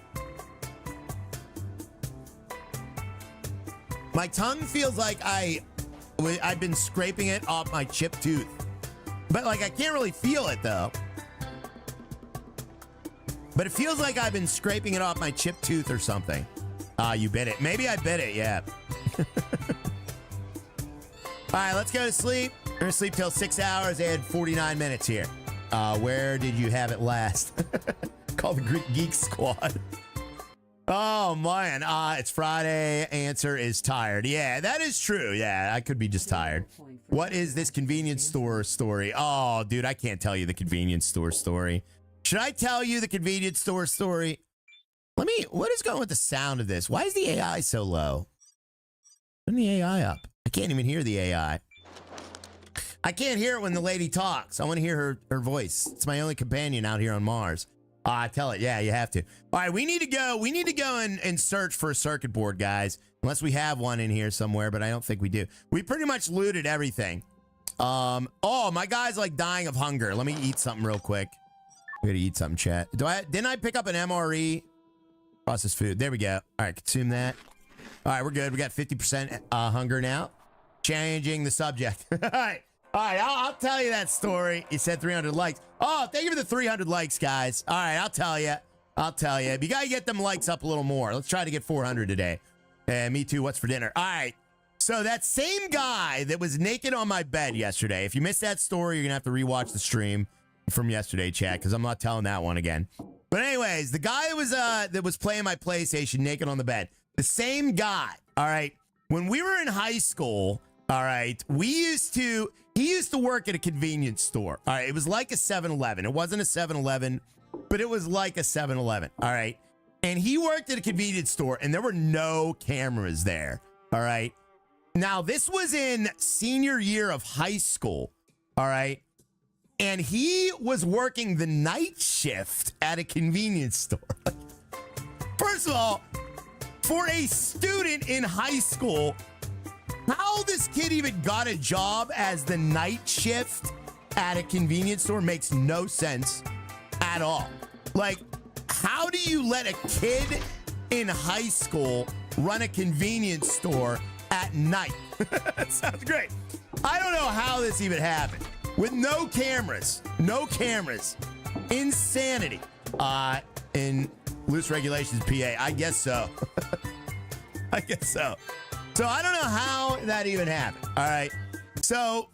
My tongue feels like I've been scraping it off my chipped tooth. But like I can't really feel it though. But it feels like I've been scraping it off my chipped tooth or something. You bit it. Maybe I bit it, yeah. All right, let's go to sleep. We're gonna sleep till 6 hours and 49 minutes here. Where did you have it last? Call the Greek Geek Squad. Oh, man. It's Friday. Answer is tired. Yeah, that is true. Yeah, I could be just tired. What is this convenience store story? Oh, dude, I can't tell you the convenience store story. Should I tell you the convenience store story? What is going with the sound of this? Why is the AI so low? Turn the AI up. I can't even hear the AI. I can't hear it when the lady talks. I want to hear her voice. It's my only companion out here on Mars. Tell it. Yeah, you have to. All right, we need to go. We need to go and search for a circuit board, guys. Unless we have one in here somewhere, but I don't think we do. We pretty much looted everything. Oh, my guy's like dying of hunger. Let me eat something real quick. We gotta eat something, chat. Didn't I pick up an MRE? Processed food. There we go. All right, consume that. All right, we're good. We got 50% hunger now. Changing the subject. All right. All right, I'll tell you that story. You said 300 likes. Oh, thank you for the 300 likes, guys. All right, I'll tell you. I'll tell you. You got to get them likes up a little more. Let's try to get 400 today. Me too. What's for dinner? All right. So that same guy that was naked on my bed yesterday, if you missed that story, you're going to have to rewatch the stream from yesterday, chat, because I'm not telling that one again. But anyways, the guy that was playing my PlayStation naked on the bed, the same guy, all right, when we were in high school, all right, he used to work at a convenience store. All right, it was like a 7-Eleven. It wasn't a 7-Eleven, but it was like a 7-Eleven. All right, and he worked at a convenience store, and there were no cameras there. All right, now this was in senior year of high school. All right, and he was working the night shift at a convenience store. First of all, for a student in high school, how this kid even got a job as the night shift at a convenience store makes no sense at all. Like, how do you let a kid in high school run a convenience store at night. That sounds great. I don't know how this even happened. With no cameras. Insanity. In loose regulations, PA. I guess so. I guess so. So I don't know how that even happened. All right. So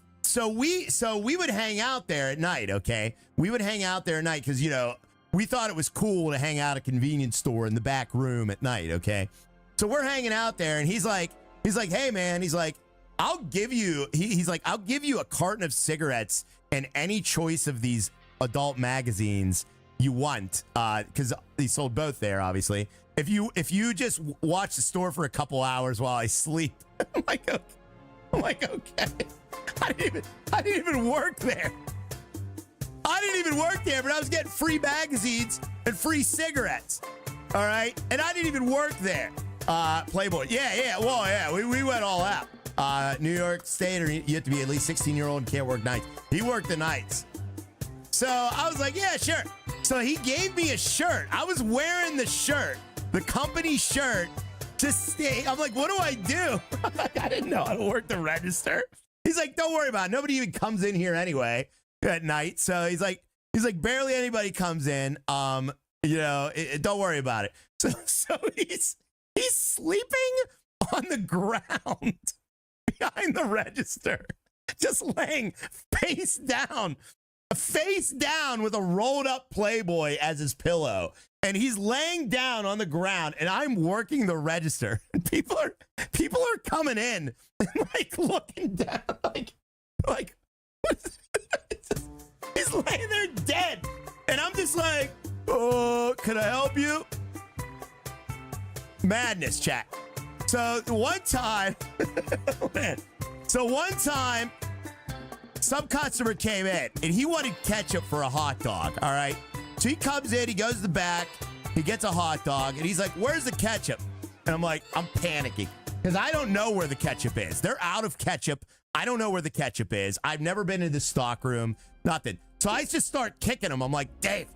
we would hang out there at night, okay? We would hang out there at night because, you know, we thought it was cool to hang out at a convenience store in the back room at night, okay? So we're hanging out there, and he's like, hey, man, he's like, I'll give you, he's like, I'll give you a carton of cigarettes and any choice of these adult magazines you want, because he sold both there, obviously. If you just watch the store for a couple hours while I sleep. I'm like, okay. I didn't even work there. But I was getting free magazines and free cigarettes. All right, and I didn't even work there. Playboy, yeah. We went all out. New York State, or you have to be at least 16-year-old and can't work nights. He worked the nights. So I was like, yeah, sure. So he gave me a shirt. I was wearing the shirt, the company shirt, to stay. I'm like, what do I do? I didn't know how to work the register. He's like, don't worry about it. Nobody even comes in here anyway at night. So he's like, barely anybody comes in. You know, don't worry about it. So he's sleeping on the ground behind the register, just laying face down with a rolled up Playboy as his pillow. And he's laying down on the ground, and I'm working the register. And people are coming in and like looking down, like he's laying there dead. And I'm just like, oh, can I help you? Madness, chat. So one time, some customer came in and he wanted ketchup for a hot dog. All right. So he comes in, he goes to the back, he gets a hot dog, and he's like, where's the ketchup? And I'm like, I'm panicking because I don't know where the ketchup is. They're out of ketchup. I don't know where the ketchup is. I've never been in the stock room, nothing. So I just start kicking him. I'm like, Dave,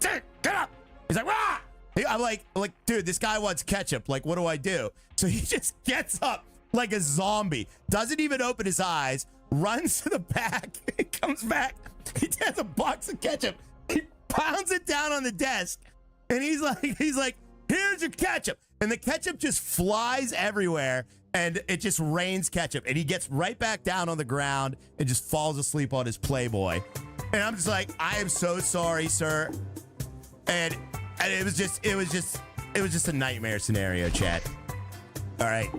get up. He's like, rah! I'm like, dude, this guy wants ketchup. Like, what do I do? So he just gets up like a zombie, doesn't even open his eyes, runs to the back, comes back. He has a box of ketchup. He pounds it down on the desk, and he's like, here's your ketchup. And the ketchup just flies everywhere, and it just rains ketchup. And he gets right back down on the ground and just falls asleep on his Playboy. And I'm just like, I am so sorry, sir. And it was just a nightmare scenario, chat. All right.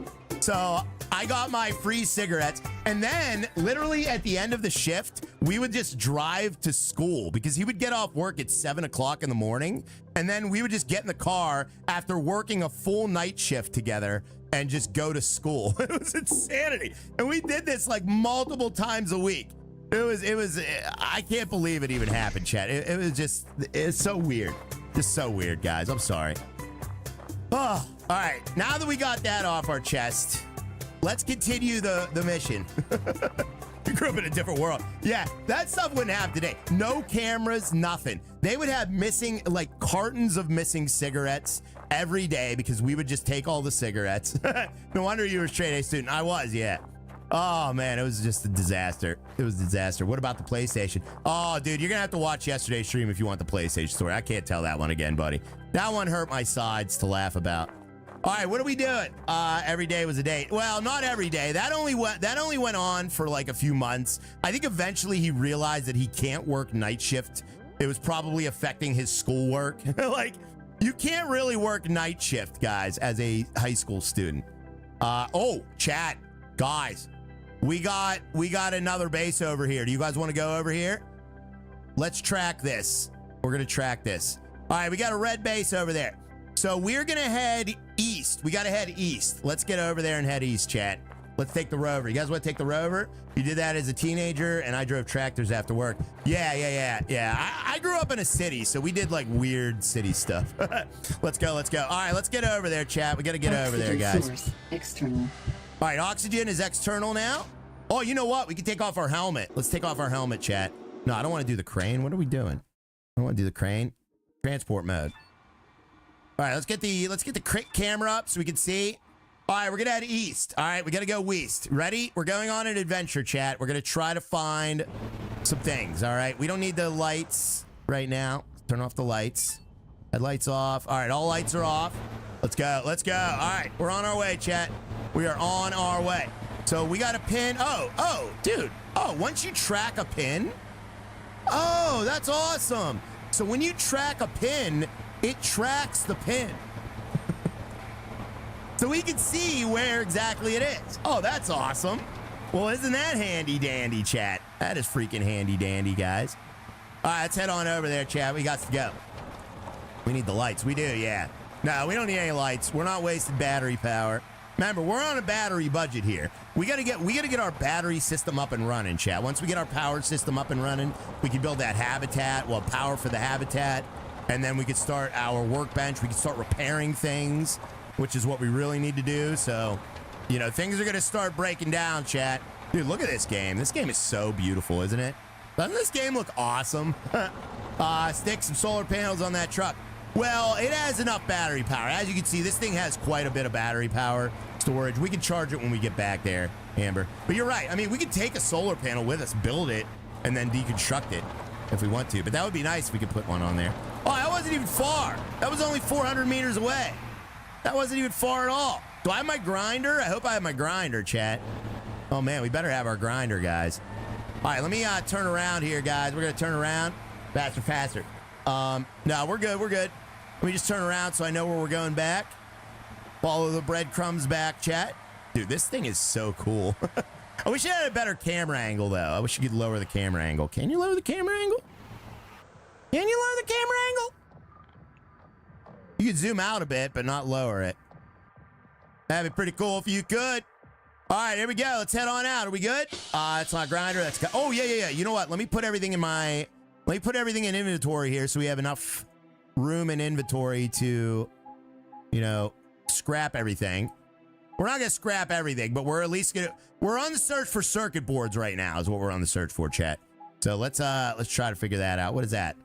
So I got my free cigarettes, and then literally at the end of the shift, we would just drive to school because he would get off work at 7 o'clock in the morning, and then we would just get in the car after working a full night shift together and just go to school. It was insanity. And we did this like multiple times a week. It was, I can't believe it even happened, chat. It's so weird. Just so weird, guys. I'm sorry. Oh, all right. Now that we got that off our chest, let's continue the mission. We grew up in a different world. Yeah, that stuff wouldn't happen today. No cameras, nothing. They would have like cartons of missing cigarettes every day because we would just take all the cigarettes. No wonder you were a straight A student. I was, yeah. Oh, man, it was just a disaster. It was a disaster. What about the PlayStation? Oh, dude, you're going to have to watch yesterday's stream if you want the PlayStation story. I can't tell that one again, buddy. That one hurt my sides to laugh about. All right, what are we doing? Every day was a date. Well, not every day. That only went on for like a few months. I think eventually he realized that he can't work night shift. It was probably affecting his schoolwork. Like, you can't really work night shift, guys, as a high school student. Oh, chat, guys. We got another base over here. Do you guys want to go over here? Let's track this. We're going to track this. All right, we got a red base over there. So we're going to head east. We got to head east. Let's get over there and head east, chat. Let's take the rover. You guys want to take the rover? You did that as a teenager, and I drove tractors after work. Yeah. I grew up in a city, so we did like weird city stuff. Let's go. All right, let's get over there, chat. We got to get over there, guys. Source, external. All right, oxygen is external now. Oh, you know what? We can take off our helmet. Let's take off our helmet, chat. No, I don't want to do the crane. What are we doing? I don't want to do the crane. Transport mode. All right, let's get the camera up so we can see. All right, we're going to head east. All right, we got to go west. Ready? We're going on an adventure, chat. We're going to try to find some things, all right? We don't need the lights right now. Turn off the lights. Headlights off. All right, all lights are off. Let's go. Let's go. All right, we're on our way, chat. We are on our way. So we got a pin. Oh, dude. Oh, once you track a pin. Oh, that's awesome. So when you track a pin, it tracks the pin. So we can see where exactly it is. Oh, that's awesome. Well, isn't that handy dandy, chat? That is freaking handy dandy, guys. All right, let's head on over there, chat. We got to go. We need the lights. We do, yeah. No, we don't need any lights. We're not wasting battery power. Remember, we're on a battery budget here. We gotta get our battery system up and running, chat. Once we get our power system up and running, we can build that habitat. Well, power for the habitat, and then we could start our workbench. We can start repairing things, which is what we really need to do. So, you know, things are gonna start breaking down, chat. Dude, look at this game. This game is so beautiful, isn't it? Doesn't this game look awesome? Stick some solar panels on that truck. Well, it has enough battery power. As you can see, this thing has quite a bit of battery power storage. We can charge it when we get back there, Amber. But you're right. I mean, we could take a solar panel with us, build it, and then deconstruct it if we want to. But that would be nice if we could put one on there. Oh, that wasn't even far. That was only 400 meters away. That wasn't even far at all. Do I have my grinder? I hope I have my grinder, chat. Oh, man, we better have our grinder, guys. All right, let me turn around here, guys. We're going to turn around. Faster, faster. No, we're good. We're good. Let me just turn around so I know where we're going back. Follow the breadcrumbs back, chat. Dude, this thing is so cool. I wish it had a better camera angle, though. I wish you could lower the camera angle. Can you lower the camera angle? Can you lower the camera angle? You could zoom out a bit, but not lower it. That'd be pretty cool if you could. All right, here we go. Let's head on out. Are we good? It's not grinder. That's oh yeah. You know what? Let me put everything in my. Let me put everything in inventory here, so we have enough room in inventory to, you know, scrap everything. We're not gonna scrap everything, but we're at least gonna. We're on the search for circuit boards right now. Is what we're on the search for, chat. So let's try to figure that out. What is that?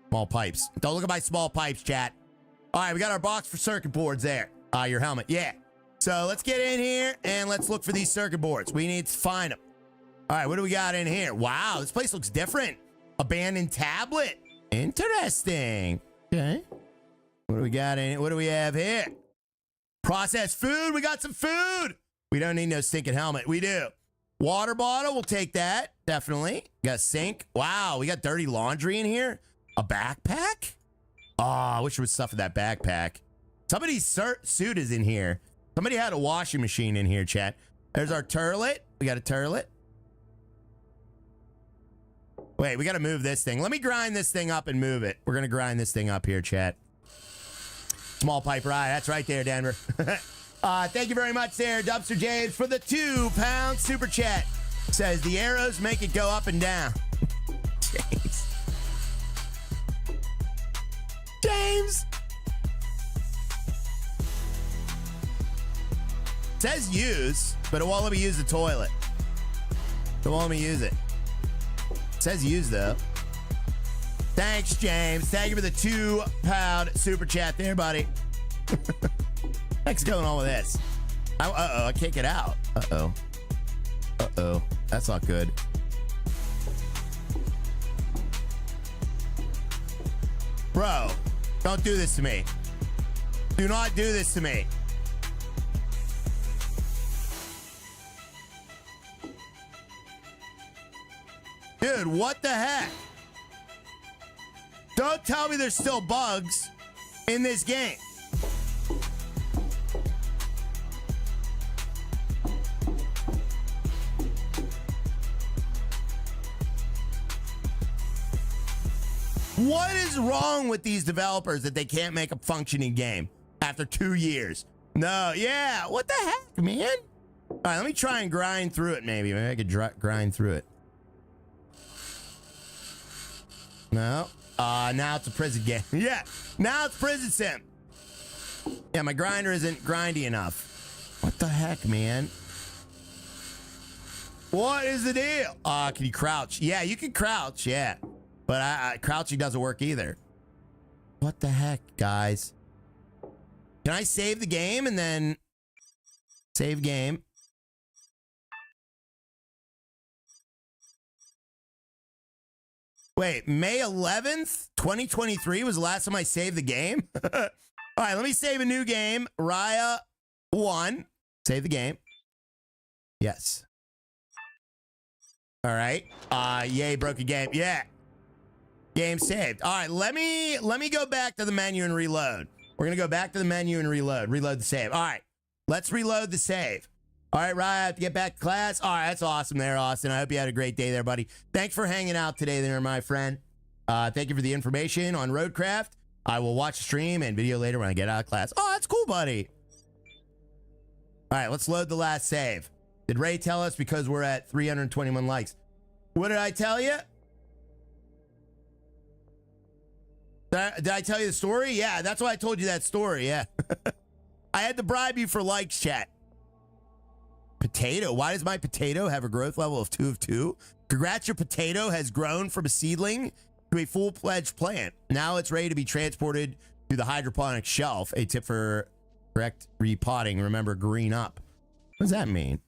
Small pipes. Don't look at my small pipes, chat. All right, we got our box for circuit boards there. Your helmet, yeah. So let's get in here and let's look for these circuit boards. We need to find them. All right, what do we got in here? Wow, this place looks different. Abandoned tablet. Interesting. Okay. What do we got in it? What do we have here? Processed food. We got some food. We don't need no stinking helmet. We do. Water bottle. We'll take that. Definitely. Got a sink. Wow, we got dirty laundry in here. A backpack? Oh, I wish there was stuff in that backpack. Somebody's suit is in here. Somebody had a washing machine in here, chat. There's our turlet. We got a turlet. Wait, we got to move this thing. Let me grind this thing up and move it. We're going to grind this thing up here, chat. Small pipe ride. That's right there, Denver. Thank you very much there, Dumpster James, for the £2 super chat. Says the arrows make it go up and down. James. It says use, but it won't let me use the toilet. It won't let me use it. It says use, though. Thanks, James. Thank you for the £2 super chat there, buddy. What's going on with this? Uh-oh, I can't get out. Uh-oh. Uh-oh. That's not good. Bro, don't do this to me. Do not do this to me. Dude, what the heck? Don't tell me there's still bugs in this game. What is wrong with these developers that they can't make a functioning game after 2 years? No, yeah, what the heck, man? All right, let me try and grind through it, maybe. Maybe I could grind through it. No. Now it's a prison game. Yeah, now it's prison sim. Yeah, my grinder isn't grindy enough. What the heck, man? What is the deal? Can you crouch? Yeah, you can crouch, yeah. But crouching doesn't work either. What the heck, guys? Can I save the game and then Save game. Wait, May 11th, 2023 was the last time I saved the game? All right, let me save a new game. Raya 1. Save the game. Yes. All right. Yay, broke a game. Yeah. Game saved. All right, let me go back to the menu and reload. We're going to go back to the menu and reload. Reload the save. All right. Let's reload the save. All right, Raya, I have to get back to class. All right, that's awesome there, Austin. I hope you had a great day there, buddy. Thanks for hanging out today there, my friend. Thank you for the information on Roadcraft. I will watch the stream and video later when I get out of class. Oh, that's cool, buddy. All right, let's load the last save. Did Ray tell us because we're at 321 likes? What did I tell you? Did I tell you the story? Yeah, that's why I told you that story, yeah. I had to bribe you for likes, chat. Potato. Why does my potato have a growth level of 2 of 2? Congrats, your potato has grown from a seedling to a full-fledged plant. Now it's ready to be transported to the hydroponic shelf. A tip for correct repotting. Remember, green up. What does that mean?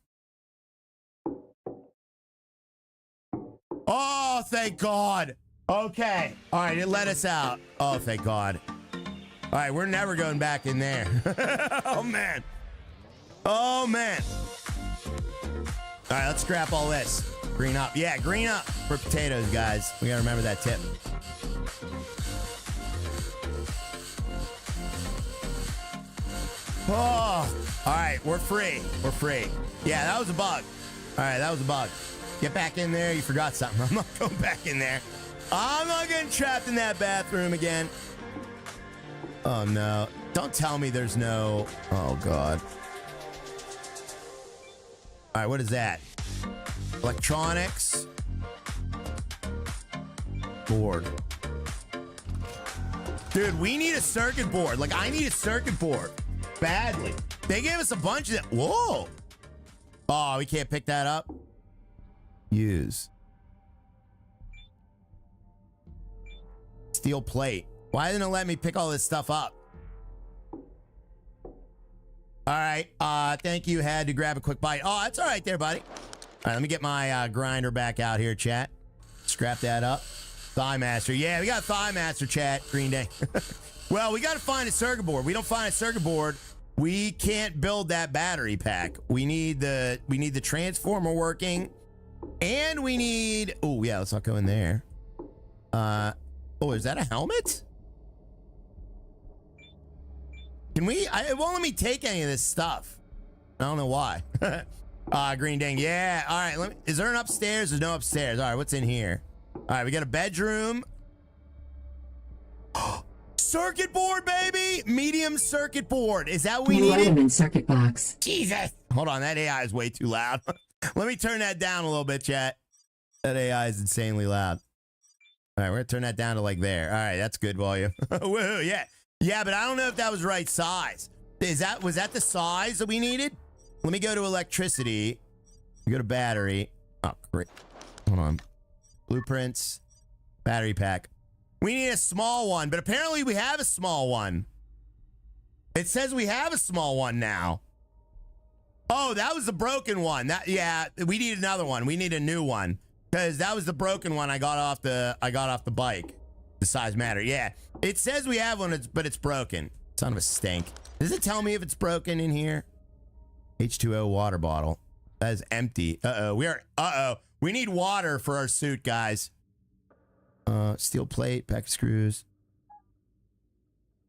Oh, thank God. Okay. All right, it let us out. Oh, thank God. All right, we're never going back in there. Oh, man. Oh, man. All right, let's scrap all this. Green up. Yeah, green up for potatoes, guys. We got to remember that tip. Oh, all right, we're free. We're free. Yeah, that was a bug. All right, that was a bug. Get back in there. You forgot something. I'm not going back in there. I'm not getting trapped in that bathroom again. Oh, no. Don't tell me there's no... Oh, God. All right, what is that? Electronics. Board. Dude, we need a circuit board. Like, I need a circuit board. Badly. They gave us a bunch of that. Whoa. Oh, we can't pick that up? Use. Steel plate. Why didn't it let me pick all this stuff up? All right. Thank you. Had to grab a quick bite. Oh, that's all right there, buddy. All right, let me get my grinder back out here, chat. Scrap that up. Thigh Master. Yeah, we got Thigh Master, chat. Green Day. Well, we got to find a circuit board. We don't find a circuit board, we can't build that battery pack. We need the transformer working, and we need... Oh, yeah, let's not go in there. Oh, is that a helmet? Can we... It won't let me take any of this stuff. I don't know why. Green Dang. Yeah. All right. Is there an upstairs? There's no upstairs. All right. What's in here? All right. We got a bedroom. Circuit board, baby. Medium circuit board. Is that what we needed? Item in circuit box. Jesus. Hold on. That AI is way too loud. Let me turn that down a little bit, chat. That AI is insanely loud. All right. We're going to turn that down to like there. All right. That's good volume. Woo, yeah. Yeah, but I don't know if that was the right size. Was that the size that we needed? Let me go to electricity. We go to battery. Oh, great. Hold on. Blueprints. Battery pack. We need a small one, but apparently we have a small one. It says we have a small one now. Oh, that was the broken one. Yeah, we need another one. We need a new one. Because that was the broken one I got off the bike. The size matter. Yeah. It says we have one, but it's broken. Son of a stink. Does it tell me if it's broken in here? H2O water bottle. That is empty. Uh-oh. We need water for our suit, guys. Steel plate, pack of screws.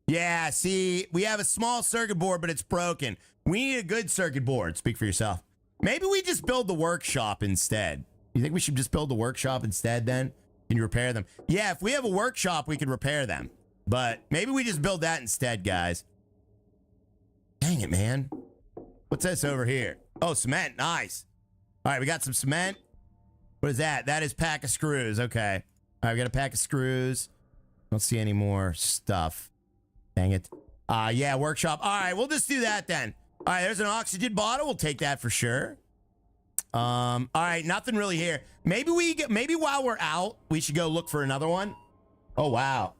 Yeah, see, we have a small circuit board, but it's broken. We need a good circuit board. Speak for yourself. Maybe we just build the workshop instead. You think we should just build the workshop instead then? Can you repair them? Yeah, if we have a workshop, we can repair them. But maybe we just build that instead, guys. Dang it, man. What's this over here? Oh, cement. Nice. All right, we got some cement. What is that? That is pack of screws. Okay. All right, we got a pack of screws. Don't see any more stuff. Dang it. Yeah, workshop. All right, we'll just do that then. All right, there's an oxygen bottle. We'll take that for sure. All right, nothing really here. Maybe while we're out, we should go look for another one. Oh, wow.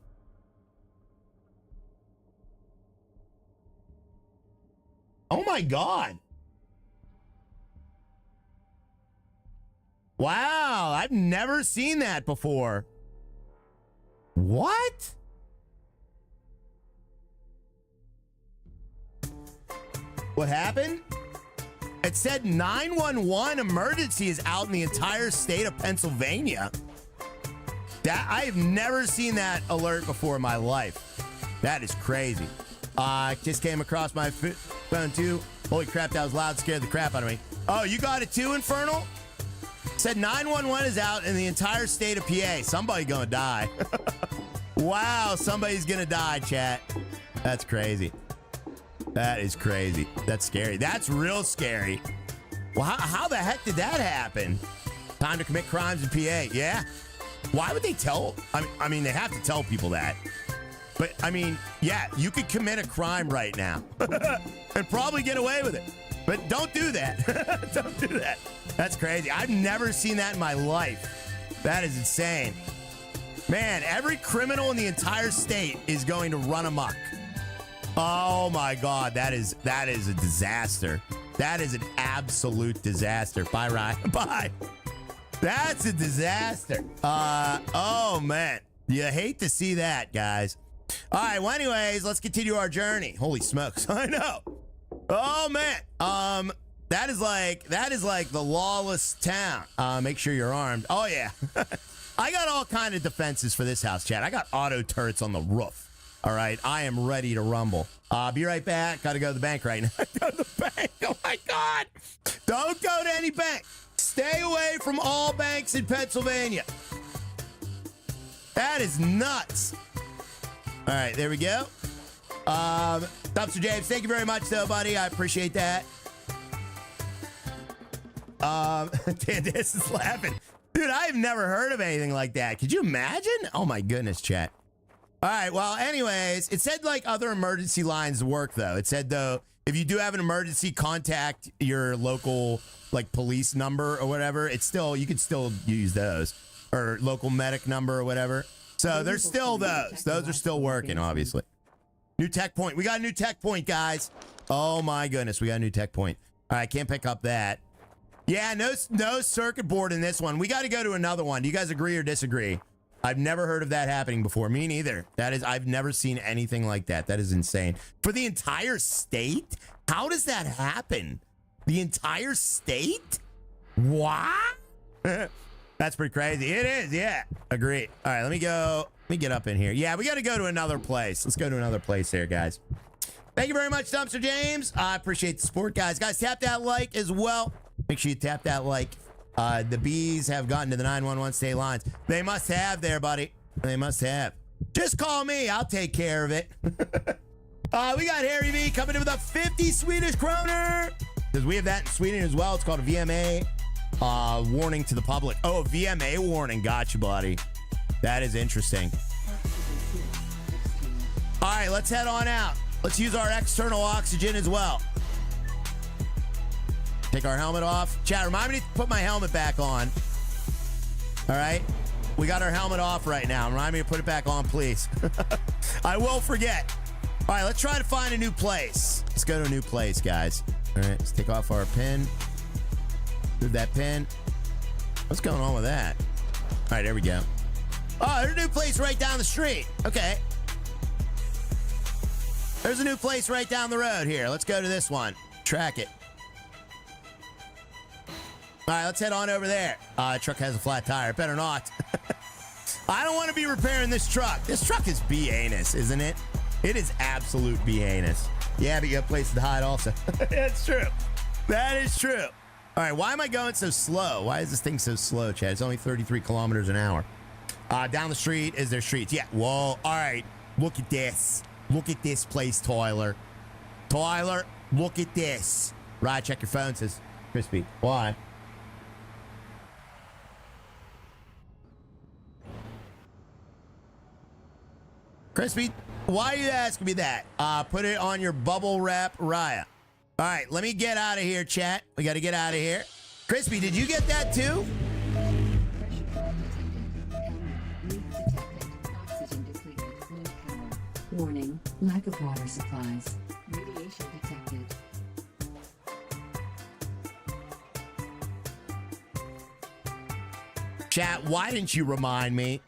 Oh my God. Wow, I've never seen that before. What? What happened? It said 911 emergency is out in the entire state of Pennsylvania. That I've never seen that alert before in my life. That is crazy. Just came across my phone too. Holy crap, that was loud, scared the crap out of me. Oh, you got it too, Infernal? Said 911 is out in the entire state of PA. Somebody gonna die. Wow, somebody's gonna die, chat. That's crazy. That is crazy. That's scary. That's real scary. Well, how the heck did that happen? Time to commit crimes in PA. Yeah. Why would they tell? I mean, they have to tell people that. But, I mean, yeah, you could commit a crime right now and probably get away with it. But don't do that. Don't do that. That's crazy. I've never seen that in my life. That is insane. Man, every criminal in the entire state is going to run amok. Oh my God, that is a disaster. That is an absolute disaster. Bye, Ryan. Bye. That's a disaster. Oh man, you hate to see that, guys. All right, well, anyways, let's continue our journey. Holy smokes, I know. Oh man, that is like the lawless town. Make sure you're armed. Oh yeah, I got all kind of defenses for this house, chat. I got auto turrets on the roof. All right, I am ready to rumble. Be right back. Got to go to the bank right now. Go to the bank. Oh my God! Don't go to any bank. Stay away from all banks in Pennsylvania. That is nuts. All right, there we go. Dumpster James, thank you very much, though, buddy. I appreciate that. This is laughing. Dude, I've never heard of anything like that. Could you imagine? Oh, my goodness, chat. All right, well, anyways, it said, like, other emergency lines work, though. It said, though, if you do have an emergency, contact your local, like, police number or whatever. It's still, you could still use those. Or local medic number or whatever. So there's still those. Those are still working, obviously. New tech point. We got a new tech point, guys. Oh, my goodness. We got a new tech point. All right, can't pick up that. Yeah, no circuit board in this one. We got to go to another one. Do you guys agree or disagree? I've never heard of that happening before. Me neither. I've never seen anything like that. That is insane. For the entire state? How does that happen? The entire state? What? That's pretty crazy. It is, yeah. Agreed. All right, let me get up in here. Yeah, we got to go to another place. Let's go to another place here, guys. Thank you very much, Dumpster James. I appreciate the support, guys. Guys, tap that like as well. Make sure you tap that like. The bees have gotten to the 911 state lines. They must have there, buddy. They must have. Just call me. I'll take care of it. We got Harry V coming in with a 50 Swedish kroner. Because we have that in Sweden as well. It's called a VMA warning to the public. Oh, a VMA warning. Gotcha, buddy. That is interesting. All right, let's head on out. Let's use our external oxygen as well. Take our helmet off. Chat, remind me to put my helmet back on. All right. We got our helmet off right now. Remind me to put it back on, please. I will forget. All right, let's try to find a new place. Let's go to a new place, guys. All right, let's take off our pin. Move that pin. What's going on with that? All right, there we go. Oh, there's a new place right down the street. Okay. There's a new place right down the road here. Let's go to this one. Track it. All right, let's head on over there. Truck has a flat tire. Better not. I don't want to be repairing this truck. This truck is B-anus, isn't it? It is absolute B-anus. Yeah, but you have places to hide also. That's true. That is true. All right, why am I going so slow? Why is this thing so slow, Chad? It's only 33 kilometers an hour. Down the street is there streets. Yeah, whoa. All right, look at this. Look at this place, Tyler. Tyler, look at this. Right, check your phone, says Crispy. Why? Crispy, why are you asking me that? Put it on your bubble wrap Raya. All right, let me get out of here, chat. We got to get out of here. Crispy, did you get that too? Oxygen depleted. No power. Warning, lack of water supplies. Radiation detected. Chat, why didn't you remind me?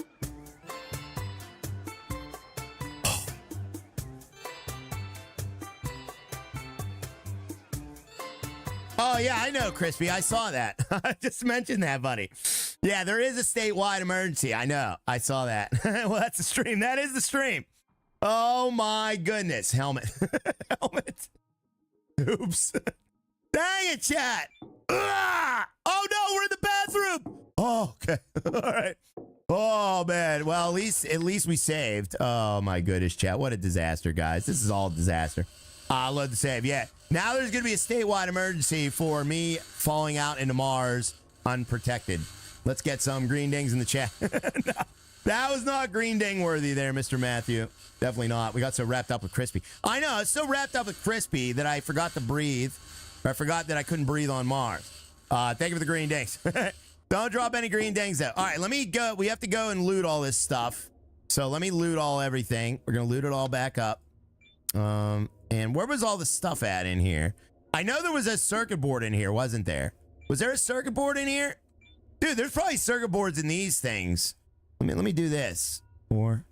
Oh, yeah, I know, Crispy. I saw that. I just mentioned that, buddy. Yeah, there is a statewide emergency. I know. I saw that. Well, that's the stream. That is the stream. Oh, my goodness. Helmet. Helmet. Oops. Dang it, chat. Ah! Oh, no, we're in the bathroom. Oh, okay. All right. Oh, man. Well, at least we saved. Oh, my goodness, chat. What a disaster, guys. This is all a disaster. Load the save. Yeah. Now there's going to be a statewide emergency for me falling out into Mars unprotected. Let's get some green dings in the chat. No, that was not green ding worthy there, Mr. Matthew. Definitely not. We got so wrapped up with Crispy. I know. I was so wrapped up with Crispy that I forgot to breathe. Or I forgot that I couldn't breathe on Mars. Thank you for the green dings. Don't drop any green dings though. All right, let me go. We have to go and loot all this stuff. So let me loot everything. We're going to loot it all back up. And where was all the stuff at in here? I know there was a circuit board in here, wasn't there? Was there a circuit board in here? Dude, there's probably circuit boards in these things. Let me do this. Or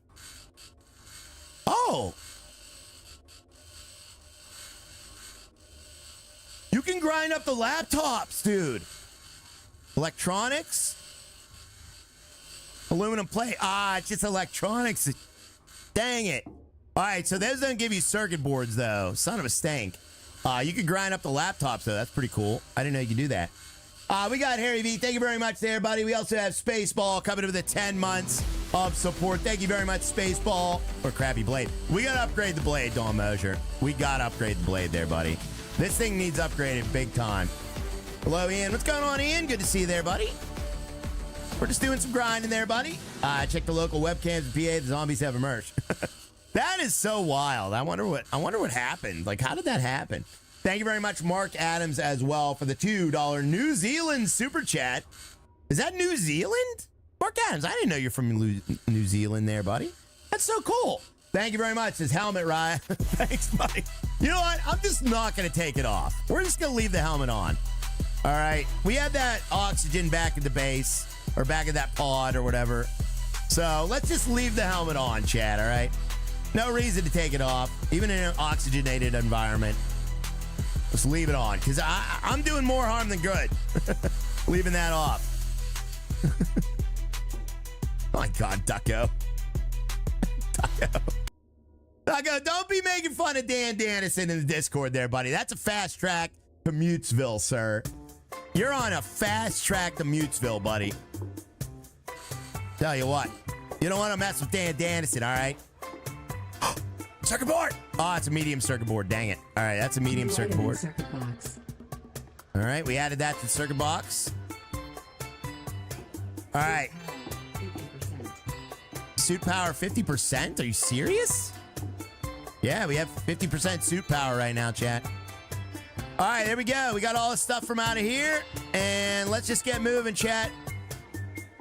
oh, you can grind up the laptops, dude. Electronics, aluminum plate. It's just electronics. Dang it. All right, so those don't give you circuit boards, though. Son of a stank. You can grind up the laptops, though. That's pretty cool. I didn't know you could do that. We got Harry V. Thank you very much there, buddy. We also have Spaceball coming with the 10 months of support. Thank you very much, Spaceball. Or Crappy Blade. We got to upgrade the blade, Dawn Mosier. We got to upgrade the blade there, buddy. This thing needs upgraded big time. Hello, Ian. What's going on, Ian? Good to see you there, buddy. We're just doing some grinding there, buddy. Check the local webcams in PA. The zombies have emerged. That is so wild. I wonder what happened. Like, how did that happen? Thank you very much, Mark Adams, as well, for the $2 New Zealand super chat. Is that New Zealand? Mark Adams, I didn't know you're from New Zealand there, buddy. That's so cool. Thank you very much. His helmet, Ryan. Thanks, buddy. You know what? I'm just not going to take it off. We're just going to leave the helmet on. All right. We had that oxygen back at the base, or back at that pod or whatever. So let's just leave the helmet on, Chad, all right? No reason to take it off, even in an oxygenated environment. Let's leave it on, because I'm doing more harm than good. Leaving that off. Oh my God, Ducko. Ducko, don't be making fun of Dan Dannison in the Discord there, buddy. That's a fast track to Mutesville, sir. You're on a fast track to Mutesville, buddy. Tell you what, you don't want to mess with Dan Dannison, all right? Circuit board! Oh, it's a medium circuit board. Dang it. All right, that's a medium circuit board. All right, we added that to the circuit box. All right. Suit power 50%? Are you serious? Yeah, we have 50% suit power right now, chat. All right, there we go. We got all the stuff from out of here. And let's just get moving, chat.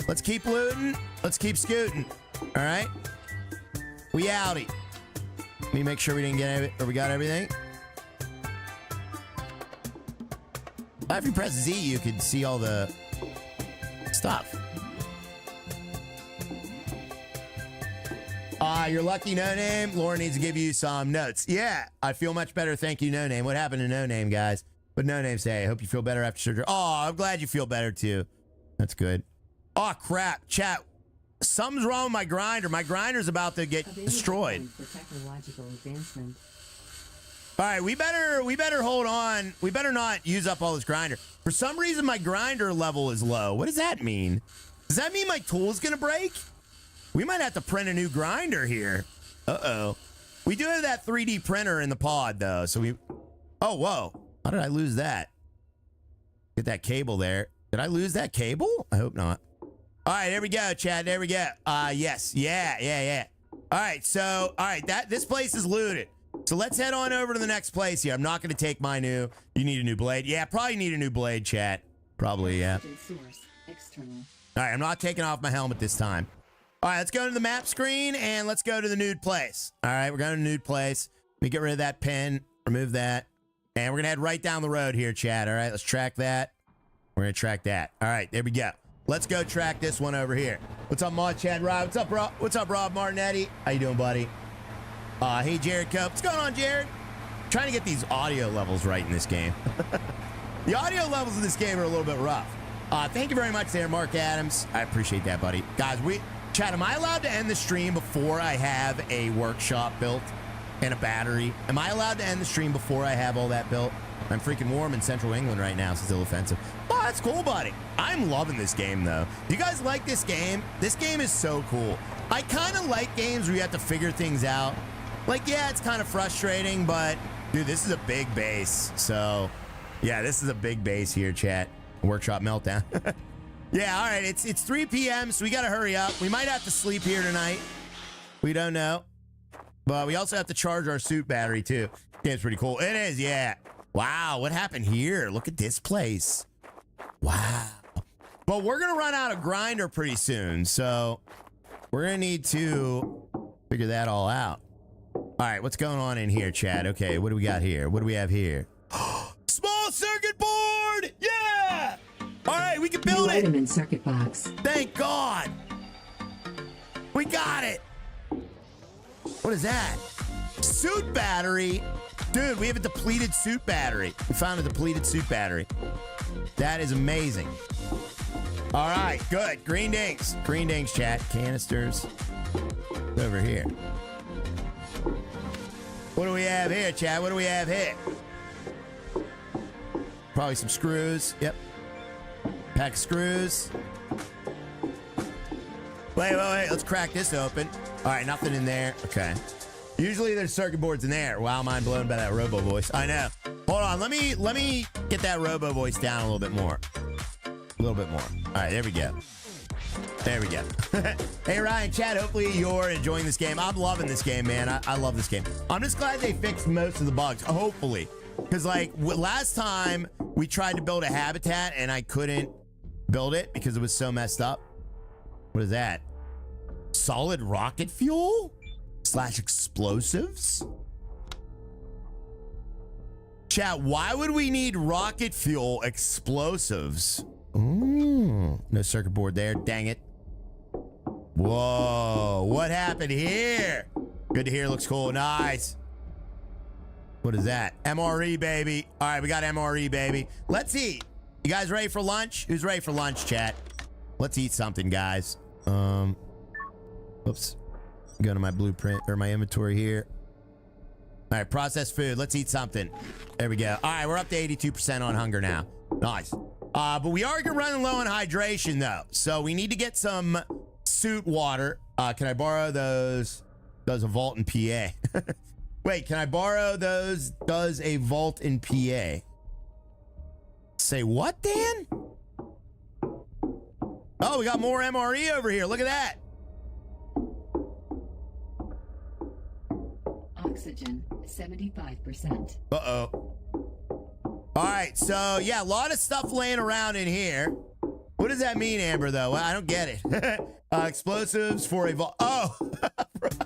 Let's keep looting. Let's keep scooting. All right? We outie. Let me make sure we didn't get it, or we got everything. If you press Z, you can see all the stuff. You're lucky, No Name. Laura needs to give you some notes. Yeah, I feel much better. Thank you, No Name. What happened to No Name, guys? But No Name say, I hope you feel better after surgery. Oh, I'm glad you feel better, too. That's good. Oh, crap. Chat. Something's wrong with my grinder. My grinder's about to get destroyed. For technological advancement. All right, we better hold on. We better not use up all this grinder. For some reason, my grinder level is low. What does that mean? Does that mean my tool's gonna break? We might have to print a new grinder here. Uh-oh. We do have that 3D printer in the pod, though, so we... Oh, whoa. How did I lose that? Get that cable there. Did I lose that cable? I hope not. All right, there we go, Chad. There we go. Yes. Yeah. All right, so, this place is looted. So let's head on over to the next place here. I'm not going to take my new... You need a new blade? Yeah, probably need a new blade, chat. Probably, yeah. Source, external. All right, I'm not taking off my helmet this time. All right, let's go to the map screen, and let's go to the nude place. All right, we're going to the nude place. Let me get rid of that pin, remove that, and we're going to head right down the road here, Chad. All right, let's track that. We're going to track that. All right, there we go. Let's go track this one over here. What's up, Mod Chad Rob? What's up, Rob? What's up, Rob Martinetti? How you doing, buddy? Hey, Jared Cope. What's going on, Jared? Trying to get these audio levels right in this game. The audio levels in this game are a little bit rough. Thank you very much there, Mark Adams. I appreciate that, buddy. Guys, Chad, am I allowed to end the stream before I have a workshop built and a battery? Am I allowed to end the stream before I have all that built? I'm freaking warm in Central England right now, so still offensive. Oh, that's cool, buddy. I'm loving this game, though. Do you guys like this game? This game is so cool. I kind of like games where you have to figure things out. Like, yeah, it's kind of frustrating, but, dude, this is a big base. So, yeah, this is a big base here, chat. Workshop meltdown. Yeah, all right, it's 3 p.m., so we got to hurry up. We might have to sleep here tonight. We don't know. But we also have to charge our suit battery, too. Game's pretty cool. It is, yeah. Wow, what happened here? Look at this place. Wow. But we're going to run out of grinder pretty soon, so we're going to need to figure that all out. All right, what's going on in here, Chad? Okay, what do we got here? What do we have here? Small circuit board! Yeah! All right, we can build it. Item in circuit box. Thank God. We got it. What is that? Suit battery. Dude, we have a depleted suit battery. We found a depleted suit battery. That is amazing. All right, good. Green dinks. Green dinks, chat. Canisters. Over here. What do we have here, chat? What do we have here? Probably some screws. Yep. Pack of screws. Wait. Let's crack this open. All right, nothing in there. Okay. Usually there's circuit boards in there. Wow, mind blown by that robo voice. I know. Hold on. Let me get that robo voice down a little bit more. A little bit more. All right, there we go. There we go. Hey, Ryan, Chad, hopefully you're enjoying this game. I'm loving this game, man. I love this game. I'm just glad they fixed most of the bugs, hopefully. Because, like, last time we tried to build a habitat and I couldn't build it because it was so messed up. What is that? Solid rocket fuel? / explosives? Chat, why would we need rocket fuel explosives? Ooh, no circuit board there. Dang it. Whoa, what happened here? Good to hear. Looks cool. Nice. What is that? MRE, baby. All right, we got MRE, baby. Let's eat. You guys ready for lunch? Who's ready for lunch, chat? Let's eat something, guys. Oops. Go to my blueprint or my inventory here. All right, processed food. Let's eat something. There we go. All right, we're up to 82% on hunger now. Nice. But we are running low on hydration, though. So we need to get some suit water. Can I borrow those? Does a vault in PA? Wait, can I borrow those? Does a vault in PA? Say what, Dan? Oh, we got more MRE over here. Look at that. Oxygen, 75%. Uh-oh. All right, so, yeah, a lot of stuff laying around in here. What does that mean, Amber, though? Well, I don't get it. Explosives for a vault. Oh,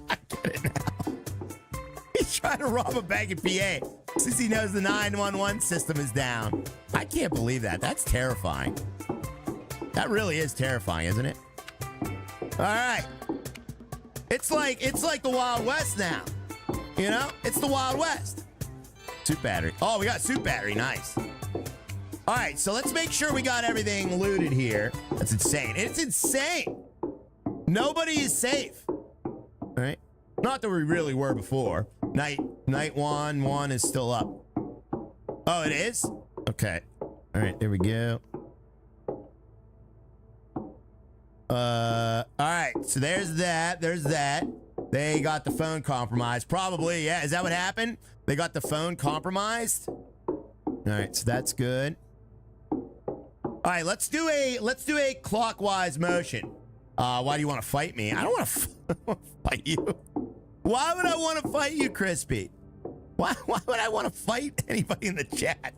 I get it now. He's trying to rob a bank in PA since he knows the 911 system is down. I can't believe that. That's terrifying. That really is terrifying, isn't it? All right. It's like the Wild West now. You know? It's the Wild West. Suit battery. Oh, we got suit battery. Nice. All right, so let's make sure we got everything looted here. That's insane. It's insane. Nobody is safe. All right. Not that we really were before. Night one is still up. Oh, it is? Okay. All right, there we go. All right, so there's that. They got the phone compromised. Probably, yeah. Is that what happened? They got the phone compromised? All right, so that's good. All right, let's do a clockwise motion. Why do you want to fight me? I don't want to fight you. Why would I want to fight you, Crispy? Why would I want to fight anybody in the chat?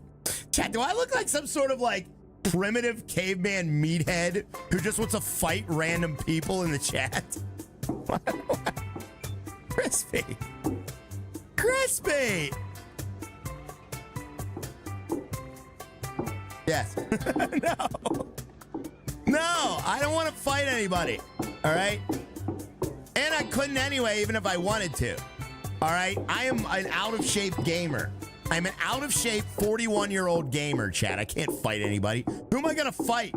Chat, do I look like some sort of like primitive caveman meathead who just wants to fight random people in the chat? Crispy. Crispy. Yes. No. I don't want to fight anybody. All right? And I couldn't anyway, even if I wanted to. All right? I am an out-of-shape gamer. I'm an out-of-shape 41-year-old gamer, chat. I can't fight anybody. Who am I going to fight?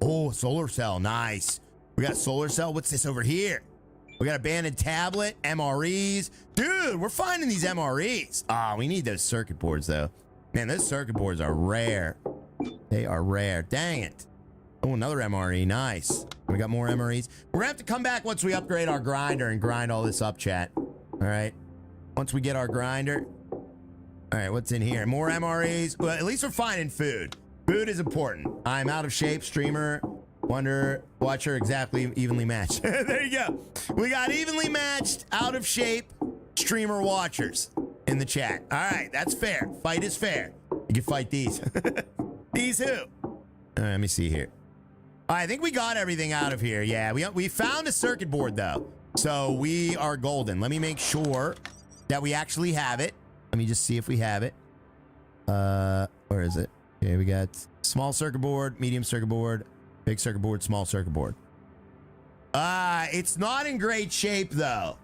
Oh, solar cell. Nice. We got a solar cell. What's this over here? We got abandoned tablet, MREs. Dude, we're finding these MREs. Ah, we need those circuit boards, though. Man, those circuit boards are rare. They are rare. Dang it. Oh, another MRE. Nice. We got more MREs. We're going to have to come back once we upgrade our grinder and grind all this up, chat. All right. Once we get our grinder. All right, what's in here? More MREs. Well, at least we're finding food. Food is important. I'm out of shape, streamer, wonder, watcher, exactly, evenly matched. There you go. We got evenly matched, out of shape, streamer watchers in the chat. All right, that's fair. Fight is fair. You can fight these. These who? All right, let me see here. All right, I think we got everything out of here. Yeah, we found a circuit board, though. So we are golden. Let me make sure that we actually have it. Let me just see if we have it. Where is it? Okay, we got small circuit board, medium circuit board, big circuit board, small circuit board. It's not in great shape though.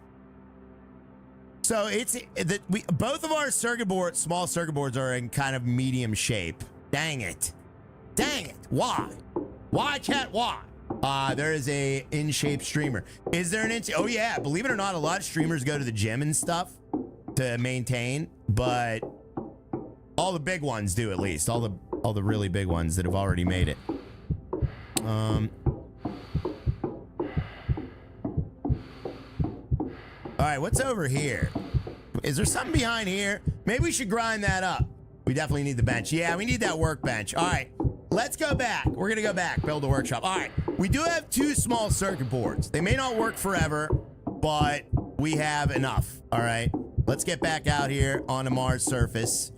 So it's that both of our circuit boards, small circuit boards, are in kind of medium shape. Dang it. Dang it. Why? Why, chat? Why? There is a in-shape streamer. Is there an in? Oh yeah, believe it or not, a lot of streamers go to the gym and stuff to maintain, but all the big ones do, at least all the really big ones that have already made it. All right, what's over here? Is there something behind here? Maybe we should grind that up. We definitely need the bench. Yeah, we need that workbench. All right, let's go back. We're gonna go back, build a workshop. All right, we do have 2 small circuit boards. They may not work forever, but we have enough. All right, let's get back out here on the Mars surface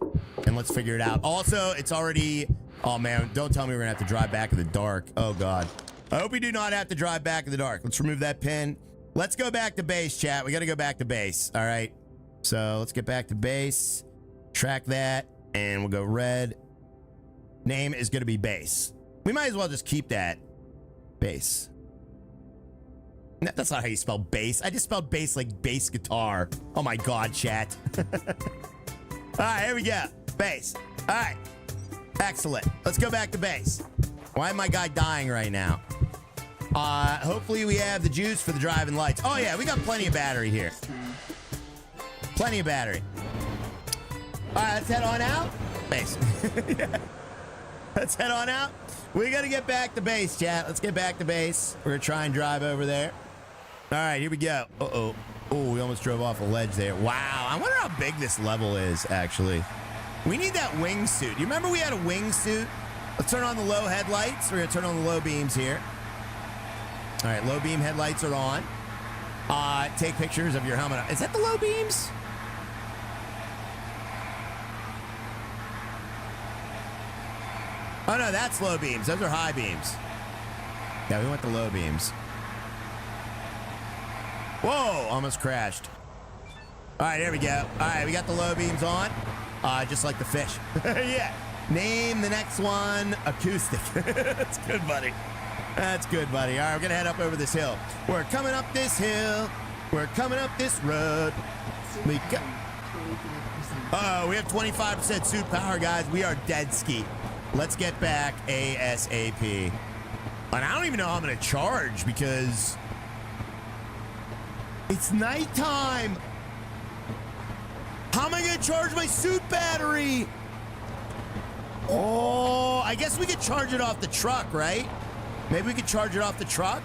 and let's figure it out. Also, it's already, oh man, don't tell me we're gonna have to drive back in the dark. Oh God, I hope we do not have to drive back in the dark. Let's remove that pin. Let's go back to base, chat. We gotta go back to base. All right, so let's get back to base, track that, and we'll go red. Name is gonna be base. We might as well just keep that. Base. That's not how you spell bass. I just spelled bass like bass guitar. Oh my God, chat. All right, here we go. Bass. All right. Excellent. Let's go back to base. Why is my guy dying right now? Hopefully we have the juice for the driving lights. Oh yeah, we got plenty of battery here. Plenty of battery. All right, let's head on out. Base. Yeah. Let's head on out. We got to get back to base, chat. Let's get back to base. We're going to try and drive over there. All right, here we go. Uh-oh. Oh, we almost drove off a ledge there. Wow, I wonder how big this level is, actually. We need that wingsuit. You remember we had a wingsuit? Let's turn on the low headlights. We're going to turn on the low beams here. All right, low beam headlights are on. Take pictures of your helmet. Is that the low beams? Oh, no, that's low beams. Those are high beams. Yeah, we want the low beams. Whoa, almost crashed. All right, here we go. All right, we got the low beams on, just like the fish. Yeah. Name the next one acoustic. That's good, buddy. That's good, buddy. All right, we're going to head up over this hill. We're coming up this hill. We're coming up this road. We go. Uh-oh, we have 25% suit power, guys. We are dead ski. Let's get back ASAP. And I don't even know how I'm going to charge because it's nighttime. How am I going to charge my suit battery? Oh, I guess we could charge it off the truck, right? Maybe we could charge it off the truck?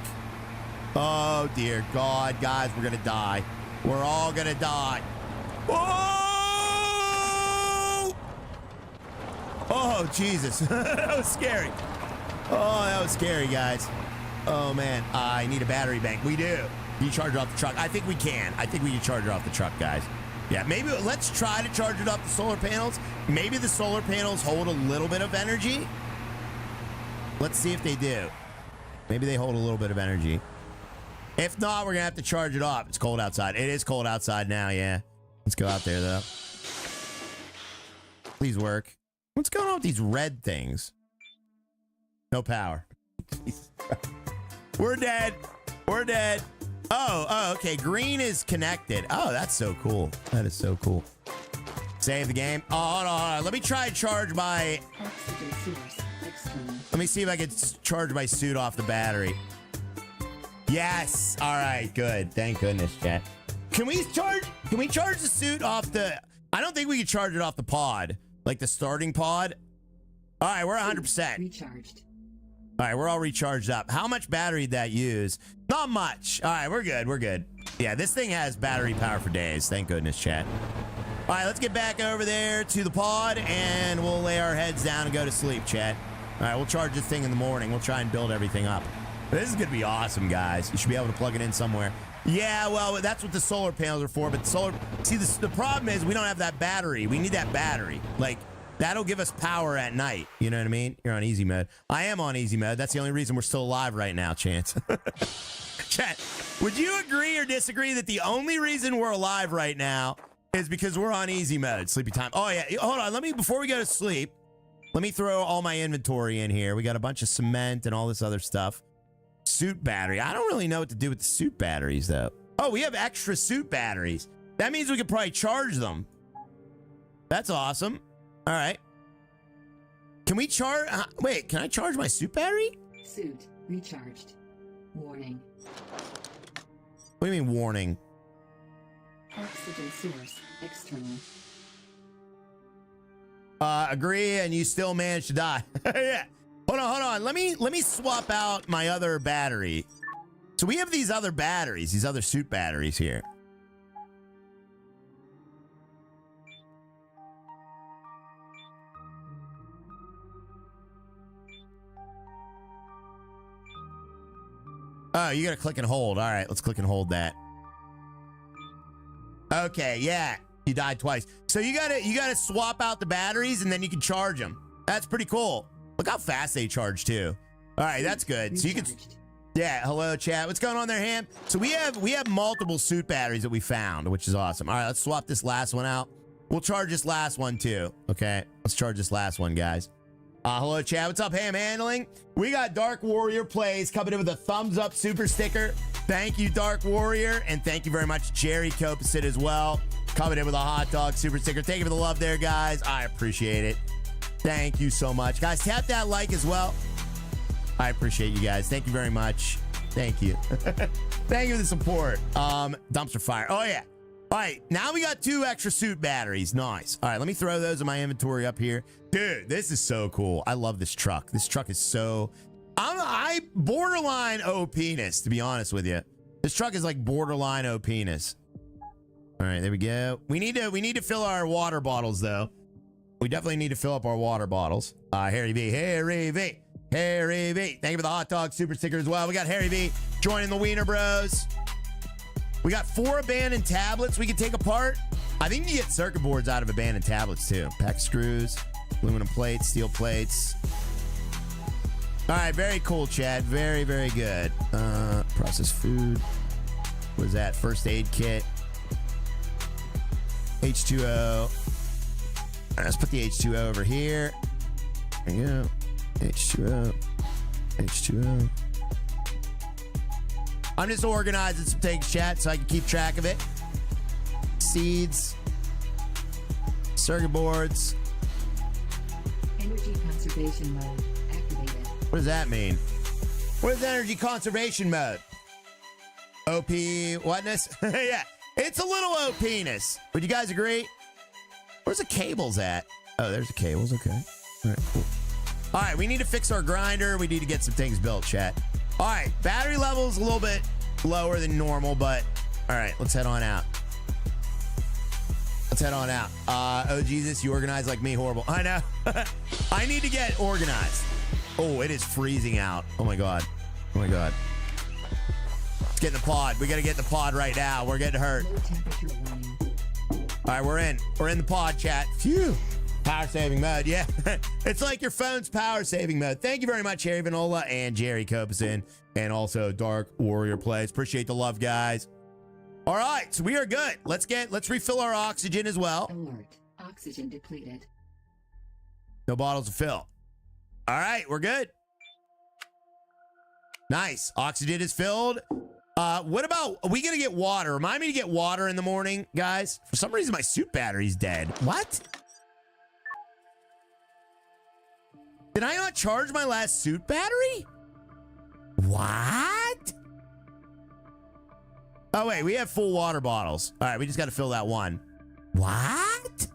Oh, dear God, guys, we're going to die. We're all going to die. Oh! Oh, Jesus. That was scary. Oh, that was scary, guys. Oh, man. I need a battery bank. We do. Can you charge it off the truck? I think we can. I think we can charge it off the truck, guys. Yeah, maybe let's try to charge it off the solar panels. Maybe the solar panels hold a little bit of energy. Let's see if they do. Maybe they hold a little bit of energy. If not, we're going to have to charge it off. It's cold outside. It is cold outside now, yeah. Let's go out there, though. Please work. What's going on with these red things? No power. We're dead. We're dead. Oh, okay. Green is connected. Oh, that's so cool. That is so cool. Save the game. Oh, hold on. Let me try and charge my... Oxygen source external. Let me see if I can charge my suit off the battery. Yes. All right. Good. Thank goodness, chat. Can we charge the suit off the... I don't think we can charge it off the pod. Like the starting pod. All right. We're 100%. Recharged. All right. We're all recharged up. How much battery did that use? Not much. All right. We're good. We're good. Yeah. This thing has battery power for days. Thank goodness, chat. All right. Let's get back over there to the pod and we'll lay our heads down and go to sleep, chat. All right. We'll charge this thing in the morning. We'll try and build everything up. This is going to be awesome, guys. You should be able to plug it in somewhere. Yeah, well, that's what the solar panels are for. But the problem is we don't have that battery. We need that battery. Like, that'll give us power at night. You know what I mean? You're on easy mode. I am on easy mode. That's the only reason we're still alive right now, Chance. Chat, would you agree or disagree that the only reason we're alive right now is because we're on easy mode? Sleepy time. Oh, yeah. Hold on. Before we go to sleep, let me throw all my inventory in here. We got a bunch of cement and all this other stuff. Suit battery. I don't really know what to do with the suit batteries, though. Oh, we have extra suit batteries. That means we could probably charge them. That's awesome. All right. Can we charge? Wait, can I charge my suit battery? Suit recharged. Warning. What do you mean, warning? Oxygen source external. Agree, and you still managed to die. Yeah. Hold on. Let me swap out my other battery. So we have these other batteries, these other suit batteries here. Oh, you gotta click and hold. All right, let's click and hold that. Okay, yeah, you died twice. So you gotta swap out the batteries and then you can charge them. That's pretty cool. Look how fast they charge too. All right, that's good. So you can, yeah. Hello, chat. What's going on there, Ham? So we have multiple suit batteries that we found, which is awesome. All right, let's swap this last one out. We'll charge this last one too. Okay, let's charge this last one, guys. Hello, chat. What's up, Ham Handling? We got Dark Warrior Plays coming in with a thumbs up super sticker. Thank you, Dark Warrior, and thank you very much, Jerry Copasit as well, coming in with a hot dog super sticker. Thank you for the love there, guys. I appreciate it. Thank you so much. Guys, tap that like as well. I appreciate you guys. Thank you very much. Thank you. Thank you for the support. Dumpster fire. Oh, yeah. All right. Now we got 2 extra suit batteries. Nice. All right. Let me throw those in my inventory up here. Dude, this is so cool. I love this truck. This truck is so... I borderline OP-ness, to be honest with you. This truck is like borderline OP-ness. All right. There we go. We need to fill our water bottles, though. We definitely need to fill up our water bottles. Harry V. Harry V. Harry V. Thank you for the hot dog super sticker as well. We got Harry V joining the Wiener Bros. We got 4 abandoned tablets we can take apart. I think you get circuit boards out of abandoned tablets too. Pack screws, aluminum plates, steel plates. All right, very cool, Chad. Very, very good. Processed food. What is that? First aid kit. H2O. All right, let's put the H2O over here. There you go. H2O. H2O. I'm just organizing some things, chat, so I can keep track of it. Seeds. Circuit boards. Energy conservation mode activated. What does that mean? What is energy conservation mode? OP whatness? Yeah, it's a little OP-ness. Would you guys agree? Where's the cables at? Oh, there's the cables. Okay. All right, cool. All right, we need to fix our grinder. We need to get some things built, chat. All right, battery level's a little bit lower than normal, but all right, let's head on out. Let's head on out. Oh, Jesus, you organize like me. Horrible. I know. I need to get organized. Oh, it is freezing out. Oh, my God. Oh, my God. Let's get in the pod. We got to get in the pod right now. We're getting hurt. Low temperature warning. All right, we're in. We're in the pod, chat. Phew. Power saving mode. Yeah. It's like your phone's power saving mode. Thank you very much, Harry Vanola and Jerry Copasin, and also Dark Warrior Plays. Appreciate the love, guys. All right, so we are good. Let's refill our oxygen as well. Alert. Oxygen depleted. No bottles to fill. All right, we're good. Nice. Oxygen is filled. What about, are we going to get water? Remind me to get water in the morning, guys. For some reason, my suit battery's dead. What? Did I not charge my last suit battery? What? Oh, wait, we have full water bottles. All right, we just got to fill that one. What?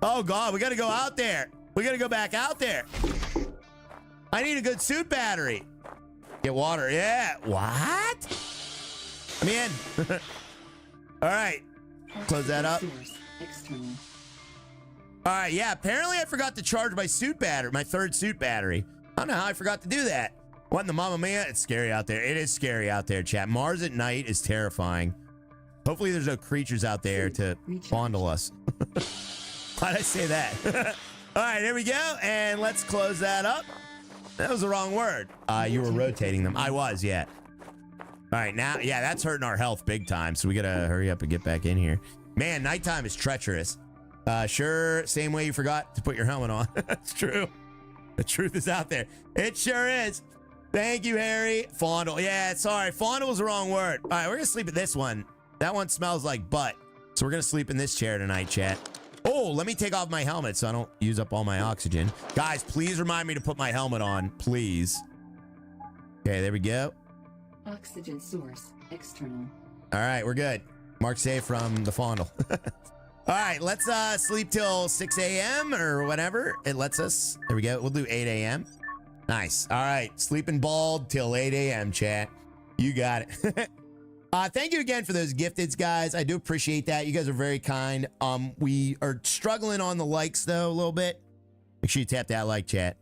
Oh, God, we got to go out there. We got to go back out there. I need a good suit battery. Get water. Yeah. What? I'm in. All right. Close that up. All right. Yeah. Apparently, I forgot to charge my suit battery, my third suit battery. I don't know how I forgot to do that. What in the Mamma Mia? It's scary out there. It is scary out there, chat. Mars at night is terrifying. Hopefully, there's no creatures out there to fondle us. Why'd I say that? All right. There we go. And let's close that up. That was the wrong word. You were rotating them. I was, yeah. All right, now, yeah, that's hurting our health big time, so we gotta hurry up and get back in here. Man, nighttime is treacherous. Sure, same way you forgot to put your helmet on. It's true. The truth is out there. It sure is. Thank you, Harry. Fondle. Yeah, sorry. Fondle was the wrong word. All right, we're gonna sleep at this one. That one smells like butt. So we're gonna sleep in this chair tonight, chat. Oh, let me take off my helmet so I don't use up all my oxygen. Guys, please remind me to put my helmet on, please. Okay, there we go. Oxygen source external. All right, we're good. Mark safe from the fondle. All right, let's sleep till 6 a.m. or whatever it lets us. There we go. We'll do 8 a.m. Nice. All right, sleeping bald till 8 a.m., chat. You got it. Thank you again for those gifteds, guys. I do appreciate that. You guys are very kind. We are struggling on the likes, though, a little bit. Make sure you tap that like, chat.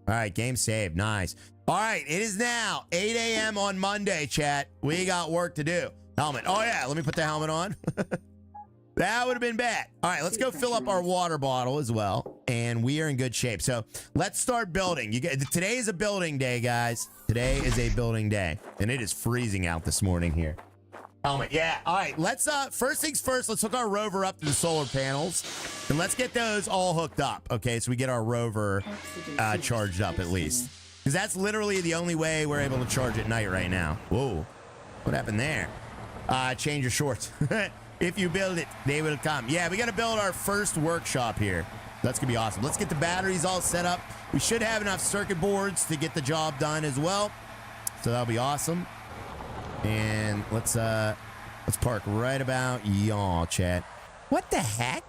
All right, game saved. Nice. All right, it is now 8 a.m. on Monday, chat. We got work to do. Helmet. Oh, yeah, let me put the helmet on. That would have been bad. All right, let's go fill up our water bottle as well, and we are in good shape. So let's start building. Today is a building day, guys. Today is a building day, and it is freezing out this morning here. Helmet, yeah. All right, let's first things first, let's hook our rover up to the solar panels and let's get those all hooked up. Okay, so we get our rover charged up at least, because that's literally the only way we're able to charge at night right now. Whoa, what happened there? Change your shorts. If you build it, they will come. Yeah, we got to build our first workshop here. That's gonna be awesome. Let's get the batteries all set up. We should have enough circuit boards to get the job done as well, so that'll be awesome. And let's park right about y'all, chat. What the heck?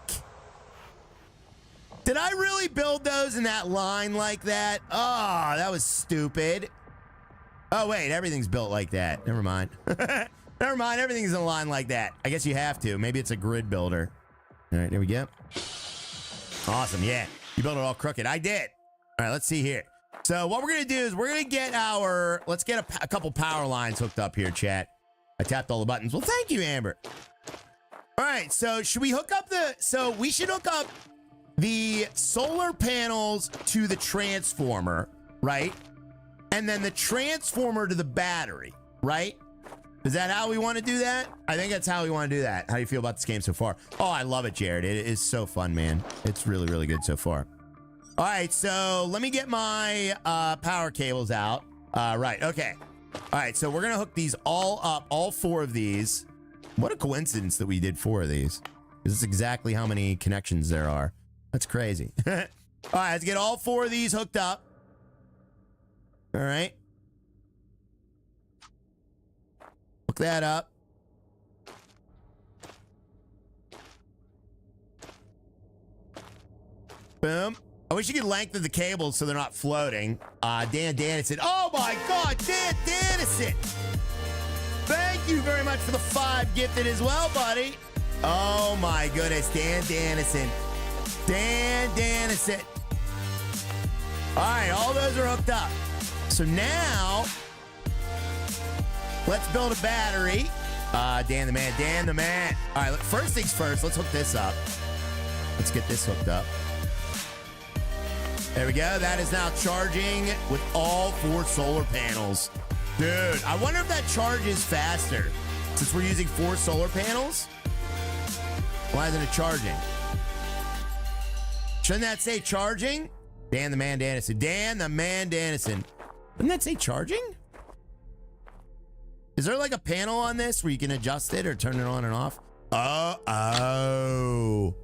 Did I really build those in that line like that? Oh, that was stupid. Oh, wait, everything's built like that. Never mind. Never mind, everything's in a line like that. I guess you have to. Maybe it's a grid builder. All right, there we go. Awesome, yeah. You built it all crooked. I did. All right, let's see here. So what we're going to do is we're going to get let's get a couple power lines hooked up here, chat. I tapped all the buttons. Well, thank you, Amber. All right, so should we hook up we should hook up the solar panels to the transformer, right? And then the transformer to the battery, right? Is that how we want to do that? I think that's how we want to do that. How do you feel about this game so far? Oh, I love it, Jared. It is so fun, man. It's really, really good so far. All right, so let me get my power cables out. Right, okay. All right, so we're going to hook these all up, all 4 of these. What a coincidence that we did 4 of these. This is exactly how many connections there are. That's crazy. All right, let's get all 4 of these hooked up. All right. Hook that up. Boom. I wish you could lengthen the cables so they're not floating. Dan Dannison. Oh my God, Dan Dannison. Thank you very much for the 5 gifted as well, buddy. Oh my goodness, Dan Dannison. Dan Dannison. All right, all those are hooked up. So now, let's build a battery. Dan the man, Dan the man. All right, first things first, let's hook this up. Let's get this hooked up. There we go. That is now charging with all 4 solar panels. Dude, I wonder if that charges faster. Since we're using 4 solar panels, why isn't it charging? Shouldn't that say charging? Dan the man Dannison. Dan the man Dannison. Didn't that say charging? Is there like a panel on this where you can adjust it or turn it on and off? Oh.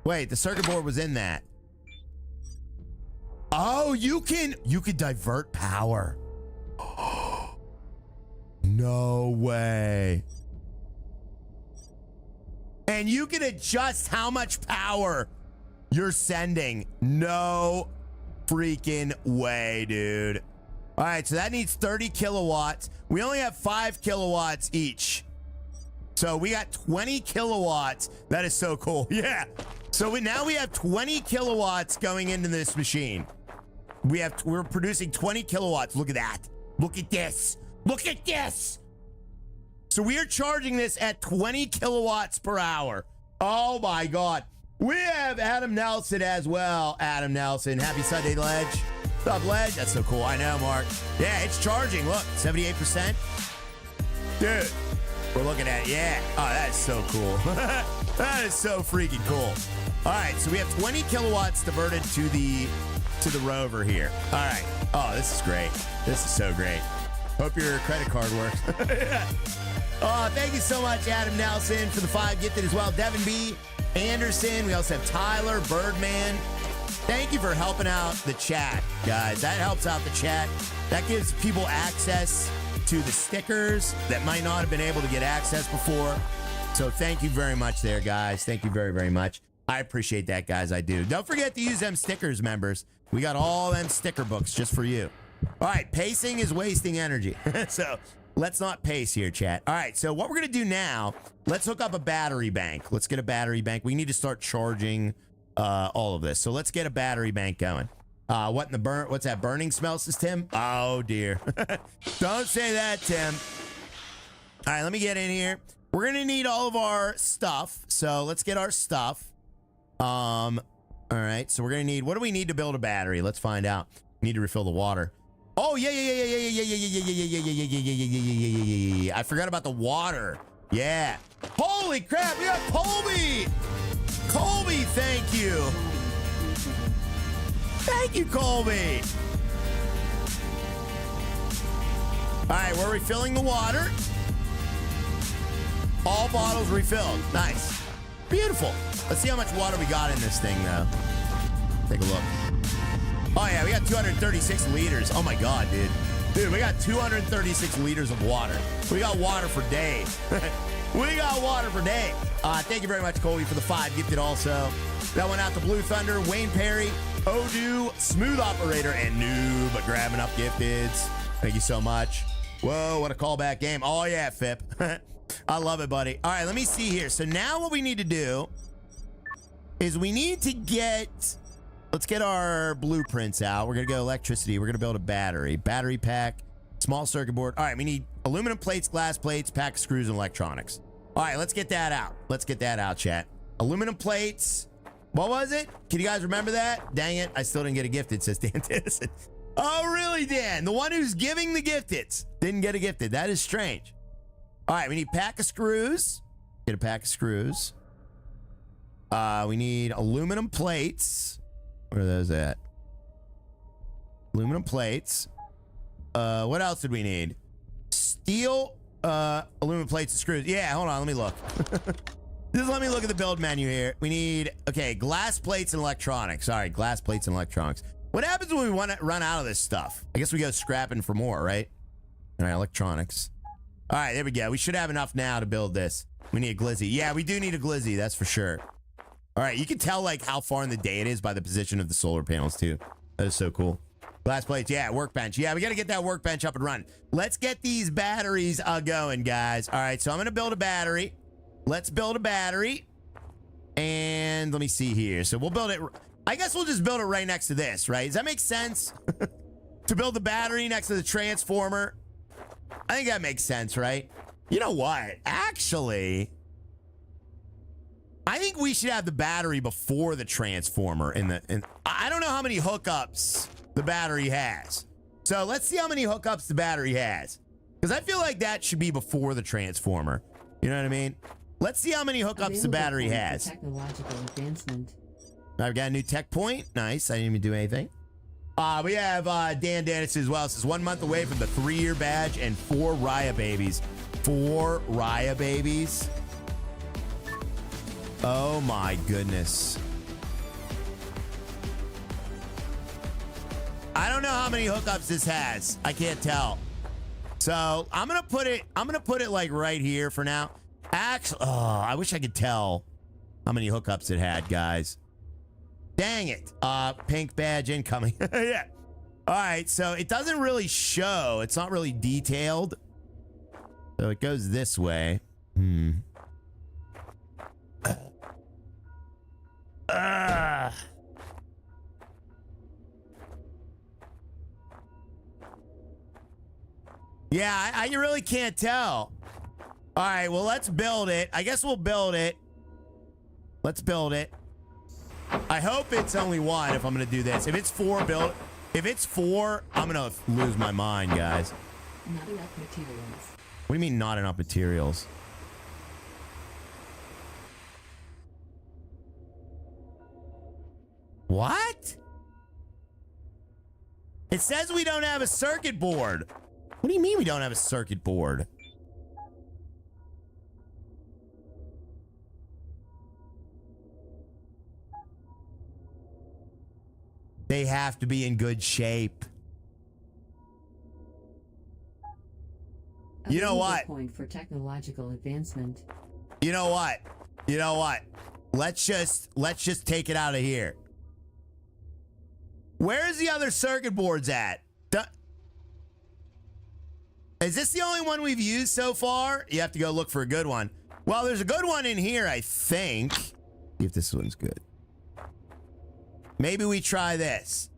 Wait, the circuit board was in that. Oh, you can divert power. No way. And you can adjust how much power you're sending. No freaking way, dude. All right, so that needs 30 kilowatts. We only have 5 kilowatts each. So we got 20 kilowatts. That is so cool. Yeah. So now we have 20 kilowatts going into this machine. We're producing 20 kilowatts. Look at that. Look at this. Look at this. So we are charging this at 20 kilowatts per hour. Oh my God. We have Adam Nelson as well. Adam Nelson. Happy Sunday, Ledge. What's up, Ledge? That's so cool. I know, Mark. Yeah, it's charging. Look, 78%. Dude, we're looking at it. Yeah. Oh, that is so cool. That is so freaking cool. All right, so we have 20 kilowatts diverted to the rover here. All right. Oh, this is great. This is so great. Hope your credit card works. Oh, thank you so much, Adam Nelson, for the 5 gifted as well. Devin B. Anderson. We also have Tyler Birdman. Thank you for helping out the chat, guys. That helps out the chat. That gives people access to the stickers that might not have been able to get access before. So thank you very much there, guys. Thank you very, very much. I appreciate that, guys. I do. Don't forget to use them stickers, members. We got all them sticker books just for you. All right, pacing is wasting energy. So let's not pace here, chat. All right, so what we're going to do now, let's hook up a battery bank. Let's get a battery bank. We need to start charging all of this. So let's get a battery bank going. What's that burning smell, says Tim? Oh, dear. Don't say that, Tim. All right, let me get in here. We're going to need all of our stuff. So let's get our stuff. All right, so we're going to need, what do we need to build a battery? Let's find out. We need to refill the water. Oh, yeah. I forgot about the water. Yeah. Holy crap, we got Colby. Colby, thank you. Thank you, Colby. All right, we're refilling the water. All bottles refilled. Nice. Beautiful. Let's see how much water we got in this thing, though. Take a look. Oh, yeah, we got 236 liters. Oh, my God, dude. Dude, we got 236 liters of water. We got water for days. We got water for days. Thank you very much, Colby, for the 5 gifted also. That went out to Blue Thunder, Wayne Perry, Odoo, Smooth Operator, and Noob grabbing up gifteds. Thank you so much. Whoa, what a callback game. Oh, yeah, Fip. I love it, buddy. All right, let me see here. So now what we need to do is we need to let's get our blueprints out. We're going to go electricity. We're going to build a battery pack, small circuit board. All right, we need aluminum plates, glass plates, pack of screws, and electronics. All right, let's get that out. Let's get that out, chat. Aluminum plates. What was it? Can you guys remember that? Dang it, I still didn't get a gifted, says Dan Tittison. Oh, really, Dan? The one who's giving the gifteds didn't get a gifted. That is strange. All right, we need a pack of screws. Get a pack of screws. We need aluminum plates. Where are those at? Aluminum plates. What else did we need? Steel, aluminum plates and screws. Yeah, hold on, let me look. Just let me look at the build menu here. We need, okay, glass plates and electronics. All right, glass plates and electronics. What happens when we want to run out of this stuff? I guess we go scrapping for more, right? All right, electronics. All right, there we go. We should have enough now to build this. We need a glizzy. Yeah, we do need a glizzy, that's for sure. All right, you can tell like how far in the day it is by the position of the solar panels too. That is so cool. Glass plates, yeah, workbench. Yeah, we got to get that workbench up and running. Let's get these batteries going, guys. All right, so I'm going to build a battery. Let's build a battery. And let me see here. So we'll build it. I guess we'll just build it right next to this, right? Does that make sense? To build the battery next to the transformer? I think that makes sense, right? You know what? Actually, I think we should have the battery before the transformer I don't know how many hookups the battery has. So let's see how many hookups the battery has. Because I feel like that should be before the transformer. You know what I mean? Let's see how many hookups the battery Available has. for technological advancement. I've got a new tech point. Nice. I didn't even do anything. We have Dan Dennis as well. It says 1 month away from the 3-year badge and 4 Raya babies. 4 Raya babies. Oh my goodness. I don't know how many hookups this has. I can't tell. So I'm gonna put it like right here for now. Actually, oh, I wish I could tell how many hookups it had, guys. Dang it. Pink badge incoming. Yeah. All right, so it doesn't really show. It's not really detailed. So it goes this way. Yeah, I really can't tell. All right, well, let's build it. I guess we'll build it. Let's build it. I hope it's only 1 if I'm going to do this. If it's 4, build. If it's 4, I'm going to lose my mind, guys. Not enough materials. What do you mean not enough materials? What? It says we don't have a circuit board. What do you mean we don't have a circuit board? They have to be in good shape. You know what? Point for technological advancement. You know what? You know what? Let's just take it out of here. Where's the other circuit boards at? Is this the only one we've used so far? You have to go look for a good one. Well, there's a good one in here, I think. See if this one's good. Maybe we try this.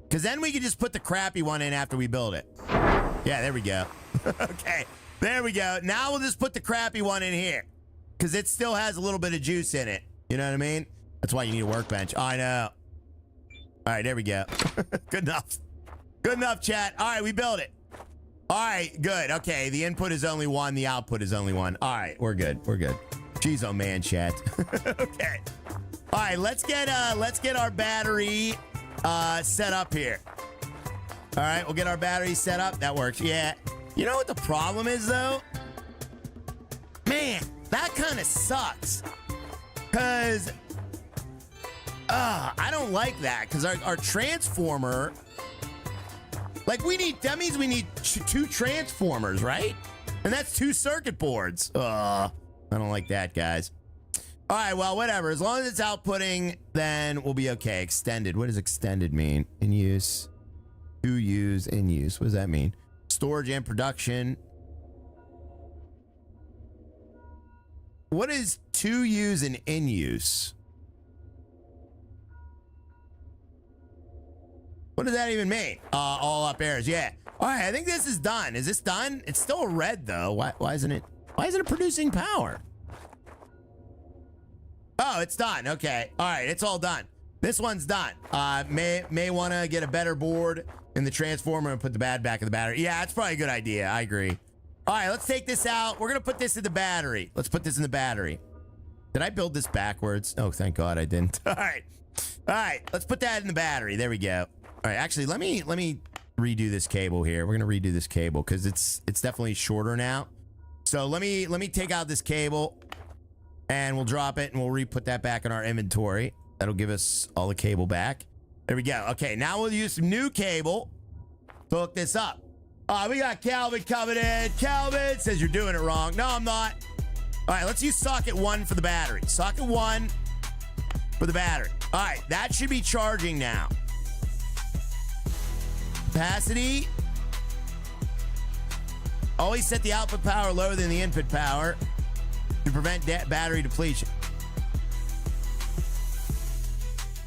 Because then we can just put the crappy one in after we build it. Yeah, there we go. Okay, there we go. Now we'll just put the crappy one in here. Because it still has a little bit of juice in it. You know what I mean? That's why you need a workbench. Oh, I know. All right, there we go. Good enough. Good enough, chat. All right, we built it. All right, good. Okay, the input is only 1. The output is only 1. All right, we're good. We're good. Jeez, oh man, chat. Okay. All right, let's get our battery set up here. All right, we'll get our battery set up. That works. Yeah. You know what the problem is, though? Man, that kind of sucks. Because I don't like that. Because our transformer, like that means we need 2 transformers, right? And that's 2 circuit boards. I don't like that, guys. All right, well, whatever. As long as it's outputting, then we'll be okay. Extended. What does extended mean? In use. To use, in use. What does that mean? Storage and production. What is to use and in use? What does that even mean? All up airs. Yeah. All right, I think this is done. Is this done? It's still red, though. Why isn't it producing power? Oh, it's done. Okay. All right, it's all done. This one's done. May want to get a better board in the transformer and put the bad back in the battery. Yeah, that's probably a good idea. I agree. All right, let's take this out. We're going to put this in the battery. Let's put this in the battery. Did I build this backwards? Oh, thank God I didn't. All right. All right, let's put that in the battery. There we go. All right, actually, let me redo this cable here. We're going to redo this cable because it's definitely shorter now. So let me take out this cable. And we'll drop it and we'll re-put that back in our inventory. That'll give us all the cable back. There we go. Okay, now we'll use some new cable to hook this up. We got Calvin coming in. Calvin says you're doing it wrong. No, I'm not. All right, let's use socket 1 for the battery. Socket 1 for the battery. All right, that should be charging now. Capacity. Always set the output power lower than the input power to prevent battery depletion.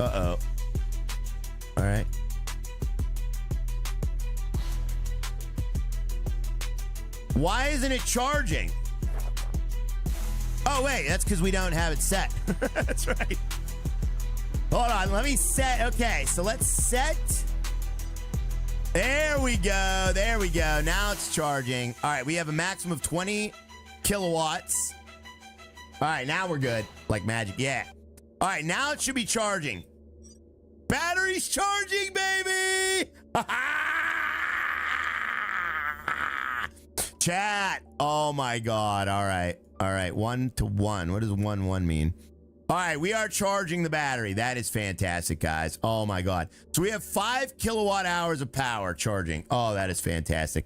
Uh-oh. All right. Why isn't it charging? Oh, wait. That's because we don't have it set. That's right. Hold on. Let me set. Okay, so let's set. There we go. There we go. Now it's charging. All right, we have a maximum of 20 kilowatts. All right, now we're good. Like magic, yeah. All right, now it should be charging. Battery's charging, baby! Chat. Oh my God. All right. All right. 1 to 1. What does 1 mean? All right. We are charging the battery. That is fantastic, guys. Oh my God. So we have 5 kilowatt hours of power charging. Oh, that is fantastic.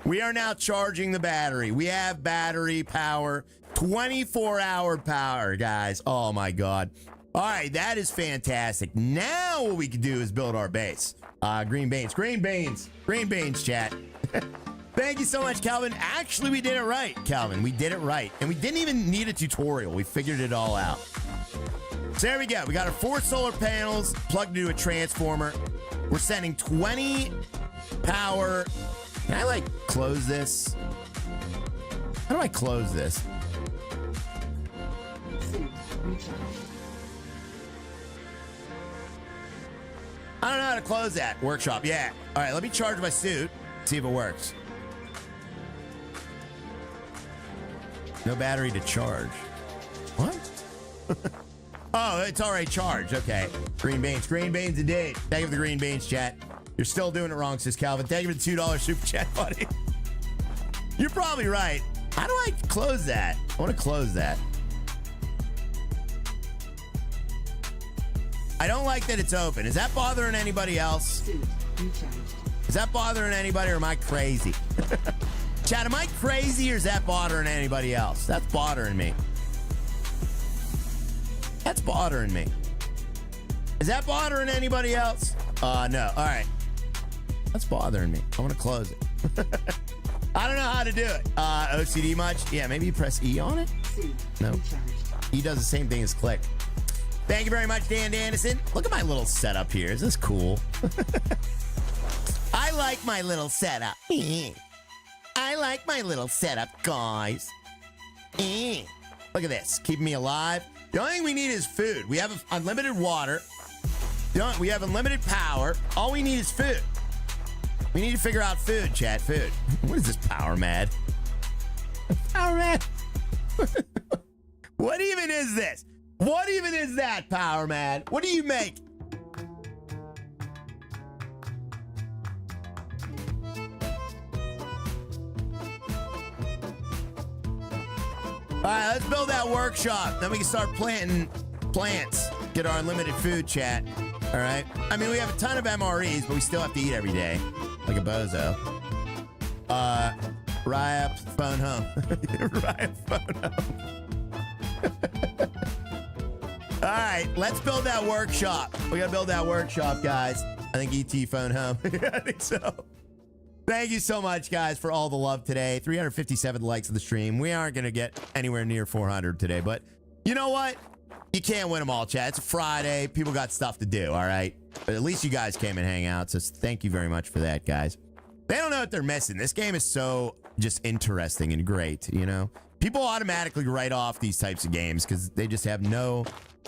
We are now charging the battery. We have battery power, 24-hour power, guys. Oh my God. All right. That is fantastic. Now what we can do is build our base. Green beans, chat. Thank you so much, Calvin. Actually, we did it right, Calvin. We did it right. And we didn't even need a tutorial. We figured it all out. So there we go. We got our 4 solar panels plugged into a transformer. We're sending 20 power. Can I, like, close this? How do I close this? I don't know how to close that. Workshop, yeah. All right, let me charge my suit. See if it works. No battery to charge. What? Oh, it's already charged. Okay. Green beans indeed. Thank you for the green beans, chat. You're still doing it wrong, says Calvin. Thank you for the $2 super chat, buddy. You're probably right. How do I close that? I want to close that. I don't like that it's open. Is that bothering anybody else? Is that bothering anybody, or am I crazy? Chat, am I crazy, or is that bothering anybody else? That's bothering me. That's bothering me. Is that bothering anybody else? No. All right. That's bothering me. I want to close it. I don't know how to do it. OCD much? Yeah, maybe you press E on it? No. E does the same thing as click. Thank you very much, Dan Anderson. Look at my little setup here. Is this cool? I like my little setup. I like my little setup, guys. Look at this. Keeping me alive. The only thing we need is food. We have unlimited water. We have unlimited power. All we need is food. We need to figure out food, chat. Food. What is this, Power Mad? Power Mad? What even is this? What even is that, Power Mad? What do you make? All right, let's build that workshop. Then we can start planting plants. Get our unlimited food, chat. All right. I mean, we have a ton of MREs, but we still have to eat every day, like a bozo. Raya, phone home. Raya, phone home. All right, let's build that workshop. We gotta build that workshop, guys. I think ET phone home. I think so. Thank you so much, guys, for all the love today. 357 likes of the stream. We aren't going to get anywhere near 400 today, but you know what? You can't win them all, chat. It's a Friday. People got stuff to do, all right? But at least you guys came and hang out, so thank you very much for that, guys. They don't know what they're missing. This game is so just interesting and great, you know? People automatically write off these types of games because they just have no...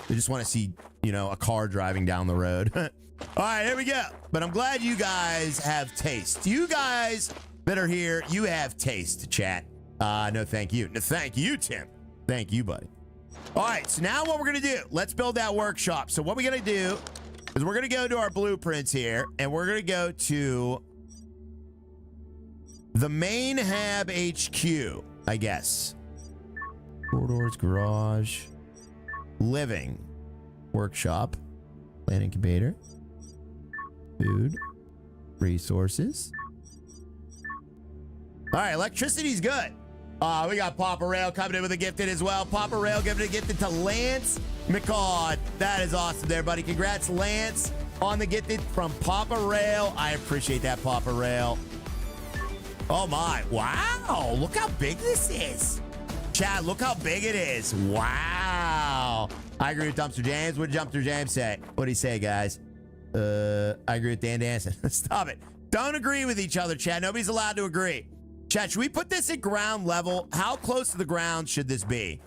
They just want to see, you know, a car driving down the road. All right, here we go. But I'm glad you guys have taste. You guys that are here, you have taste, chat. No, thank you. No, thank you, Tim. Thank you, buddy. All right, so now what we're going to do, let's build that workshop. So what we're going to do is we're going to go to our blueprints here, and we're going to go to the main hab HQ, I guess. Corridors, garage, living, workshop, plant incubator. Food, resources. All right, electricity's good. We got Papa Rail coming in with a gifted as well. Papa Rail giving a gifted to Lance McCaud. That is awesome there, buddy. Congrats, Lance, on the gifted from Papa Rail. I appreciate that, Papa Rail. Oh my, wow. Look how big this is. Chad, look how big it is. Wow. I agree with Dumpster James. What did Dumpster James say? What did he say, guys? I agree with Dan Danson. Stop it. Don't agree with each other, Chad. Nobody's allowed to agree. Chad, should we put this at ground level? How close to the ground should this be?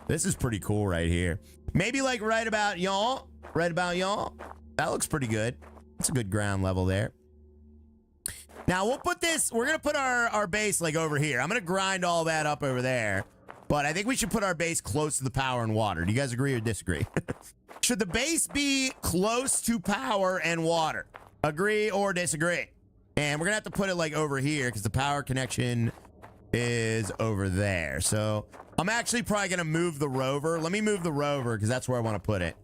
This is pretty cool right here. Maybe like right about y'all. Right about y'all. That looks pretty good. That's a good ground level there. Now we'll put this, we're going to put our base like over here. I'm going to grind all that up over there. But I think we should put our base close to the power and water. Do you guys agree or disagree? Should the base be close to power and water? Agree or disagree? And we're going to have to put it like over here because the power connection is over there. So I'm actually probably going to move the rover. Let me move the rover because that's where I want to put it.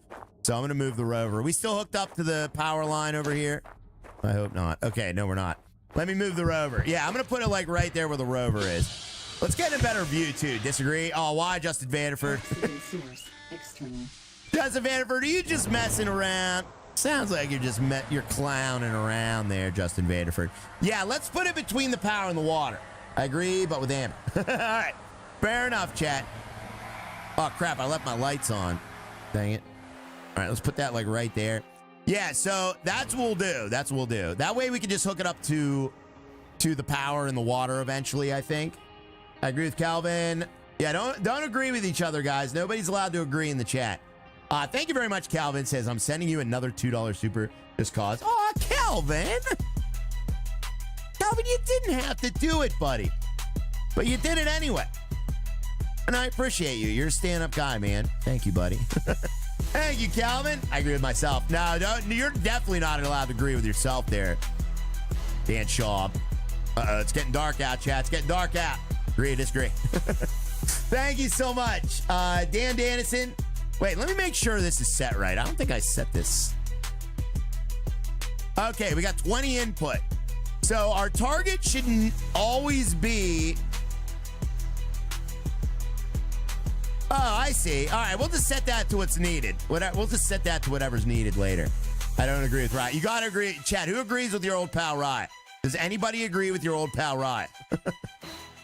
So I'm going to move the rover. Are we still hooked up to the power line over here? I hope not. Okay, no, we're not. Let me move the rover. Yeah, I'm going to put it like right there where the rover is. Let's get a better view too. Disagree? Oh, why, Justin Vanderford? Source. External. Justin Vanderford, are you just messing around? Sounds like you're clowning around there, Justin Vanderford. Yeah, let's put it between the power and the water. I agree, but with Amber. All right, fair enough, chat. Oh, crap, I left my lights on. Dang it. All right, let's put that like right there. Yeah, so that's what we'll do. That's what we'll do. That way we can just hook it up to the power and the water eventually, I think. I agree with Calvin. Yeah, don't agree with each other, guys. Nobody's allowed to agree in the chat. Thank you very much, Calvin. Says, I'm sending you another $2 super just cause. Oh, Calvin. Calvin, you didn't have to do it, buddy. But you did it anyway. And I appreciate you. You're a stand-up guy, man. Thank you, buddy. Thank you, Calvin. I agree with myself. No, you're definitely not allowed to agree with yourself there, Dan Shaw. It's getting dark out, chat. It's getting dark out. Agree or disagree? Thank you so much. Dan Dannison. Wait, let me make sure this is set right. I don't think I set this. Okay, we got 20 input. So our target shouldn't always be... Oh, I see. All right, we'll just set that to what's needed. We'll just set that to whatever's needed later. I don't agree with Riot. You got to agree. Chad, who agrees with your old pal Riot? Does anybody agree with your old pal Riot?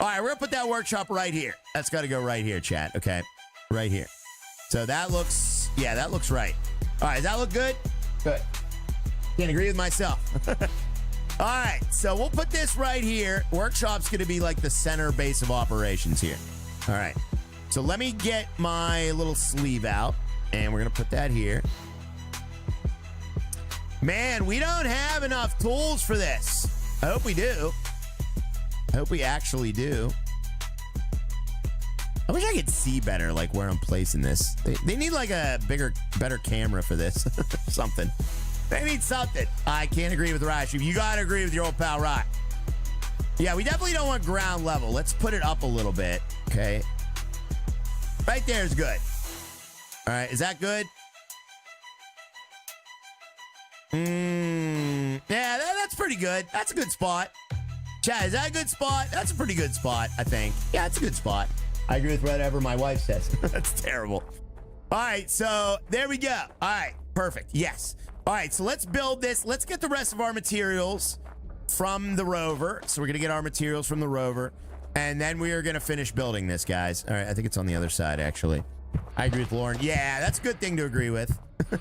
All right, we're going to put that workshop right here. That's got to go right here, chat. Okay, right here. So that looks, yeah, that looks right. All right, does that look good? Good. Can't agree with myself. All right, so we'll put this right here. Workshop's going to be like the center base of operations here. All right, so let me get my little sleeve out, and we're going to put that here. Man, we don't have enough tools for this. I hope we do. I hope we actually do. I wish I could see better, like, where I'm placing this. They need, like, a better camera for this. Something. They need something. I can't agree with Rash. You got to agree with your old pal, Rye. Yeah, we definitely don't want ground level. Let's put it up a little bit. Okay. Right there is good. All right. Is that good? Yeah, that's pretty good. That's a good spot. Chad, is that a good spot? That's a pretty good spot, I think. Yeah, it's a good spot. I agree with whatever my wife says. That's terrible. All right, so there we go. All right, perfect. Yes. All right, so let's build this. Let's get the rest of our materials from the rover. So we're going to get our materials from the rover. And then we are going to finish building this, guys. All right, I think it's on the other side, actually. I agree with Lauren. Yeah, that's a good thing to agree with. All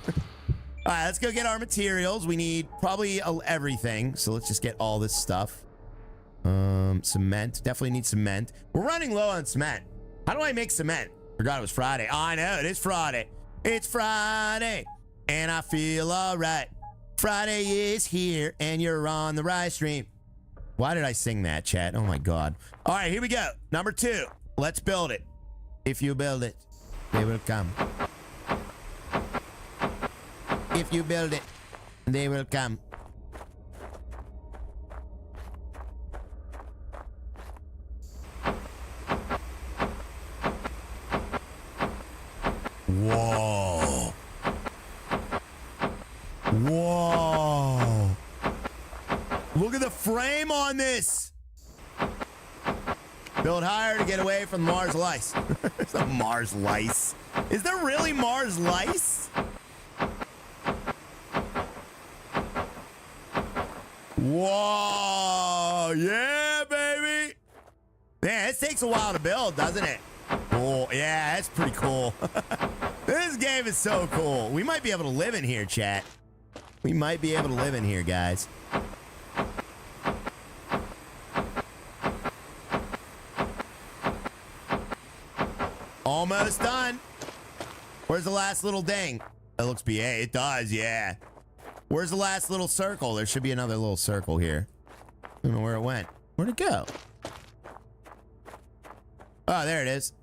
right, let's go get our materials. We need probably everything. So let's just get all this stuff. Cement. Definitely need cement. We're running low on cement. How do I make cement? Forgot it was Friday. Oh, I know. It is Friday. It's Friday. And I feel all right. Friday is here and you're on the right stream. Why did I sing that, chat? Oh, my God. All right, here we go. Number 2. Let's build it. If you build it, they will come. If you build it, they will come. Whoa. Whoa. Look at the frame on this. Build higher to get away from Mars lice. It's a Mars lice. Is there really Mars lice? Whoa. Yeah, baby. Man, this takes a while to build, doesn't it? Cool. Yeah, that's pretty cool. This game is so cool. We might be able to live in here, chat. We might be able to live in here, guys. Almost done. Where's the last little ding? That looks BA. It does, yeah. Where's the last little circle? There should be another little circle here. I don't know where it went. Where'd it go? Oh, there it is.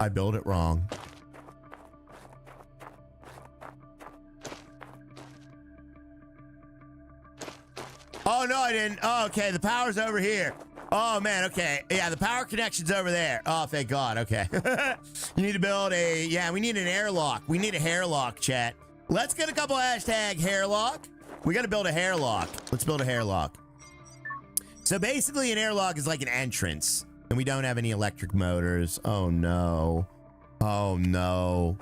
I built it wrong. Oh, no, I didn't. Oh, okay. The power's over here. Oh, man. Okay. Yeah, the power connection's over there. Oh, thank God. Okay. You need to build a... Yeah, we need an airlock. We need a hairlock, chat. Let's get a couple hashtag hairlock. We got to build a hairlock. Let's build a hairlock. So basically, an airlock is like an entrance. And we don't have any electric motors. Oh, no. Oh, no.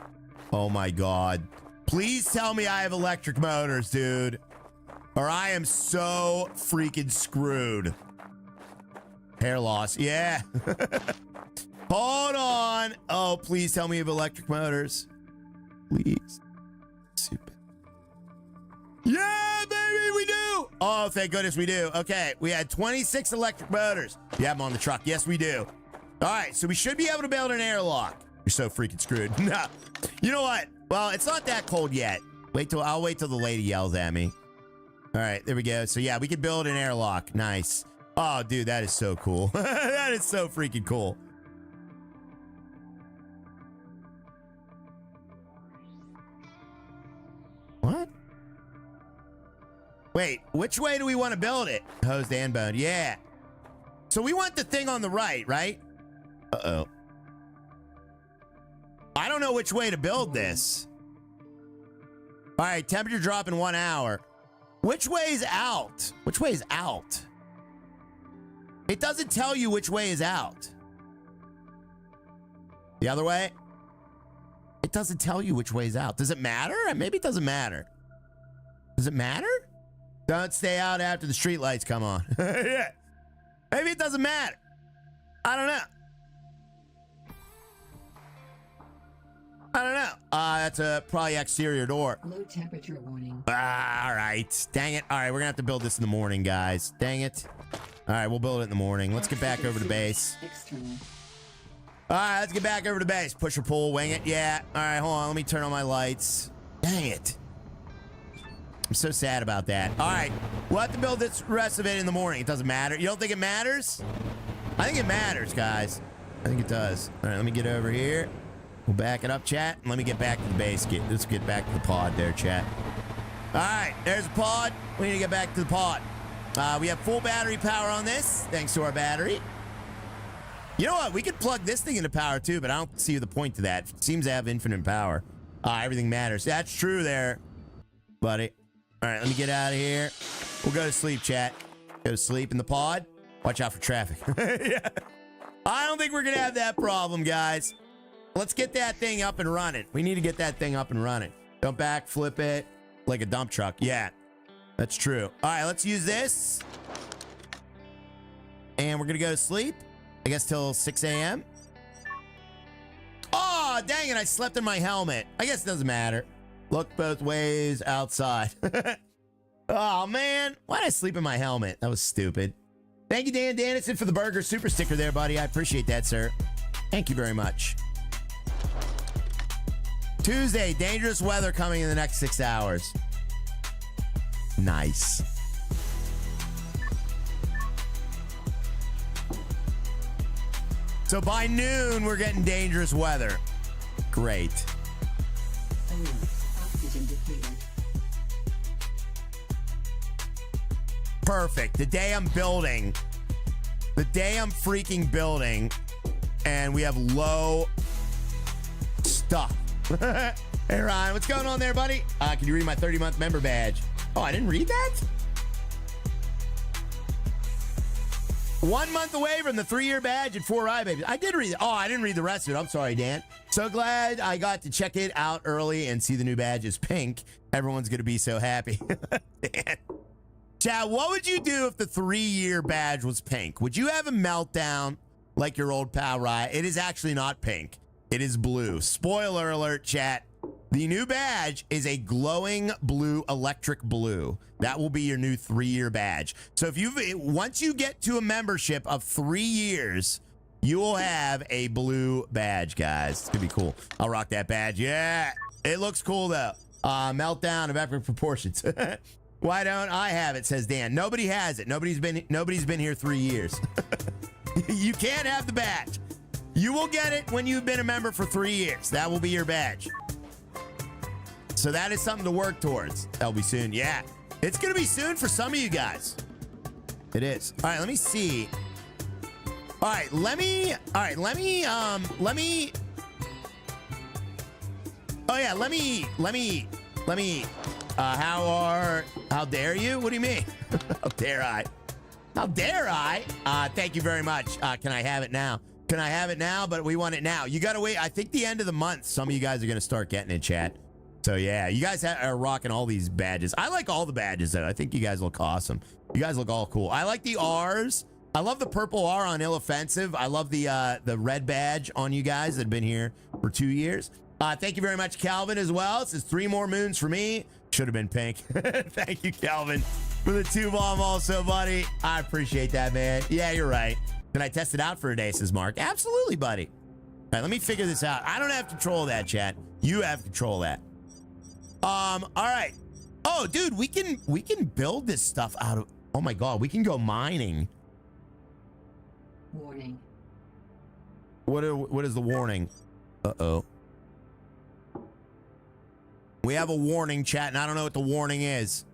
Oh, my God. Please tell me I have electric motors, dude. Or I am so freaking screwed. Hair loss. Yeah. Hold on. Oh, please tell me you have electric motors. Please. Super. Yeah, baby, we do. Oh, thank goodness we do. Okay, we had 26 electric motors. You have them on the truck. Yes, we do. All right, so we should be able to build an airlock. You're so freaking screwed. No. You know what? Well, it's not that cold yet. I'll wait till the lady yells at me. All right, there we go. So yeah, we can build an airlock. Nice. Oh, dude, that is so cool. That is so freaking cool. What? Wait, which way do we want to build it? Hosed and boned. Yeah. So we want the thing on the right, right? Uh-oh. I don't know which way to build this. All right, temperature drop in 1 hour. Which way is out? Which way is out? It doesn't tell you which way is out. The other way? It doesn't tell you which way is out. Does it matter? Maybe it doesn't matter. Does it matter? Don't stay out after the street lights come on. Yeah. Maybe it doesn't matter. I don't know. I don't know. That's a probably exterior door. Low temperature warning. All right. Dang it. All right, we're gonna have to build this in the morning, guys. Dang it. All right, we'll build it in the morning. Let's get back over to base. External. All right, let's get back over to base. Push or pull, wing it. Yeah. All right, hold on. Let me turn on my lights. Dang it. I'm so sad about that. All right, we'll have to build this rest of it in the morning. It doesn't matter. You don't think it matters? I think it matters, guys. I think it does. All right, let me get over here. We'll back it up, chat, and let me get back to the base. Let's get back to the pod there, chat. All right, there's a pod. We need to get back to the pod. We have full battery power on this, thanks to our battery. You know what? We could plug this thing into power, too, but I don't see the point to that. It seems to have infinite power. Everything matters. That's true there, buddy. All right, let me get out of here. We'll go to sleep, chat. Go to sleep in the pod. Watch out for traffic. Yeah. I don't think we're going to have that problem, guys. Let's get that thing up and running. We need to get that thing up and running. Don't backflip it like a dump truck. Yeah, that's true. All right, let's use this. And we're going to go to sleep, I guess, till 6 a.m. Oh, dang it. I slept in my helmet. I guess it doesn't matter. Look both ways outside. Oh, man. Why did I sleep in my helmet? That was stupid. Thank you, Dan Dannison, for the burger super sticker there, buddy. I appreciate that, sir. Thank you very much. Tuesday, dangerous weather coming in the next 6 hours. Nice. So by noon, we're getting dangerous weather. Great. Oxygen depleted. Perfect. The day I'm building. The day I'm freaking building. And we have low stuff. Hey, Ryan, what's going on there, buddy? Can you read my 30-month member badge? Oh, I didn't read that? 1 month away from the 3-year badge at 4 iBabies. I did read it. Oh, I didn't read the rest of it. I'm sorry, Dan. So glad I got to check it out early and see the new badge is pink. Everyone's going to be so happy. Dan. Chad, what would you do if the 3-year badge was pink? Would you have a meltdown like your old pal Ryan? It is actually not pink. It is blue. Spoiler alert, chat. The new badge is a glowing blue, electric blue. That will be your new 3-year badge. So if once you get to a membership of 3 years, you will have a blue badge, guys. It's gonna be cool. I'll rock that badge. Yeah, it looks cool though. Meltdown of epic proportions. Why don't I have it? Says Dan. Nobody has it. Nobody's been here 3 years. You can't have the badge. You will get it when you've been a member for 3 years. That will be your badge. So that is something to work towards. That'll be soon. Yeah. It's going to be soon for some of you guys. It is. All right, let me see. All right, let me oh yeah, let me, how dare you? What do you mean? How dare I? How dare I? Thank you very much. Can I have it now? Can I have it now? But we want it now. You gotta wait. I think the end of the month, some of you guys are gonna start getting it, chat. So yeah, you guys are rocking all these badges. I like all the badges though. I think you guys look awesome. You guys look all cool. I like the R's. I love the purple R on Ill Offensive. I love the red badge on you guys that have been here for 2 years. Thank you very much, Calvin, as well. It says 3 more moons for me. Should have been pink. Thank you, Calvin, for the 2 bomb also, buddy. I appreciate that, man. Yeah, you're right. Can I test it out for a day, says Mark. Absolutely, buddy. All right, let me figure this out. I don't have control of that, chat. You have control of that. All right. Oh, dude, we can build this stuff out of... Oh, my God. We can go mining. Warning. What is the warning? Uh-oh. We have a warning, chat, and I don't know what the warning is.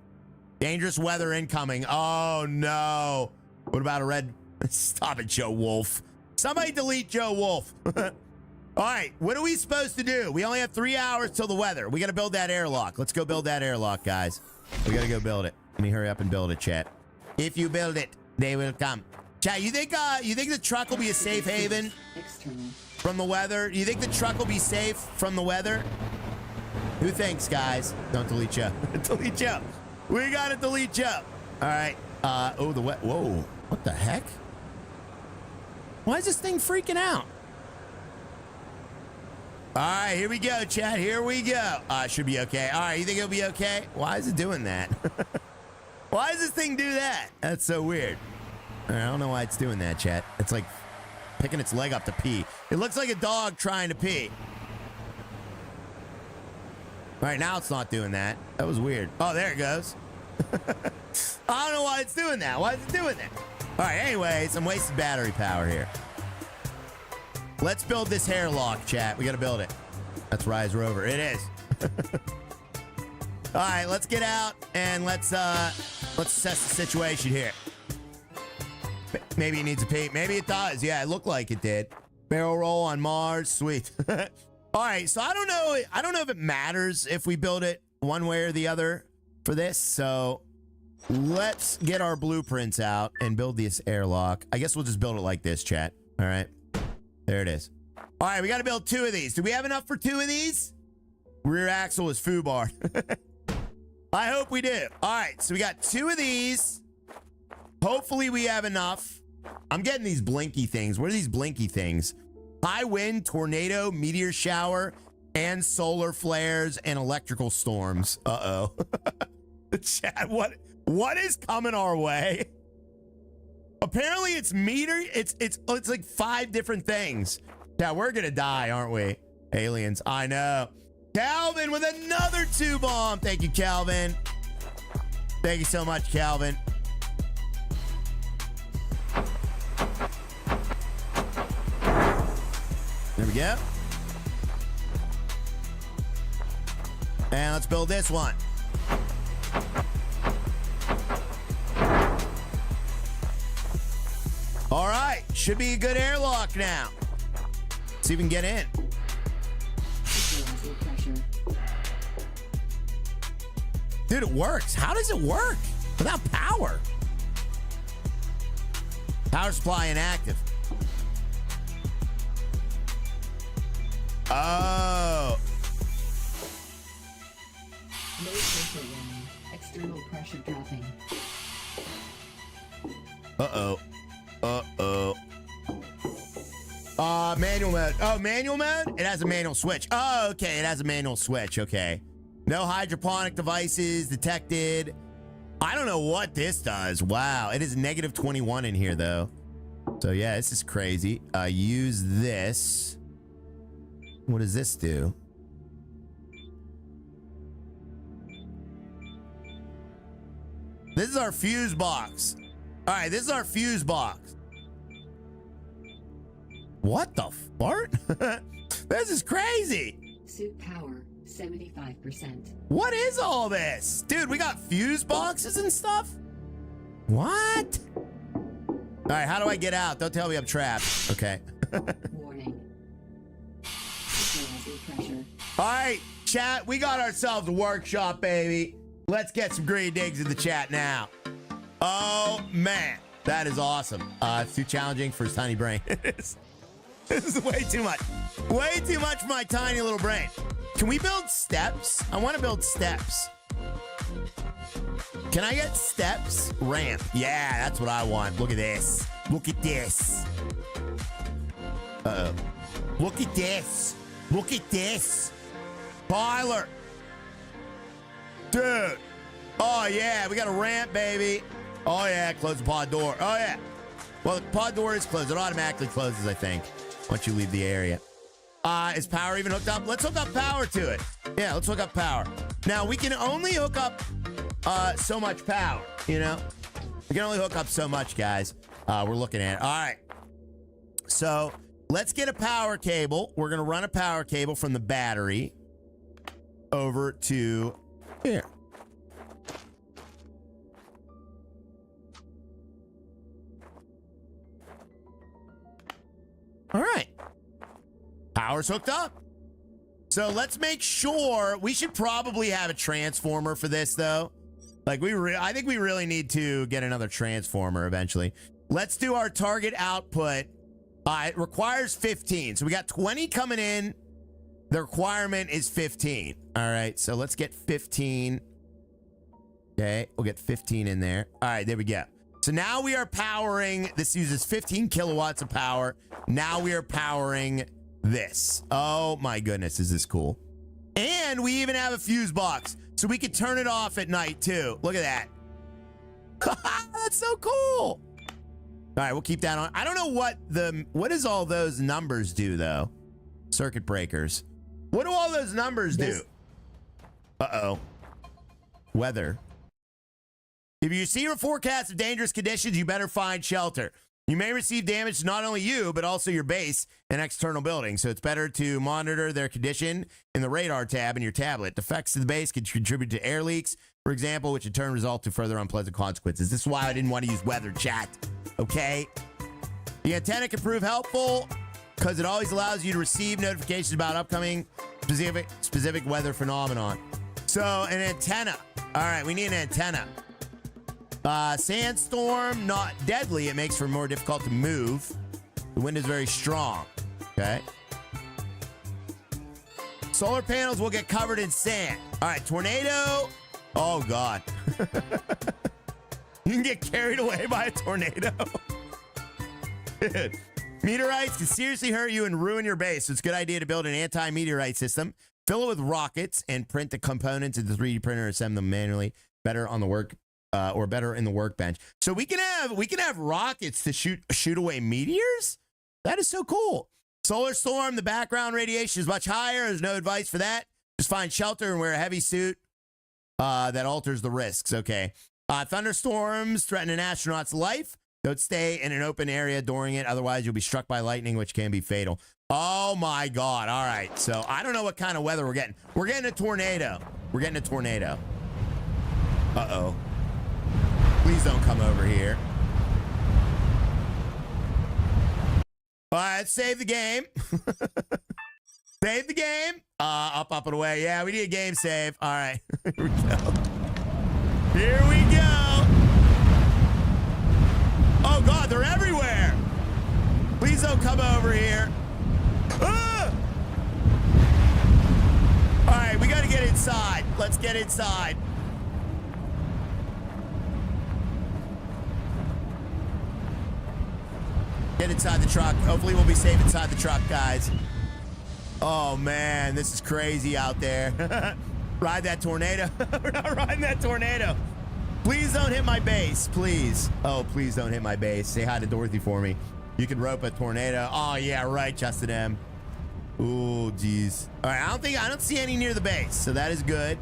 Dangerous weather incoming. Oh, no. What about a red... Stop it, Joe Wolf. Somebody delete Joe Wolf. All right, what are we supposed to do? We only have 3 hours till the weather. We got to build that airlock. Let's go build that airlock, guys. We got to go build it. Let me hurry up and build it, chat. If you build it, they will come. Chat, you think the truck will be a safe haven from the weather? You think the truck will be safe from the weather? Who thinks, guys? Don't delete you. Delete you. We got to delete you. All right. Oh, the wet. Whoa. What the heck? Why is this thing freaking out? All right, here we go, chat. Here we go. Should be okay. All right, you think it'll be okay? Why is it doing that? Why does this thing do that? That's so weird. I don't know why it's doing that, chat. It's like picking its leg up to pee. It looks like a dog trying to pee. All right, now it's not doing that. That was weird. Oh, there it goes. I don't know why it's doing that. Why is it doing that? All right, anyway, some wasted battery power here. Let's build this hairlock, chat. We got to build it. That's Rise Rover. It is. All right, let's get out and let's assess the situation here. Maybe it needs a pee. Maybe it does. Yeah, it looked like it did. Barrel roll on Mars. Sweet. All right, so I don't know if it matters if we build it one way or the other for this. So let's get our blueprints out and build this airlock. I guess we'll just build it like this, chat. All right. There it is. All right, we got to build 2 of these. Do we have enough for 2 of these? Rear axle is foobar. I hope we do. All right, so we got 2 of these. Hopefully we have enough. I'm getting these blinky things. What are these blinky things? High wind, tornado, meteor shower, and solar flares and electrical storms. Uh-oh. Chat, what is coming our way? Apparently it's it's like 5 different things. Yeah, we're gonna die, aren't we? Aliens, I know. Calvin with another 2 bomb. Thank you, Calvin. Thank you so much, Calvin. There we go. And let's build this one. All right, should be a good airlock now. See if we can get in. Dude, it works. How does it work without power? Power supply inactive. Oh. Low pressure warning. External pressure dropping. Uh-oh. Uh-oh. Manual mode. Oh, manual mode? It has a manual switch. Oh, okay. It has a manual switch. Okay. No hydroponic devices detected. I don't know what this does. Wow. It is negative 21 in here, though. So, yeah, this is crazy. Use this. What does this do? This is our fuse box. All right, this is our fuse box. What the fart? This is crazy. Suit power 75%. What is all this? Dude, we got fuse boxes and stuff? What? All right, how do I get out? Don't tell me I'm trapped. Okay. Warning. Pressurizing pressure. All right, chat, we got ourselves a workshop, baby. Let's get some green digs in the chat now. Oh, man. That is awesome. It's too challenging for his tiny brain. This is way too much. Way too much for my tiny little brain. Can we build steps? I want to build steps. Can I get steps? Ramp. Yeah, that's what I want. Look at this. Look at this. Uh-oh. Look at this. Look at this. Tyler. Dude. Oh, yeah. We got a ramp, baby. Oh, yeah. Close the pod door. Oh, yeah. Well, the pod door is closed. It automatically closes, I think, once you leave the area. Is power even hooked up? Let's hook up power to it. Yeah, let's hook up power. Now, we can only hook up so much power, you know? We can only hook up so much, guys. We're looking at it. All right. So, let's get a power cable. We're going to run a power cable from the battery over to here. All right. Power's hooked up. So let's make sure. We should probably have a transformer for this, though. Like, I think we really need to get another transformer eventually. Let's do our target output. It requires 15. So we got 20 coming in. The requirement is 15. All right. So let's get 15. Okay. We'll get 15 in there. All right. There we go. So now we are powering. This uses 15 kilowatts of power. Now we are powering this. Oh my goodness. Is this cool? And we even have a fuse box. So we can turn it off at night too. Look at that. That's so cool. All right, we'll keep that on. I don't know what does all those numbers do though? Circuit breakers. What do all those numbers do? Uh-oh. Weather. If you see a forecast of dangerous conditions, you better find shelter. You may receive damage to not only you, but also your base and external buildings. So it's better to monitor their condition in the radar tab in your tablet. Defects to the base can contribute to air leaks, for example, which in turn result to further unpleasant consequences. This is why I didn't want to use weather, chat. Okay? The antenna can prove helpful because it always allows you to receive notifications about upcoming specific weather phenomenon. So an antenna. All right, we need an antenna. Sandstorm, not deadly. It makes for more difficult to move. The wind is very strong. Okay. Solar panels will get covered in sand. All right, tornado. Oh, God. You can get carried away by a tornado. Dude. Meteorites can seriously hurt you and ruin your base. So it's a good idea to build an anti-meteorite system. Fill it with rockets and print the components into the 3D printer and assemble them manually. Better on the work. Or better in the workbench. So we can have rockets to shoot away meteors. That is so cool. Solar storm, the background radiation is much higher. There's no advice for that. Just find shelter and wear a heavy suit that alters the risks. Okay. Thunderstorms threaten an astronaut's life. Don't stay in an open area during it. Otherwise, you'll be struck by lightning, which can be fatal. Oh, my God. All right. So I don't know what kind of weather we're getting. We're getting a tornado. We're getting a tornado. Uh-oh. Please don't come over here. All right, let's save the game. Save the game. Up, and away. Yeah, we need a game save. All right. Here we go. Here we go. Oh, God, they're everywhere. Please don't come over here. Ah! All right, we got to get inside. Let's get inside. Get inside the truck. Hopefully we'll be safe inside the truck, guys. Oh, man. This is crazy out there. Ride that tornado. We're not riding that tornado. Please don't hit my base. Please. Oh, please don't hit my base. Say hi to Dorothy for me. You can rope a tornado. Oh, yeah, right, Justin M. Ooh, geez. All right, I don't see any near the base, so that is good.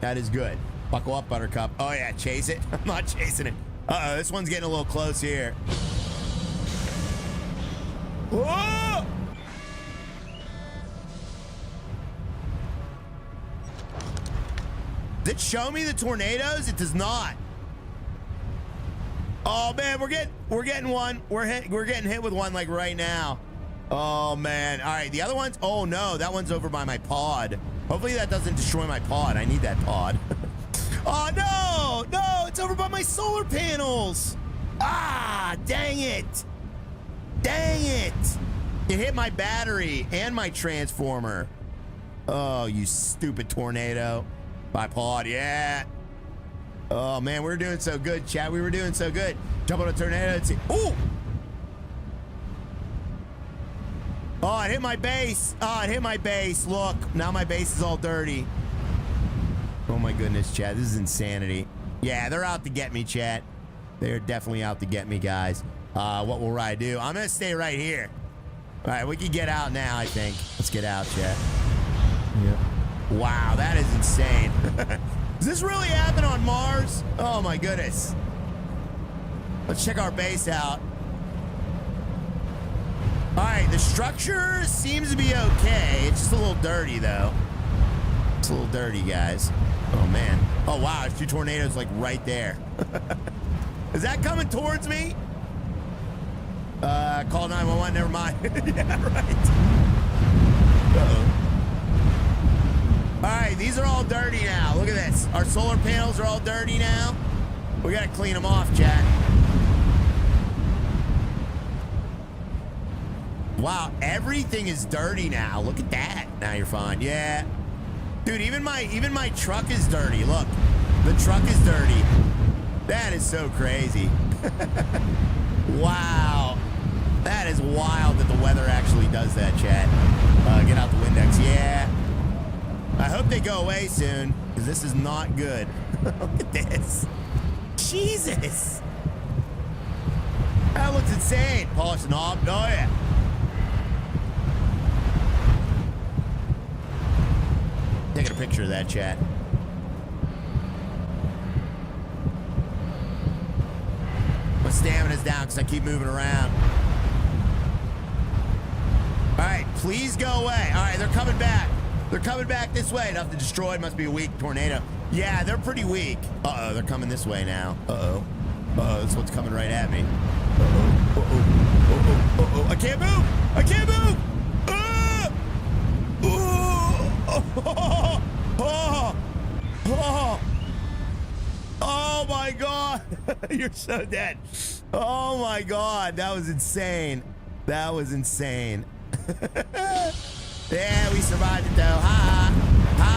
That is good. Buckle up, Buttercup. Oh, yeah, chase it. I'm not chasing it. Uh-oh, this one's getting a little close here. Whoa! Does it show me the tornadoes? It does not. Oh man, we're getting one. We're getting hit with one like right now. Oh man. All right, the other ones. Oh no, that one's over by my pod. Hopefully that doesn't destroy my pod. I need that pod. Oh no, it's over by my solar panels. Ah, dang it. Dang it. It hit my battery and my transformer. Oh, you stupid tornado. My pod, yeah. Oh man, we were doing so good, chat. We were doing so good. Jump on a tornado. Ooh! Oh, it hit my base. Oh, it hit my base. Look, now my base is all dirty. Oh my goodness, chat. This is insanity. Yeah, they're out to get me, chat. They're definitely out to get me, guys. What will I do? I'm gonna stay right here. All right, we can get out now, I think. Let's get out, chat. Yep. Wow, that is insane. Does this really happen on Mars? Oh my goodness. Let's check our base out. All right, the structure seems to be okay. It's just a little dirty though. It's a little dirty, guys. Oh man. Oh wow, there's 2 tornadoes like right there. Is that coming towards me? Call 911, never mind. Yeah, right. Uh-oh. All right, these are all dirty now. Look at this. Our solar panels are all dirty now. We gotta clean them off, chat. Wow, everything is dirty now. Look at that. Now you're fine. Yeah. Dude, even my truck is dirty. Look, the truck is dirty. That is so crazy. Wow. That is wild that the weather actually does that, chat. Get out the Windex. Yeah. I hope they go away soon, because this is not good. Look at this. Jesus. That looks insane. Polish the knob. Oh, yeah. Taking a picture of that, chat. My stamina's down because I keep moving around. All right, please go away. All right, they're coming back. They're coming back this way. Nothing destroyed. Must be a weak tornado. Yeah, they're pretty weak. Uh-oh, they're coming this way now. Uh-oh. Uh-oh, this one's coming right at me. Uh-oh. Uh-oh. Uh-oh. Uh-oh. I can't move. I can't move. Ah! Oh! Oh! Oh! Oh! Oh my God. You're so dead. Oh my God. That was insane. That was insane. Yeah, we survived it though. Ha ha. Ha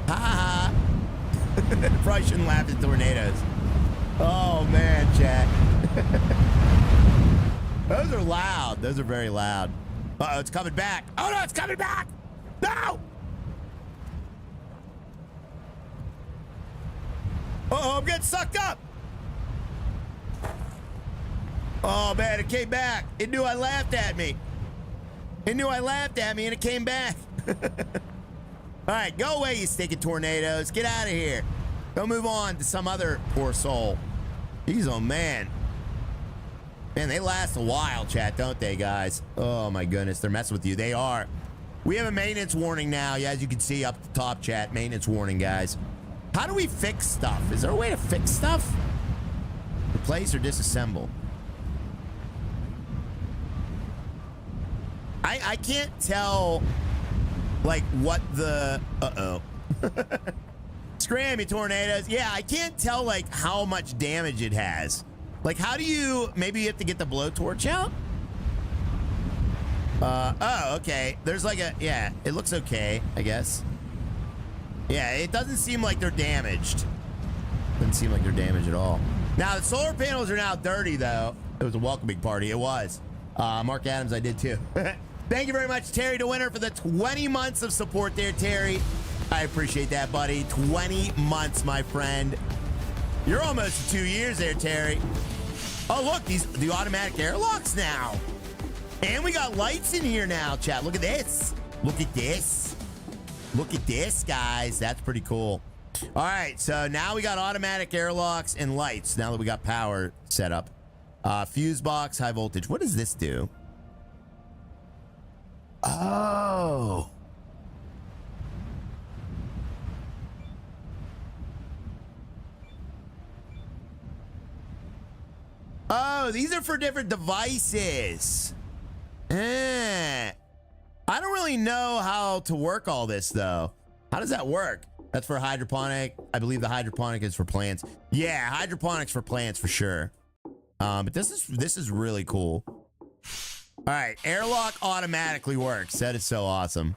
ha. Ha ha. Probably shouldn't laugh at tornadoes. Oh man, chat. Those are loud. Those are very loud. Uh-oh, it's coming back. Oh no, it's coming back. No! Uh-oh, I'm getting sucked up. Oh man, it came back. It knew I laughed at me. It knew I laughed at me and it came back. All right, go away, you stinking tornadoes. Get out of here. Go move on to some other poor soul. Jeez, oh man. Man, they last a while, chat, don't they, guys? Oh my goodness, they're messing with you. They are. We have a maintenance warning now. Yeah, as you can see up the top, chat. Maintenance warning, guys. How do we fix stuff? Is there a way to fix stuff? Replace or disassemble? I can't tell, like, what the... Uh-oh. Scram, you tornadoes. Yeah, I can't tell, like, how much damage it has. Like, how do you... Maybe you have to get the blowtorch out? Oh, okay. There's like a... Yeah, it looks okay, I guess. Yeah, it doesn't seem like they're damaged. Doesn't seem like they're damaged at all. Now, the solar panels are now dirty, though. It was a welcoming party. It was. Mark Adams, I did, too. Thank you very much, Terry DeWinter, for the 20 months of support there, Terry. I appreciate that, buddy. 20 months, my friend. You're almost 2 years there, Terry. Oh, look, the automatic airlocks now. And we got lights in here now, chat. Look at this. Look at this. Look at this, guys. That's pretty cool. All right, so now we got automatic airlocks and lights now that we got power set up. Fuse box, high voltage. What does this do? Oh. Oh, these are for different devices. I don't really know how to work all this, though. How does that work? That's for hydroponic. I believe the hydroponic is for plants. Yeah, hydroponics for plants for sure. But this is really cool. All right, airlock automatically works. That is so awesome.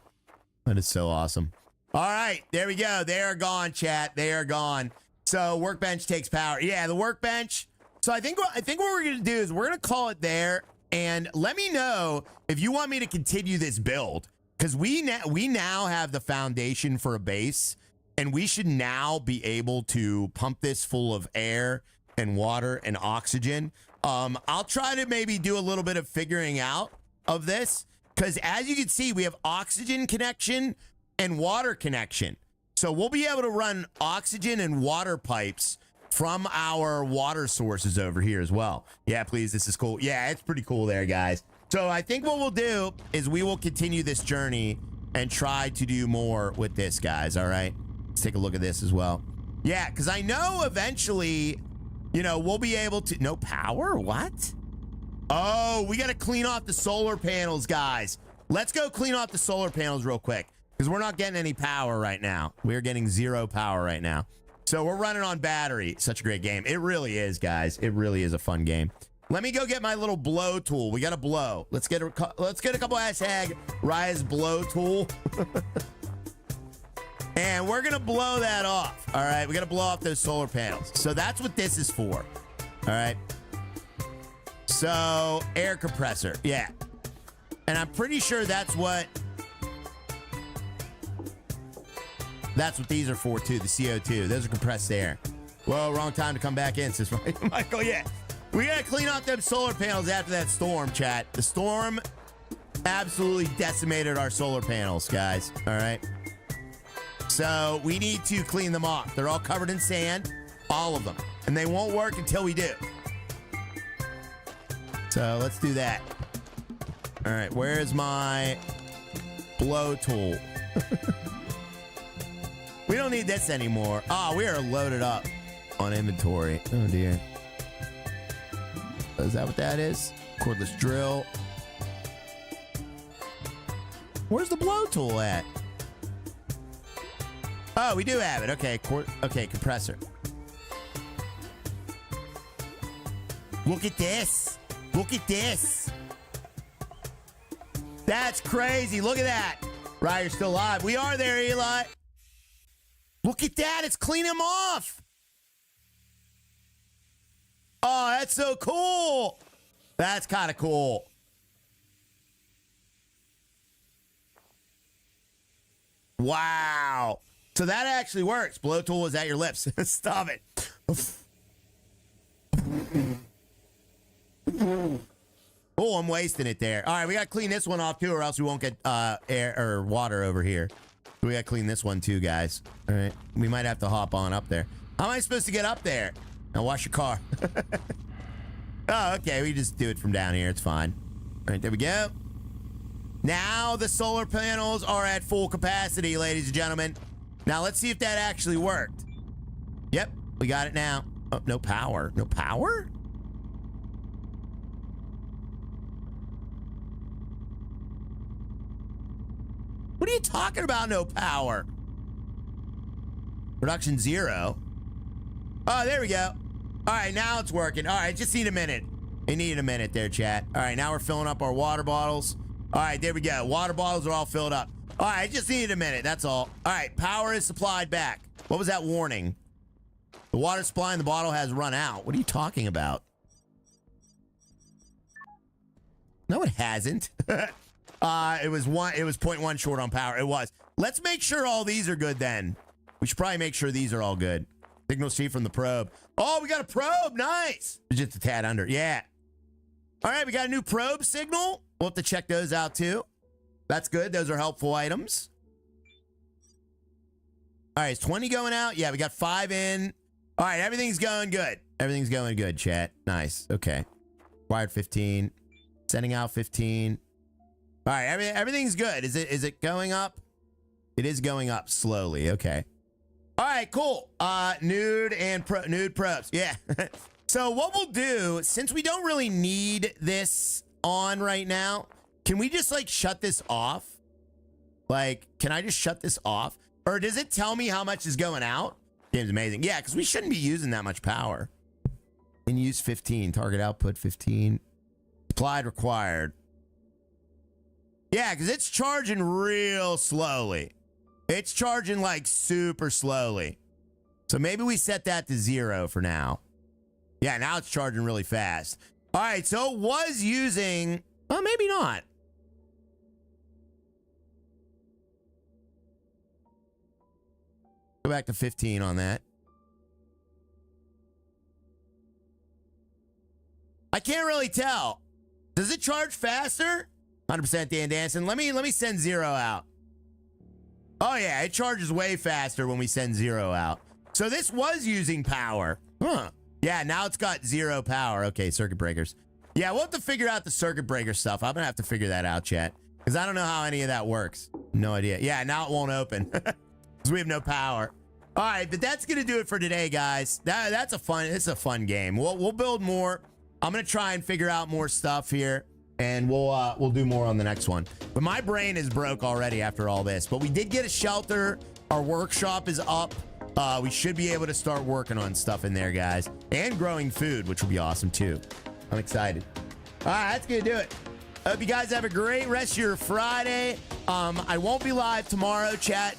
That is so awesome. All right, there we go. They are gone, chat. They are gone. So workbench takes power. Yeah, the workbench. So I think what we're gonna do is we're gonna call it there. And let me know if you want me to continue this build, because we now have the foundation for a base, and we should now be able to pump this full of air and water and oxygen. I'll try to maybe do a little bit of figuring out of this, because as you can see, we have oxygen connection and water connection. So we'll be able to run oxygen and water pipes from our water sources over here as well. Yeah, please, this is cool. Yeah, it's pretty cool there, guys. So I think what we'll do is we will continue this journey and try to do more with this, guys, all right? Let's take a look at this as well. Yeah, because I know eventually, you know, we'll be able to... No power? What? Oh, we got to clean off the solar panels, guys. Let's go clean off the solar panels real quick, because we're not getting any power right now. We're getting 0 power right now. So we're running on battery. Such a great game. It really is, guys. It really is a fun game. Let me go get my little blow tool. We got to blow. Let's get a couple hashtag Rise blow tool. And we're going to blow that off. All right. We got to blow off those solar panels. So that's what this is for. All right. So air compressor. Yeah. And I'm pretty sure that's what these are for too, the CO2. Those are compressed air. Whoa, wrong time to come back in, says Michael. Yeah, we gotta clean out them solar panels after that storm, chat. The storm absolutely decimated our solar panels, guys. All right. So we need to clean them off. They're all covered in sand, all of them. And they won't work until we do. So let's do that. All right, where's my blow tool? We don't need this anymore. Oh, we are loaded up on inventory. Oh, dear. Is that what that is? Cordless drill. Where's the blow tool at? Oh, we do have it. Okay, okay, compressor. Look at this. Look at this. That's crazy. Look at that. Right, you're still alive. We are there, Eli. Look at that. It's cleaning them off. Oh, that's so cool. That's kind of cool. Wow. So that actually works. Blow tool is at your lips. Stop it. Oh, I'm wasting it there. All right, we got to clean this one off too, or else we won't get air or water over here. We got to clean this one too, guys. All right, we might have to hop on up there. How am I supposed to get up there? Now wash your car. Oh, okay, we just do it from down here. It's fine. All right, there we go. Now the solar panels are at full capacity, ladies and gentlemen. Now let's see if that actually worked. Yep, we got it now. Oh, no power. No power? What are you talking about, no power? Production 0. Oh, there we go. All right, now it's working. All right, just need a minute. It needed a minute there, chat. All right, now we're filling up our water bottles. All right, there we go. Water bottles are all filled up. All right, just needed a minute. That's all. All right, power is supplied back. What was that warning? The water supply in the bottle has run out. What are you talking about? No, it hasn't. It was 0.1 short on power. It was. Let's make sure all these are good then. We should probably make sure these are all good. Signal sheet from the probe. Oh, we got a probe. Nice. Just a tad under. Yeah. All right, we got a new probe signal. We'll have to check those out too. That's good. Those are helpful items. All right, is 20 going out? Yeah, we got 5 in. All right, everything's going good. Everything's going good, chat. Nice. Okay. Wired 15. Sending out 15. All right, everything's good. Is it going up? It is going up slowly. Okay. All right, cool. Nude probes. Yeah. So what we'll do, since we don't really need this on right now, can we just like shut this off? Like, can I just shut this off? Or does it tell me how much is going out? Game's amazing. Yeah, because we shouldn't be using that much power. And use 15. Target output 15. Applied required. Yeah, because it's charging real slowly. It's charging like super slowly. So maybe we set that to 0 for now. Yeah, now it's charging really fast. All right, so it was using... Well, maybe not. Go back to 15 on that. I can't really tell. Does it charge faster? 100% Dan Danson. Let me send 0 out. Oh yeah, it charges way faster when we send 0 out. So this was using power. Huh. Yeah, now it's got 0 power. Okay, circuit breakers. Yeah, we'll have to figure out the circuit breaker stuff. I'm gonna have to figure that out, chat. Because I don't know how any of that works. No idea. Yeah, now it won't open. Because we have no power. All right, but that's gonna do it for today, guys. It's a fun game. We'll build more. I'm gonna try and figure out more stuff here, and we'll do more on the next one. But my brain is broke already after all this. But we did get a shelter. Our workshop is up. We should be able to start working on stuff in there, guys, and growing food, which will be awesome too. I'm excited. All right, that's gonna do it. Hope you guys have a great rest of your Friday. I won't be live tomorrow, chat.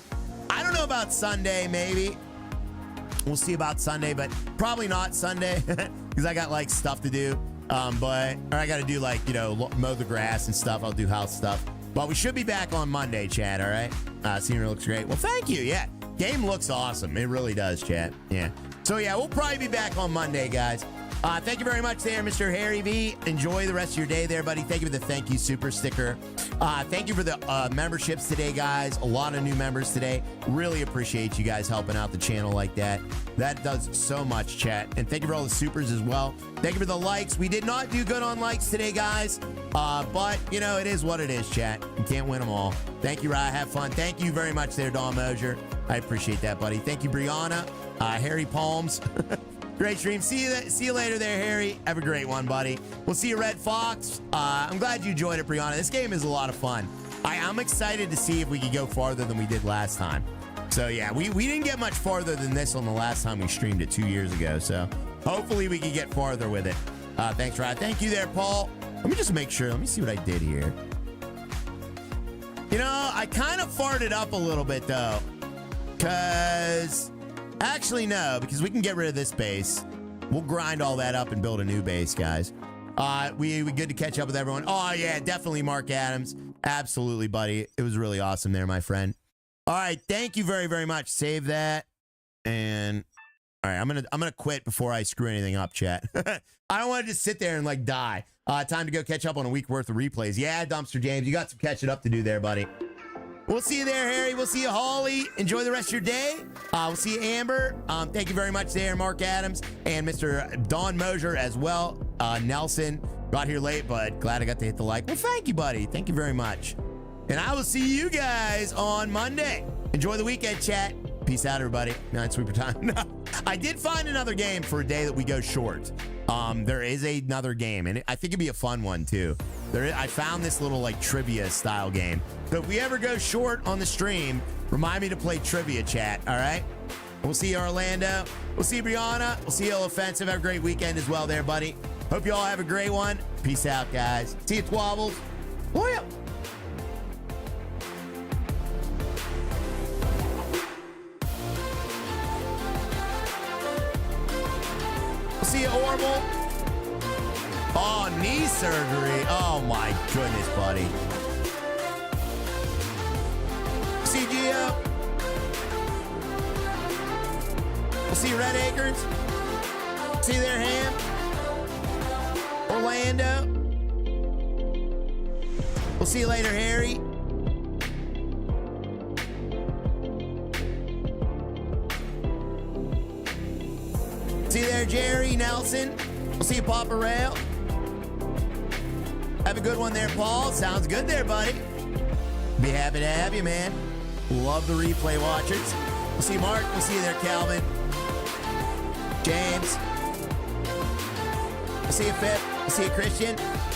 I don't know about Sunday, maybe. We'll see about Sunday, but probably not Sunday because I got like stuff to do. Or I got to do like, you know, mow the grass and stuff. I'll do house stuff. But we should be back on Monday, chat. All right. Scenery looks great. Well, thank you. Yeah. Game looks awesome. It really does, chat. Yeah. So yeah, we'll probably be back on Monday, guys. Thank you very much there, Mr. Harry V. Enjoy the rest of your day there, buddy. Thank you for the thank you super sticker. Thank you for the memberships today, guys. A lot of new members today. Really appreciate you guys helping out the channel like that. That does so much, chat. And thank you for all the supers as well. Thank you for the likes. We did not do good on likes today, guys. But, you know, it is what it is, chat. You can't win them all. Thank you, Ryan. Have fun. Thank you very much there, Don Mosier. I appreciate that, buddy. Thank you, Brianna. Harry Palms. Great stream. See you later there, Harry. Have a great one, buddy. We'll see you, Red Fox. I'm glad you enjoyed it, Brianna. This game is a lot of fun. I'm excited to see if we could go farther than we did last time. So, yeah, we didn't get much farther than this on the last time we streamed it 2 years ago. So, hopefully we can get farther with it. Thanks, Rod. Thank you there, Paul. Let me just make sure. Let me see what I did here. You know, I kind of farted up a little bit, though. Because... Actually, no, because we can get rid of this base. We'll grind all that up and build a new base, guys. We good to catch up with everyone. Oh, yeah, definitely Mark Adams. Absolutely, buddy. It was really awesome there, my friend. All right, thank you very, very much. Save that. And all right, I'm gonna quit before I screw anything up, chat. I don't want to just sit there and like die. Time to go catch up on a week worth of replays. Yeah, Dumpster James, you got some catching up to do there, buddy. We'll see you there, Harry. We'll see you, Holly. Enjoy the rest of your day. We'll see you, Amber. Thank you very much there, Mark Adams, and Mr. Don Mosier as well. Nelson, got here late, but glad I got to hit the like. Well, thank you, buddy. Thank you very much. And I will see you guys on Monday. Enjoy the weekend, chat. Peace out, everybody. Minesweeper time. No, I did find another game for a day that we go short. There is another game, and I think it'd be a fun one, too. I found this little, like, trivia-style game. So if we ever go short on the stream, remind me to play trivia, chat, all right? We'll see you, Orlando. We'll see you, Brianna. We'll see you, Offensive. Have a great weekend as well there, buddy. Hope you all have a great one. Peace out, guys. See you, Twabbles. Oh, yeah. We'll see you, Orville. Oh, knee surgery. Oh, my goodness, buddy. See you, Gio. We'll see you, Red Acres. See you there, Ham. Orlando. We'll see you later, Harry. See you there, Jerry Nelson. We'll see you, Papa Rail. Have a good one there, Paul. Sounds good there, buddy. Be happy to have you, man. Love the replay watchers. We'll see you, Mark. We'll see you there, Calvin. James. I see a Fifth. I see a Christian.